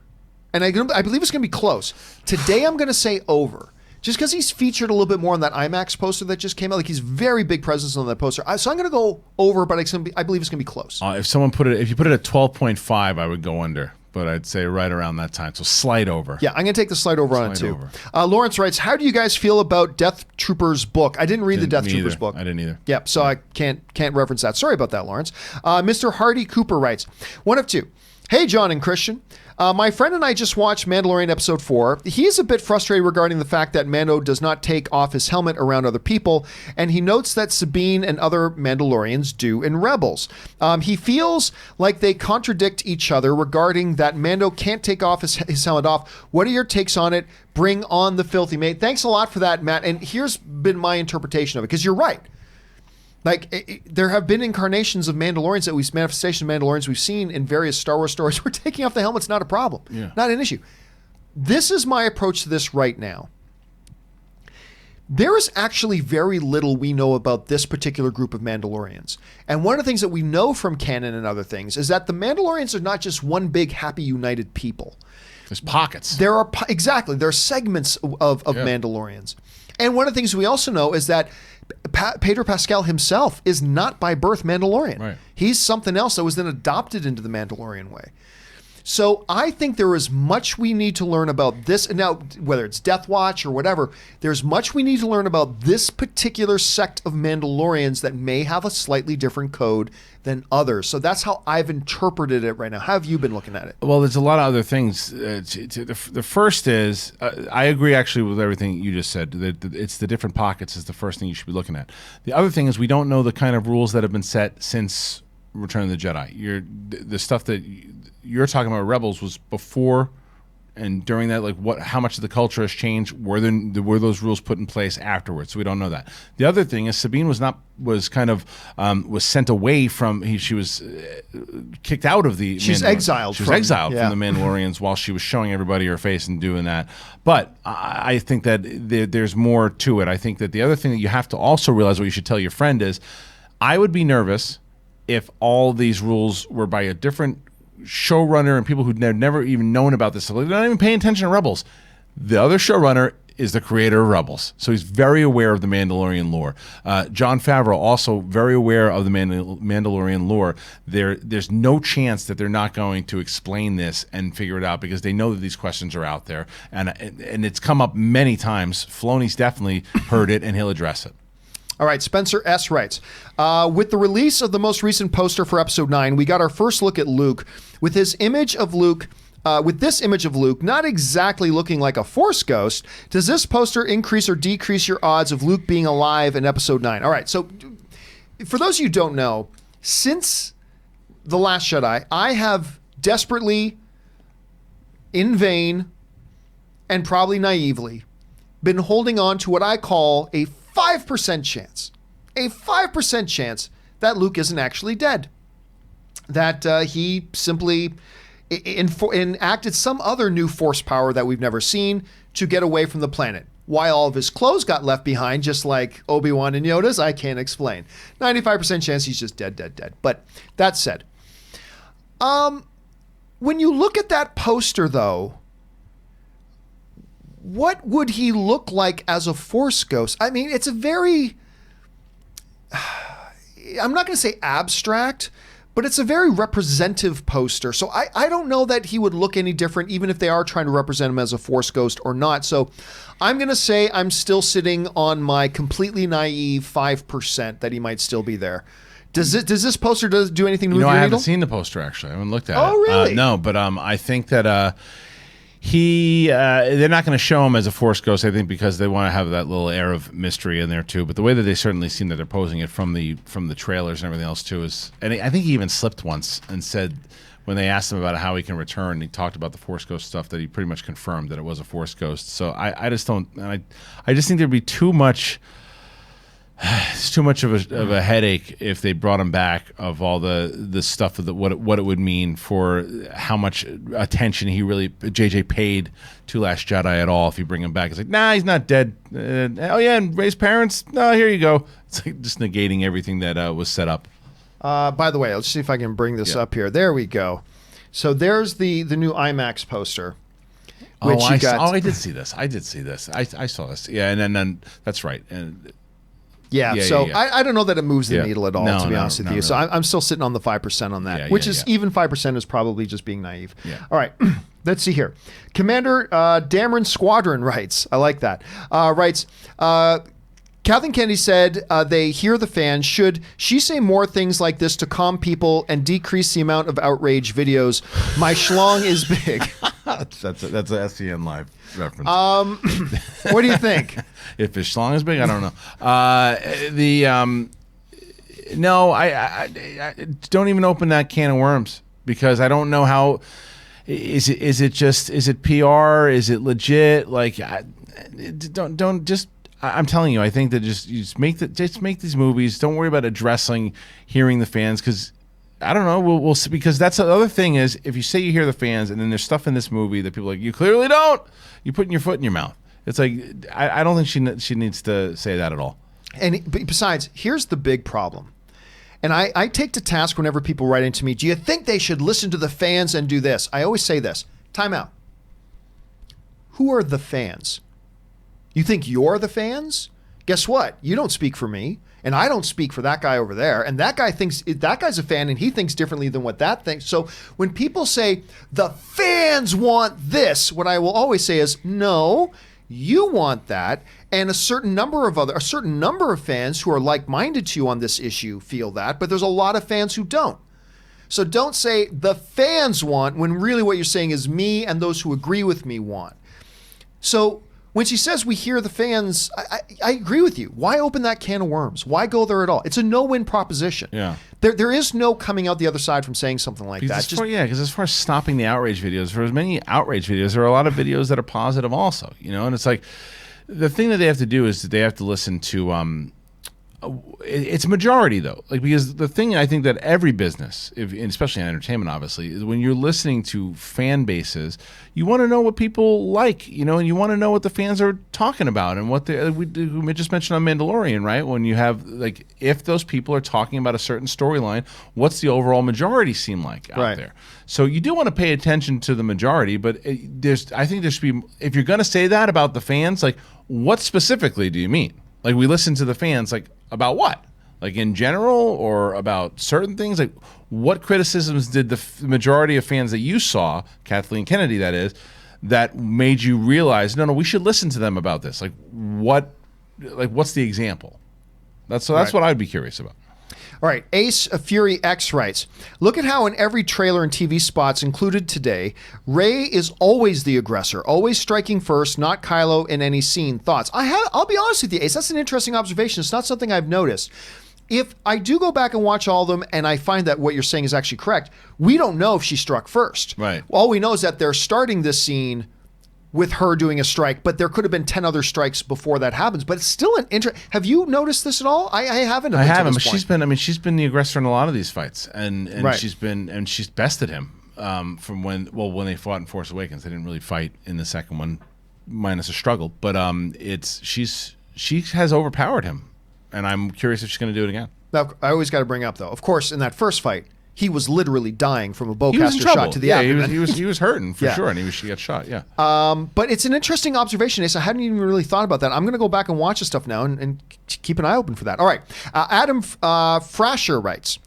S1: And I believe it's going to be close. Today, I'm going to say over. Just because he's featured a little bit more on that IMAX poster that just came out. Like, he's very big presence on that poster. So I'm going to go over, but I believe it's going to be close.
S2: If you put it at 12.5, I would go under. but I'd say right around that time. So slight over.
S1: Yeah, I'm going to take the slight over on it
S2: Slight
S1: too.
S2: over.
S1: Lawrence writes, how do you guys feel about Death Troopers book? I didn't read the Death Troopers book.
S2: I didn't either.
S1: Yep, so I can't reference that. Sorry about that, Lawrence. Mr. Hardy Cooper writes, one of two. Hey, John and Kristian. My friend and I just watched Mandalorian Episode 4. He's a bit frustrated regarding the fact that Mando does not take off his helmet around other people, and he notes that Sabine and other Mandalorians do in Rebels. He feels like they contradict each other regarding that Mando can't take off his helmet off. What are your takes on it? Bring on the filthy mate. Thanks a lot for that, Matt. And here's been my interpretation of it, because you're right. Like, there have been incarnations of Mandalorians manifestation of Mandalorians we've seen in various Star Wars stories where taking off the helmet's not a problem, not an issue. This is my approach to this right now. There is actually very little we know about this particular group of Mandalorians. And one of the things that we know from canon and other things is that the Mandalorians are not just one big, happy, united people.
S2: There's pockets.
S1: There are segments of Mandalorians. And one of the things we also know is that Pedro Pascal himself is not by birth Mandalorian.
S2: Right.
S1: He's something else that was then adopted into the Mandalorian way. So I think there is much we need to learn about this. And now, whether it's Death Watch or whatever, there's much we need to learn about this particular sect of Mandalorians that may have a slightly different code than others. So that's how I've interpreted it right now. How have you been looking at it?
S2: Well, there's a lot of other things. The first is, I agree actually with everything you just said. It's the different pockets is the first thing you should be looking at. The other thing is we don't know the kind of rules that have been set since Return of the Jedi. The stuff that you're talking about Rebels was before and during that, like how much of the culture has changed? Were those rules put in place afterwards? So we don't know that. The other thing is Sabine was sent away from. She was kicked out of the.
S1: She's exiled.
S2: She was exiled from the Mandalorians while she was showing everybody her face and doing that. But I think that there's more to it. I think that the other thing that you have to also realize, what you should tell your friend is, I would be nervous if all these rules were by a different showrunner and people who'd never even known about this. They're not even paying attention to Rebels. The other showrunner is the creator of Rebels, so he's very aware of the Mandalorian lore. John Favreau also very aware of the Mandalorian lore. There's no chance that they're not going to explain this and figure it out, because they know that these questions are out there, and it's come up many times. Filoni's definitely heard it, and he'll address it.
S1: All right, Spencer S. writes, with the release of the most recent poster for Episode 9, we got our first look at Luke with his image of Luke. With this image of Luke not exactly looking like a Force ghost, does this poster increase or decrease your odds of Luke being alive in Episode 9? All right, so for those of you who don't know, since The Last Jedi, I have desperately, in vain, and probably naively, been holding on to what I call a 5% chance that Luke isn't actually dead. That he simply enacted some other new force power that we've never seen to get away from the planet. Why all of his clothes got left behind, just like Obi-Wan and Yoda's, I can't explain. 95% chance he's just dead. But that said, when you look at that poster, though, what would he look like as a Force ghost? I mean, it's a very, I'm not going to say abstract, but it's a very representative poster. So I don't know that he would look any different, even if they are trying to represent him as a Force ghost or not. So I'm going to say I'm still sitting on my completely naive 5% that he might still be there. Does this poster do anything to move your needle?
S2: I haven't seen the poster, actually. I haven't looked at it.
S1: Oh, really?
S2: No, but I think that they're not going to show him as a Force ghost, I think, because they want to have that little air of mystery in there too. But the way that they certainly seem that they're posing it from the trailers and everything else too is, and I think he even slipped once and said, when they asked him about how he can return, he talked about the Force ghost stuff, that he pretty much confirmed that it was a Force ghost. So I just don't, I just think there'd be too much. It's too much of a headache if they brought him back, of all the stuff of what it would mean for how much attention JJ paid to Last Jedi at all. If you bring him back, it's like, nah, he's not dead. Oh yeah, and Rey's parents. No, here you go. It's like just negating everything that was set up.
S1: By the way, let's see if I can bring this up here. There we go. So there's the new IMAX poster.
S2: I did see this. I saw this. Yeah, and then that's right. And
S1: Yeah, I don't know that it moves the needle at all, to be honest with you.
S2: Really.
S1: So I'm still sitting on the 5% on that, which is even 5% is probably just being naive.
S2: Yeah.
S1: All right, let's see here. Commander Dameron Squadron writes, I like that, writes, Kathleen Kennedy said they hear the fans. Should she say more things like this to calm people and decrease the amount of outrage videos? My schlong is big.
S2: That's a SCN Live reference.
S1: What do you think?
S2: If his schlong is big, I don't know. No, I don't even open that can of worms because I don't know how. Is it PR? Is it legit? Like, don't just. I'm telling you, I think that just make these movies. Don't worry about addressing hearing the fans because I don't know. We'll see, because that's the other thing is if you say you hear the fans and then there's stuff in this movie that people are like, you clearly don't. You're putting your foot in your mouth. It's like I don't think she needs to say that at all.
S1: And besides, here's the big problem. And I take to task whenever people write into me, do you think they should listen to the fans and do this? I always say this, time out. Who are the fans? You think you're the fans? Guess what? You don't speak for me, and I don't speak for that guy over there. And that guy thinks that guy's a fan, and he thinks differently than what that thinks. So when people say the fans want this, what I will always say is no, you want that, and a certain number of fans who are like-minded to you on this issue feel that, but there's a lot of fans who don't. So don't say the fans want when really what you're saying is me and those who agree with me want. So when she says we hear the fans, I agree with you. Why open that can of worms? Why go there at all? It's a no-win proposition.
S2: Yeah.
S1: There is no coming out the other side from saying something like that.
S2: Because as far as stopping the outrage videos, for as many outrage videos, there are a lot of videos that are positive also. And it's like the thing that they have to do is that they have to listen to. It's a majority though, because the thing I think that every business, especially in entertainment, obviously, is when you're listening to fan bases, you want to know what people like, and you want to know what the fans are talking about and what we just mentioned on Mandalorian, right? When you have if those people are talking about a certain storyline, what's the overall majority seem like out there? So you do want to pay attention to the majority, but I think there should be, if you're going to say that about the fans, what specifically do you mean? We listen to the fans, about what? In general or about certain things? What criticisms did the majority of fans that you saw, Kathleen Kennedy that is, that made you realize, no, we should listen to them about this? What's the example? That's what I'd be curious about.
S1: All right, Ace of Fury X writes, look at how in every trailer and TV spots included today, Rey is always the aggressor, always striking first, not Kylo in any scene. Thoughts? I'll be honest with you, Ace, that's an interesting observation. It's not something I've noticed. If I do go back and watch all of them and I find that what you're saying is actually correct, we don't know if she struck first.
S2: Right.
S1: All we know is that they're starting this scene with her doing a strike, but there could have been 10 other strikes before that happens. But it's still an have you noticed this at all? I haven't.
S2: I haven't. But she's been the aggressor in a lot of these fights, and she's bested him from when they fought in Force Awakens. They didn't really fight in the second one, minus a struggle. But she has overpowered him, and I'm curious if she's going to do it again. Now,
S1: I always got to bring up though, of course, in that first fight, he was literally dying from a bowcaster shot to the abdomen.
S2: He was hurting for sure, and he got shot. Yeah.
S1: But it's an interesting observation, Ace. I hadn't even really thought about that. I'm going to go back and watch the stuff now and keep an eye open for that. All right. Adam Frasher writes,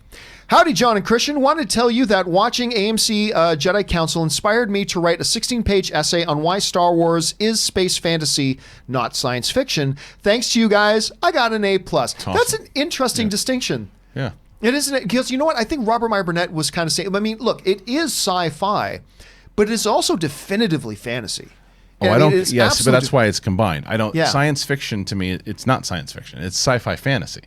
S1: howdy, John and Kristian. Wanted to tell you that watching AMC Jedi Council inspired me to write a 16-page essay on why Star Wars is space fantasy, not science fiction. Thanks to you guys, I got an A+.
S2: Awesome.
S1: That's an interesting distinction.
S2: Yeah.
S1: It isn't it? Because you know what? I think Robert Meyer Burnett was kind of saying, look, it is sci-fi, but it's also definitively fantasy.
S2: Yes, but that's why it's combined. Science fiction to me, it's not science fiction. It's sci-fi fantasy.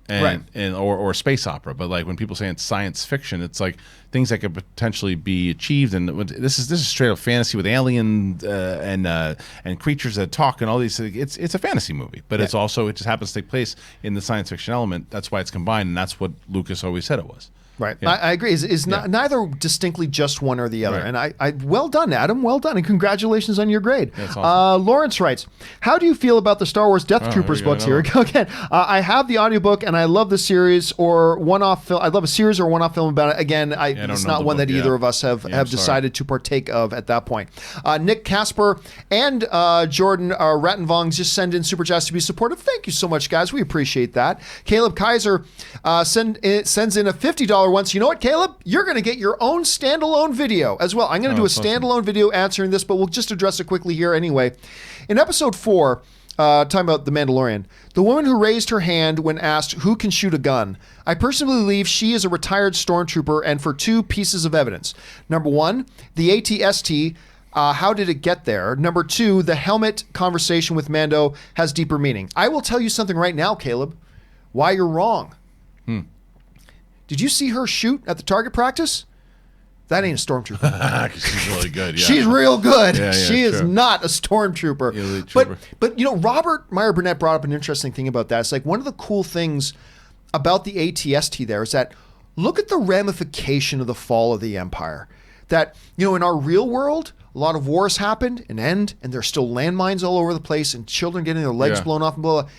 S2: Or space opera, but when people say it's science fiction, it's things that could potentially be achieved. And this is straight up fantasy with aliens and creatures that talk and all these things. It's a fantasy movie, but it just happens to take place in the science fiction element. That's why it's combined, and that's what Lucas always said it was.
S1: Right.
S2: Yeah.
S1: I agree. Is not neither distinctly just one or the other.
S2: Right.
S1: And I well done, Adam. Well done. And congratulations on your grade.
S2: That's awesome.
S1: Lawrence writes, how do you feel about the Star Wars Death Troopers
S2: here we go,
S1: books? Here we go again. I have the audiobook and I love the series or one-off film. I love a series or one-off film about it. Again, it's not one that either of us have decided to partake of at that point. Nick Casper and Jordan Rattenvong just send in super chats to be supportive. Thank you so much, guys. We appreciate that. Caleb Kaiser sends in a $50 once. You know what, Caleb? You're going to get your own standalone video as well. I'm going to do a standalone video answering this, but we'll just address it quickly here anyway. In episode 4, talking about The Mandalorian, the woman who raised her hand when asked who can shoot a gun, I personally believe she is a retired stormtrooper, and for 2 pieces of evidence. Number 1, the ATST. How did it get there? Number 2, the helmet conversation with Mando has deeper meaning. I will tell you something right now, Caleb, why you're wrong. Did you see her shoot at the target practice? That ain't a stormtrooper.
S2: She's really good. Yeah.
S1: She's real good.
S2: Yeah,
S1: she is not a stormtrooper.
S2: Elite trooper.
S1: But you know, Robert Meyer Burnett brought up an interesting thing about that. It's like one of the cool things about the ATST there is that look at the ramification of the fall of the Empire. That, you know, in our real world, a lot of wars happened and end, and there's still landmines all over the place and children getting their legs blown off and blah, blah.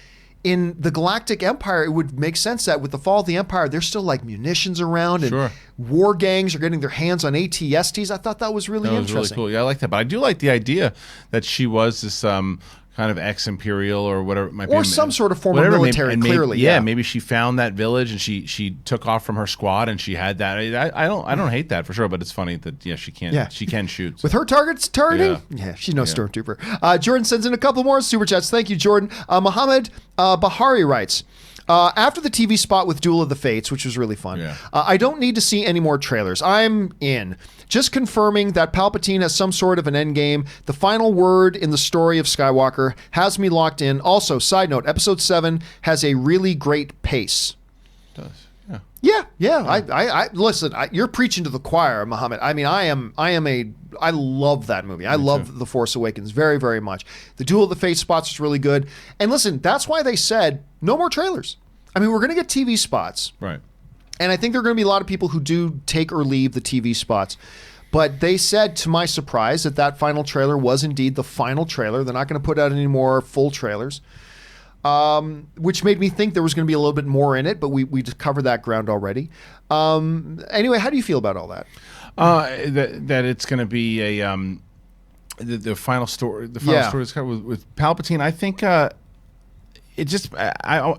S1: In the Galactic Empire, it would make sense that with the fall of the Empire, there's still like munitions around and war gangs are getting their hands on ATSTs. I thought that was really interesting.
S2: That was really cool. Yeah, I like that. But I do like the idea that she was this kind of ex-imperial or whatever it might be.
S1: Or some sort of former military, clearly.
S2: Maybe she found that village and she took off from her squad and she had that. I don't hate that for sure, but it's funny that she can shoot.
S1: So. With her targeting? Yeah, she's no stormtrooper. Jordan sends in a couple more super chats. Thank you, Jordan. Muhammad Bahari writes, after the TV spot with Duel of the Fates, which was really fun, I don't need to see any more trailers. I'm in. Just confirming that Palpatine has some sort of an endgame. The final word in the story of Skywalker has me locked in. Also, side note, Episode 7 has a really great pace.
S2: It does.
S1: Yeah. I listen. You're preaching to the choir, Muhammad. I mean, I love that movie. I love The Force Awakens very, very much. The Duel of the Fates spots was really good. And listen, that's why they said no more trailers. I mean, we're going to get TV spots.
S2: Right.
S1: And I think there are going to be a lot of people who do take or leave the TV spots. But they said, to my surprise, that final trailer was indeed the final trailer. They're not going to put out any more full trailers, which made me think there was going to be a little bit more in it. But we just covered that ground already. Anyway, how do you feel about all that?
S2: That it's going to be a the final story. The final story is covered with Palpatine. I think. It just, I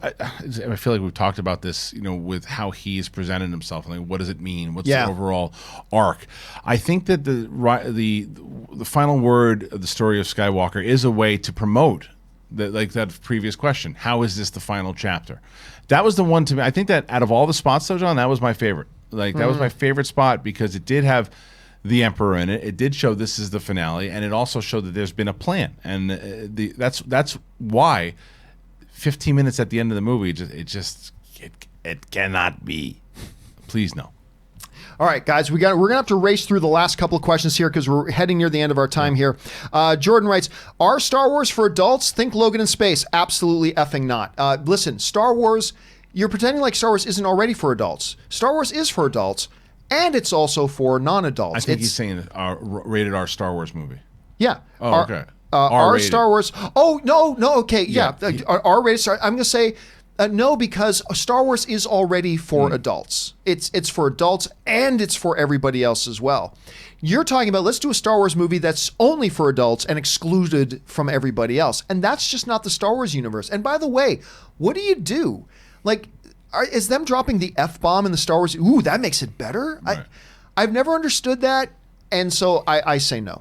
S2: feel like we've talked about this, with how he's presented himself. Like, what does it mean? What's the overall arc? I think that the final word of the story of Skywalker is a way to promote that previous question. How is this the final chapter? That was the one to me. I think that out of all the spots, though, John, that was my favorite. That was my favorite spot because it did have the Emperor in it. It did show this is the finale, and it also showed that there's been a plan, and that's why. 15 minutes at the end of the movie, it cannot be. Please no.
S1: All right, guys, we're gonna have to race through the last couple of questions here because we're heading near the end of our time here. Jordan writes, "Are Star Wars for adults? Think Logan in space. Absolutely effing not. Listen, Star Wars. You're pretending like Star Wars isn't already for adults. Star Wars is for adults, and it's also for non-adults.
S2: I think he's saying rated R Star Wars movie.
S1: Yeah.
S2: Oh, okay.
S1: Our Star Wars. Oh, no, okay, yeah. R-rated Star. I'm going to say no because Star Wars is already for adults. It's for adults and it's for everybody else as well. You're talking about let's do a Star Wars movie that's only for adults and excluded from everybody else, and that's just not the Star Wars universe. And by the way, what do you do? Like, is them dropping the F-bomb in the Star Wars? Ooh, that makes it better. Right. I've never understood that, and so I say no.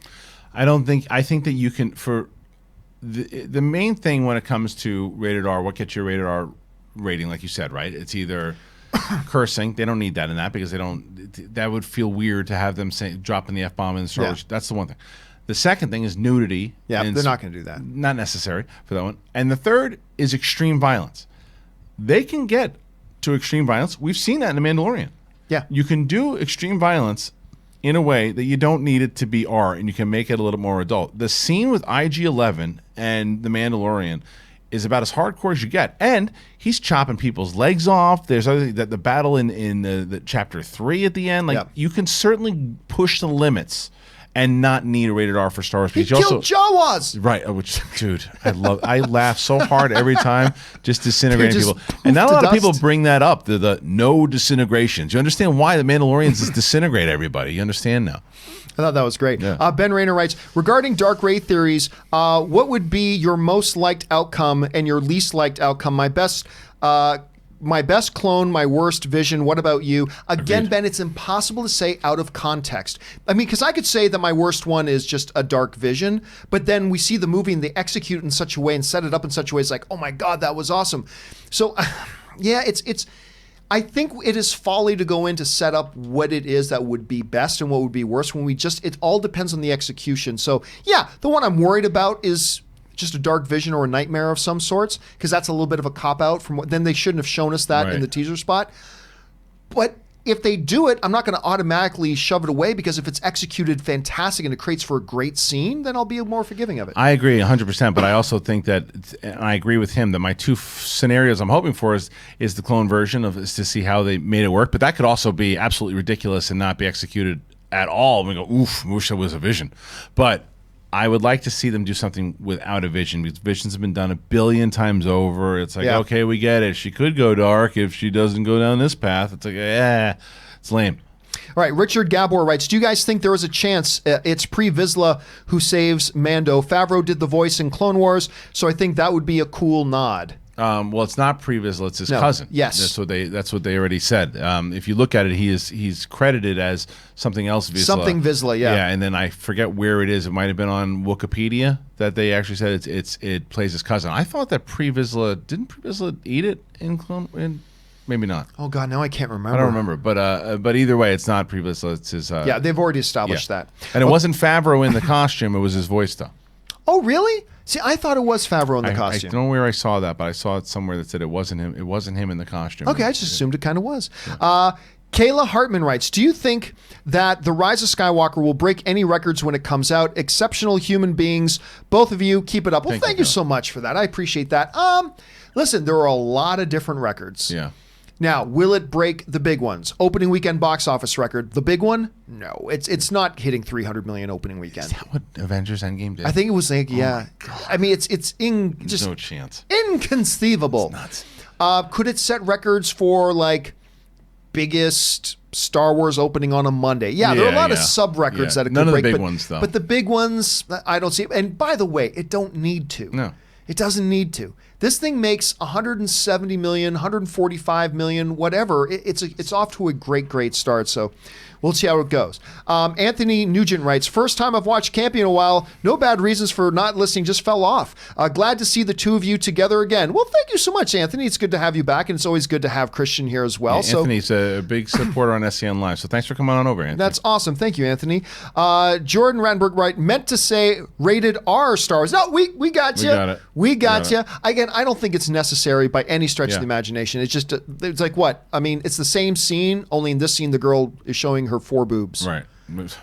S2: I think that you can, for the main thing when it comes to rated R, what gets your rated R rating, like you said, right? It's either cursing. They don't need that in that because that would feel weird to have them dropping the F-bomb in the Star Wars. That's the one thing. The second thing is nudity.
S1: Yeah, they're not going to do that.
S2: Not necessary for that one. And the third is extreme violence. They can get to extreme violence. We've seen that in The Mandalorian.
S1: Yeah.
S2: You can do extreme violence in a way that you don't need it to be R, and you can make it a little more adult. The scene with IG-11 and The Mandalorian is about as hardcore as you get, and he's chopping people's legs off. There's other that the battle in the chapter 3 at the end. Like you can certainly push the limits and not need a rated R for Star Wars.
S1: He killed Jawas.
S2: Right, which, dude, I laugh so hard every time just disintegrating people. And not a lot of people bring that up, the no disintegrations. You understand why the Mandalorians just disintegrate everybody. You understand now.
S1: I thought that was great.
S2: Yeah.
S1: Ben Rayner writes, regarding Dark Ray theories, what would be your most liked outcome and your least liked outcome? My best clone, my worst vision. What about you? Again,
S2: Agreed.
S1: Ben, it's impossible to say out of context. I mean, because I could say that my worst one is just a dark vision, but then we see the movie and they execute it in such a way and set it up in such a way. It's like, oh my God, that was awesome. So, yeah, it's. I think it is folly to go in to set up what it is that would be best and what would be worse when it all depends on the execution. So, yeah, the one I'm worried about is just a dark vision or a nightmare of some sorts, because that's a little bit of a cop-out from then they shouldn't have shown us that in the teaser spot. But if they do it, I'm not going to automatically shove it away, because if it's executed fantastic and it creates for a great scene, then I'll be more forgiving of it.
S2: I agree 100%, but I also think that, and I agree with him, that my two scenarios I'm hoping for is the clone version is to see how they made it work, but that could also be absolutely ridiculous and not be executed at all. We go, oof, wish there was a vision. But I would like to see them do something without a vision, because visions have been done 1 billion times over. It's like, okay, we get it. She could go dark if she doesn't go down this path. It's like, it's lame.
S1: All right, Richard Gabor writes, do you guys think there is a chance it's Pre Vizsla who saves Mando? Favreau did the voice in Clone Wars, so I think that would be a cool nod.
S2: Well, it's not Pre Vizsla, it's his cousin.
S1: Yes,
S2: that's what they already said. If you look at it, he's credited as something else Vizsla.
S1: Something Vizsla, yeah.
S2: Yeah, and then I forget where it is. It might have been on Wikipedia that they actually said it plays his cousin. I thought that Pre Vizsla didn't Pre Vizsla eat it in Clone. Maybe not.
S1: Oh God, now I can't remember.
S2: I don't remember, but either way, it's not Pre Vizsla. It's his.
S1: Yeah, they've already established that.
S2: And it wasn't Favreau in the costume; it was his voice, though.
S1: Oh, really? See, I thought it was Favreau in the costume.
S2: I don't know where I saw that, but I saw it somewhere that said it wasn't him. It wasn't him in the costume.
S1: Okay, I just assumed it kind of was. Kayla Hartman writes, do you think that The Rise of Skywalker will break any records when it comes out? Exceptional human beings. Both of you, keep it up. Well, thank you so much for that. I appreciate that. Listen, there are a lot of different records.
S2: Yeah.
S1: Now, will it break the big ones? Opening weekend box office record. The big one? No. It's not hitting 300 million opening weekend.
S2: Is that what Avengers Endgame did?
S1: I think it was like, yeah. I mean, it's just
S2: no chance.
S1: Inconceivable.
S2: It's nuts.
S1: Could it set records for like biggest Star Wars opening on a Monday? Yeah, there are a lot of sub records that it could break.
S2: None of the big ones, though.
S1: But the big ones, I don't see. And by the way, it don't need to.
S2: No.
S1: It doesn't need to. This thing makes 170 million, 145 million, whatever. It's off to a great start. So we'll see how it goes. Anthony Nugent writes, first time I've watched Campea in a while. No bad reasons for not listening, just fell off. Glad to see the two of you together again. Well, thank you so much, Anthony. It's good to have you back, and it's always good to have Kristian here as well.
S2: Yeah, Anthony's a big supporter on SCN Live, so thanks for coming on over, Anthony.
S1: That's awesome. Thank you, Anthony. Jordan Randberg writes, meant to say rated R Star Wars. No, we got you. We got you. Again, I don't think it's necessary by any stretch of the imagination. It's just, it's like what? I mean, it's the same scene, only in this scene, the girl is showing her 4 boobs.
S2: Right.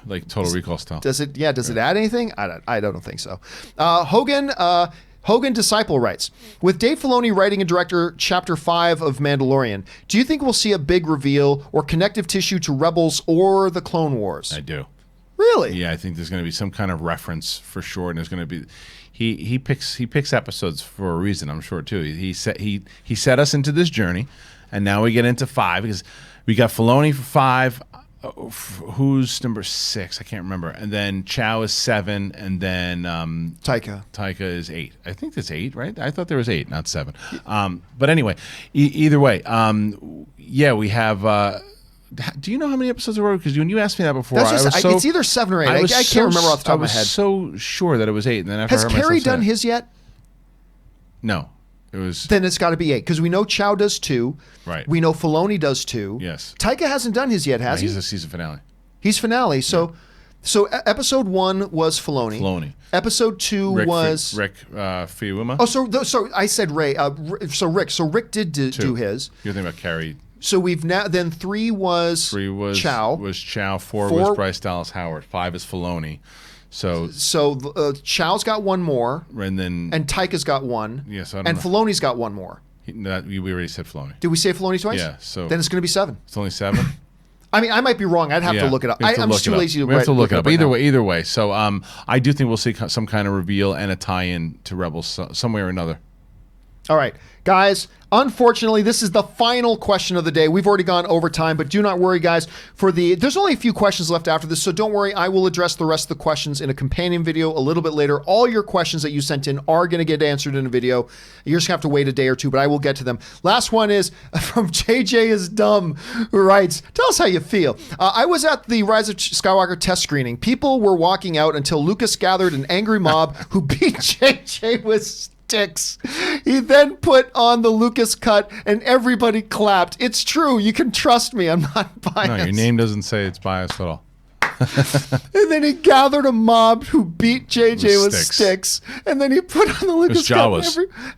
S2: Like Total Recall style.
S1: Does it add anything? I don't think so. Hogan Disciple writes, with Dave Filoni writing and director Chapter 5 of Mandalorian, do you think we'll see a big reveal or connective tissue to Rebels or the Clone Wars?
S2: I do.
S1: Really?
S2: Yeah, I think there's going to be some kind of reference for sure, and there's going to be. He picks episodes for a reason, I'm sure too. He set us into this journey, and now we get into 5 because we got Filoni for 5. Who's number 6? I can't remember. And then Chow is 7, and then Taika is 8. I think that's 8, right? I thought there was 8, not 7. But anyway, either way, we have. Do you know how many episodes there were? Because when you asked me that before,
S1: it's either 7 or 8. I can't remember off the top of my head.
S2: I was so sure that it was 8, and then after
S1: has Carrie done his yet?
S2: No, it was.
S1: Then it's got to be 8 because we know Chow does 2.
S2: Right.
S1: We know Filoni does 2.
S2: Yes.
S1: Taika hasn't done his yet, has he?
S2: He's a season finale.
S1: He's finale. So episode 1 was Filoni. Episode 2 was
S2: Rick Fiuma.
S1: Oh, so I said Ray. So Rick did do his.
S2: You're thinking about Carrie.
S1: So we've now then 3 was
S2: Chow.
S1: 4
S2: was Chow. 4 was Bryce Dallas Howard. 5 is Filoni. So
S1: Chow's got one more,
S2: and then
S1: Taika's got one.
S2: Yes, I don't
S1: and
S2: know.
S1: Filoni's got one more.
S2: We already said Filoni.
S1: Did we say Filoni twice?
S2: Yeah. So
S1: then it's going to be 7.
S2: it's only 7.
S1: I mean, I might be wrong. I'd have to look it up. I'm just too lazy to
S2: We have to look it up.
S1: right now.
S2: Either way. So I do think we'll see some kind of reveal and a tie-in to Rebels some way or another.
S1: All right, guys. Unfortunately, this is the final question of the day. We've already gone over time, but do not worry, guys. There's only a few questions left after this, so don't worry. I will address the rest of the questions in a companion video a little bit later. All your questions that you sent in are going to get answered in a video. You're just going to have to wait a day or two, but I will get to them. Last one is from JJ is Dumb, who writes, tell us how you feel. I was at the Rise of Skywalker test screening. People were walking out until Lucas gathered an angry mob who beat JJ with sticks. He then put on the Lucas cut and everybody clapped. It's true. You can trust me. I'm not biased.
S2: No, your name doesn't say it's biased at all.
S1: And then he gathered a mob who beat JJ with sticks. And then he put on the Lucas cut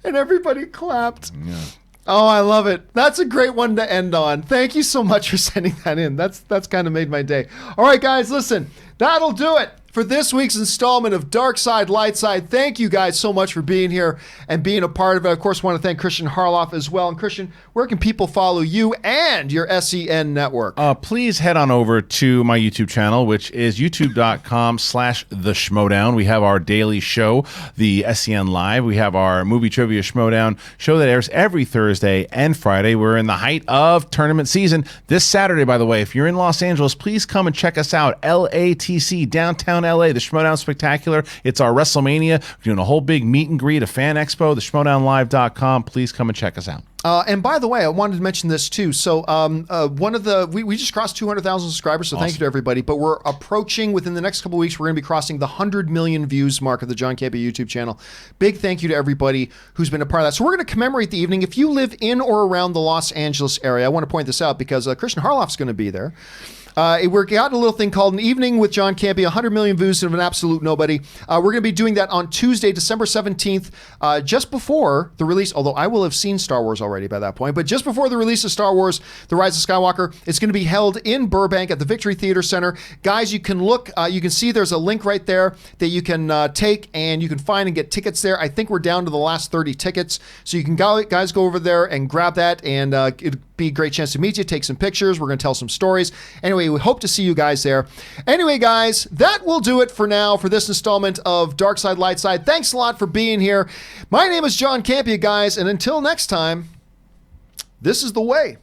S1: and everybody clapped.
S2: Yeah.
S1: Oh, I love it. That's a great one to end on. Thank you so much for sending that in. That's kind of made my day. All right, guys, listen. That'll do it for this week's installment of Dark Side, Light Side. Thank you guys so much for being here and being a part of it. Of course, want to thank Kristian Harloff as well. And Kristian, where can people follow you and your SEN network?
S2: Please head on over to my YouTube channel, which is youtube.com/The Schmodown. We have our daily show, the SEN Live. We have our movie trivia Schmodown show that airs every Thursday and Friday. We're in the height of tournament season. This Saturday, by the way, if you're in Los Angeles, please come and check us out. LATC, downtown LA, the Schmodown Spectacular. It's our WrestleMania. We're doing a whole big meet and greet, a fan expo, theschmodownlive.com. Please come and check us out.
S1: And by the way, I wanted to mention this too. So we just crossed 200,000 subscribers, so thank you to everybody. But we're approaching, within the next couple of weeks, we're going to be crossing the 100 million views mark of the John Campea YouTube channel. Big thank you to everybody who's been a part of that. So we're going to commemorate the evening. If you live in or around the Los Angeles area, I want to point this out because Kristian Harloff's going to be there. We're got a little thing called An Evening with John Campea, 100 million views of an absolute nobody. We're going to be doing that on Tuesday, December 17th, just before the release, although I will have seen Star Wars already by that point, but just before the release of Star Wars, The Rise of Skywalker. It's going to be held in Burbank at the Victory Theater Center. Guys, you can look, you can see there's a link right there that you can take and you can find and get tickets there. I think we're down to the last 30 tickets, so you can guys go over there and grab that, and it'd be a great chance to meet you, take some pictures. We're going to tell some stories. Anyway, we hope to see you guys there. Anyway, guys, that will do it for now for this installment of Dark Side, Light Side. Thanks a lot for being here. My name is John Campea, guys, and until next time, this is the way.